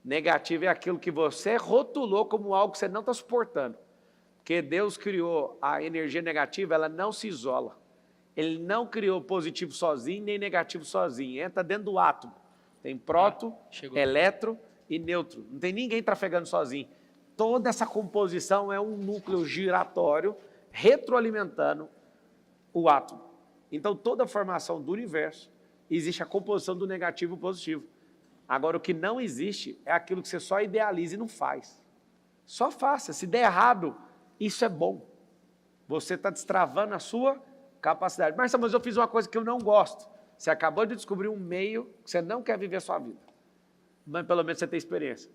[SPEAKER 1] Negativo é aquilo que você rotulou como algo que você não está suportando. Porque Deus criou a energia negativa, ela não se isola. Ele não criou positivo sozinho, nem negativo sozinho. Entra dentro do átomo. Tem próton, elétron e nêutron. Não tem ninguém trafegando sozinho. Toda essa composição é um núcleo giratório retroalimentando o átomo. Então, toda a formação do universo, existe a composição do negativo e o positivo. Agora, o que não existe é aquilo que você só idealiza e não faz. Só faça. Se der errado, isso é bom. Você está destravando a sua capacidade. Marcelo, mas eu fiz uma coisa que eu não gosto. Você acabou de descobrir um meio que você não quer viver a sua vida. Mas pelo menos você tem experiência.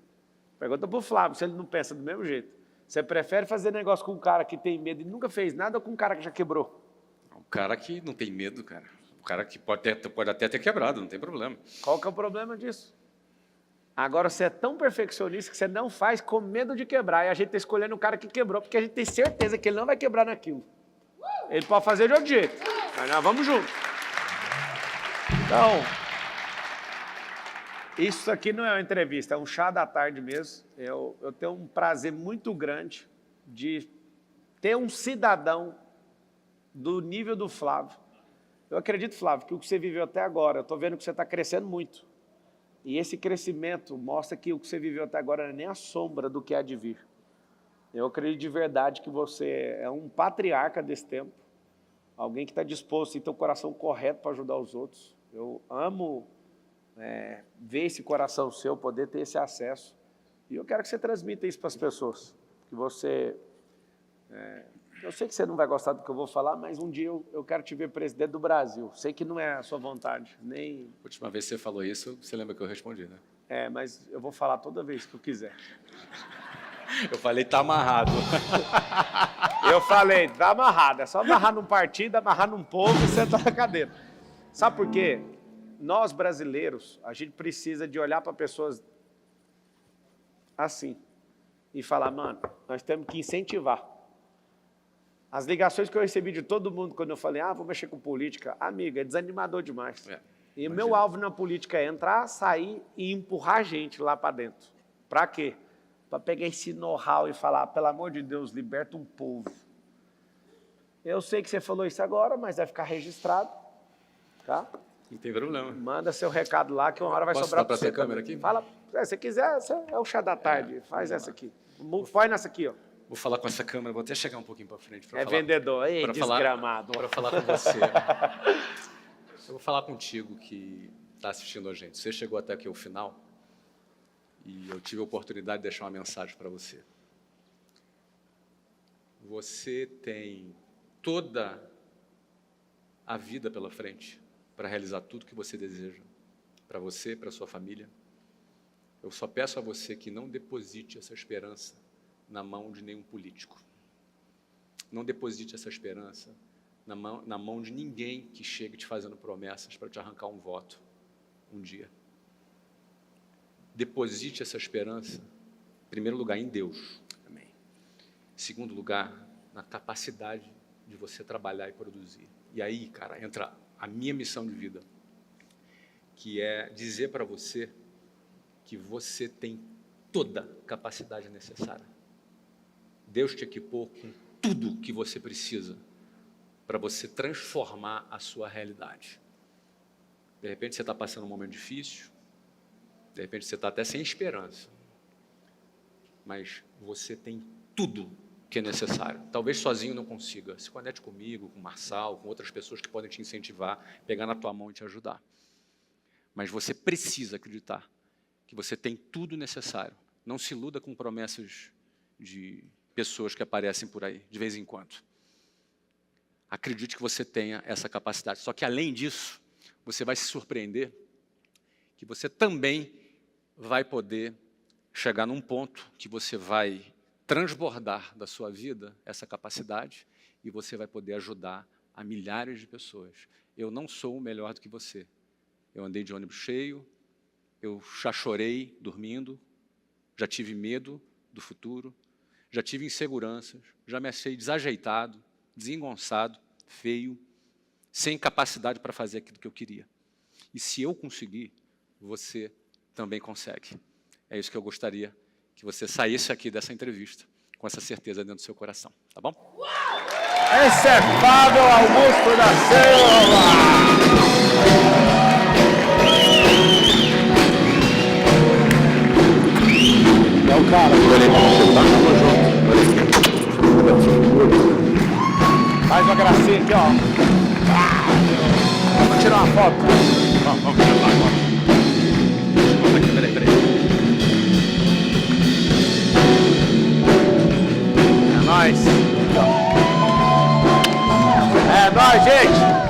[SPEAKER 1] Pergunta para o Flávio, se ele não pensa do mesmo jeito. Você prefere fazer negócio com um cara que tem medo e nunca fez nada ou com um cara que já quebrou?
[SPEAKER 2] Um cara que não tem medo, cara. Um cara que pode até ter quebrado, não tem problema.
[SPEAKER 1] Qual que é o problema disso? Agora, você é tão perfeccionista que você não faz com medo de quebrar. E a gente está escolhendo o cara que quebrou, porque a gente tem certeza que ele não vai quebrar naquilo. Ele pode fazer de outro jeito, mas nós vamos juntos. Então, isso aqui não é uma entrevista, é um chá da tarde mesmo. Eu tenho um prazer muito grande de ter um cidadão do nível do Flávio. Eu acredito, Flávio, que o que você viveu até agora, eu estou vendo que você está crescendo muito. E esse crescimento mostra que o que você viveu até agora não é nem a sombra do que há de vir. Eu acredito de verdade que você é um patriarca desse tempo, alguém que está disposto a ter o coração correto para ajudar os outros. Eu amo ver esse coração seu, poder ter esse acesso. E eu quero que você transmita isso para as pessoas. Que você... eu sei que você não vai gostar do que eu vou falar, mas um dia eu quero te ver presidente do Brasil. Sei que não é a sua vontade, nem...
[SPEAKER 2] A última vez que você falou isso, você lembra que eu respondi, né?
[SPEAKER 1] Mas eu vou falar toda vez que eu quiser.
[SPEAKER 2] Eu falei, tá amarrado.
[SPEAKER 1] Eu falei, tá amarrado. É só amarrar num partido, amarrar num povo e sentar na cadeira. Sabe por quê? Nós, brasileiros, a gente precisa de olhar para pessoas assim e falar, mano, nós temos que incentivar. As ligações que eu recebi de todo mundo quando eu falei, vou mexer com política, amiga, é desanimador demais. E o meu alvo na política é entrar, sair e empurrar a gente lá para dentro. Para quê? Para pegar esse know-how e falar, pelo amor de Deus, liberta um povo. Eu sei que você falou isso agora, mas vai ficar registrado, tá?
[SPEAKER 2] Não tem problema.
[SPEAKER 1] Manda seu recado lá, que uma hora vai sobrar para você.
[SPEAKER 2] Posso dar para a câmera aqui?
[SPEAKER 1] Fala, se quiser, é o chá da tarde, faz essa aqui. Põe nessa aqui, ó.
[SPEAKER 2] Vou falar com essa câmera, vou até chegar um pouquinho para frente. Pra
[SPEAKER 1] É
[SPEAKER 2] falar,
[SPEAKER 1] vendedor, ei, desgramado.
[SPEAKER 2] Para falar com você. Eu vou falar contigo que está assistindo a gente. Você chegou até aqui ao final e eu tive a oportunidade de deixar uma mensagem para você. Você tem toda a vida pela frente para realizar tudo que você deseja, para você, para sua família. Eu só peço a você que não deposite essa esperança na mão de nenhum político. Não deposite essa esperança na mão de ninguém que chegue te fazendo promessas para te arrancar um voto um dia. Deposite essa esperança, em primeiro lugar, em Deus. Amém. Em segundo lugar, na capacidade de você trabalhar e produzir. E aí, cara, entra a minha missão de vida, que é dizer para você que você tem toda a capacidade necessária. Deus te equipou com tudo que você precisa para você transformar a sua realidade. De repente você está passando um momento difícil, de repente você está até sem esperança, mas você tem tudo que é necessário. Talvez sozinho não consiga. Se conecte comigo, com o Marçal, com outras pessoas que podem te incentivar, pegar na tua mão e te ajudar. Mas você precisa acreditar que você tem tudo necessário. Não se iluda com promessas de pessoas que aparecem por aí, de vez em quando. Acredite que você tenha essa capacidade. Só que, além disso, você vai se surpreender que você também vai poder chegar num ponto que você vai transbordar da sua vida essa capacidade e você vai poder ajudar a milhares de pessoas. Eu não sou melhor do que você. Eu andei de ônibus cheio, eu já chorei dormindo, já tive medo do futuro, já tive inseguranças, já me achei desajeitado, desengonçado, feio, sem capacidade para fazer aquilo que eu queria. E se eu conseguir, você também consegue. É isso que eu gostaria que você saísse aqui dessa entrevista com essa certeza dentro do seu coração, tá bom?
[SPEAKER 1] Esse é Fábio Augusto da Silva! É o cara. Adorei pra você, tá? Tamo junto. Faz uma gracinha aqui, ó. Vamos tirar uma foto.
[SPEAKER 2] Vamos tirar uma foto. Peraí.
[SPEAKER 1] É nóis. É nóis, gente.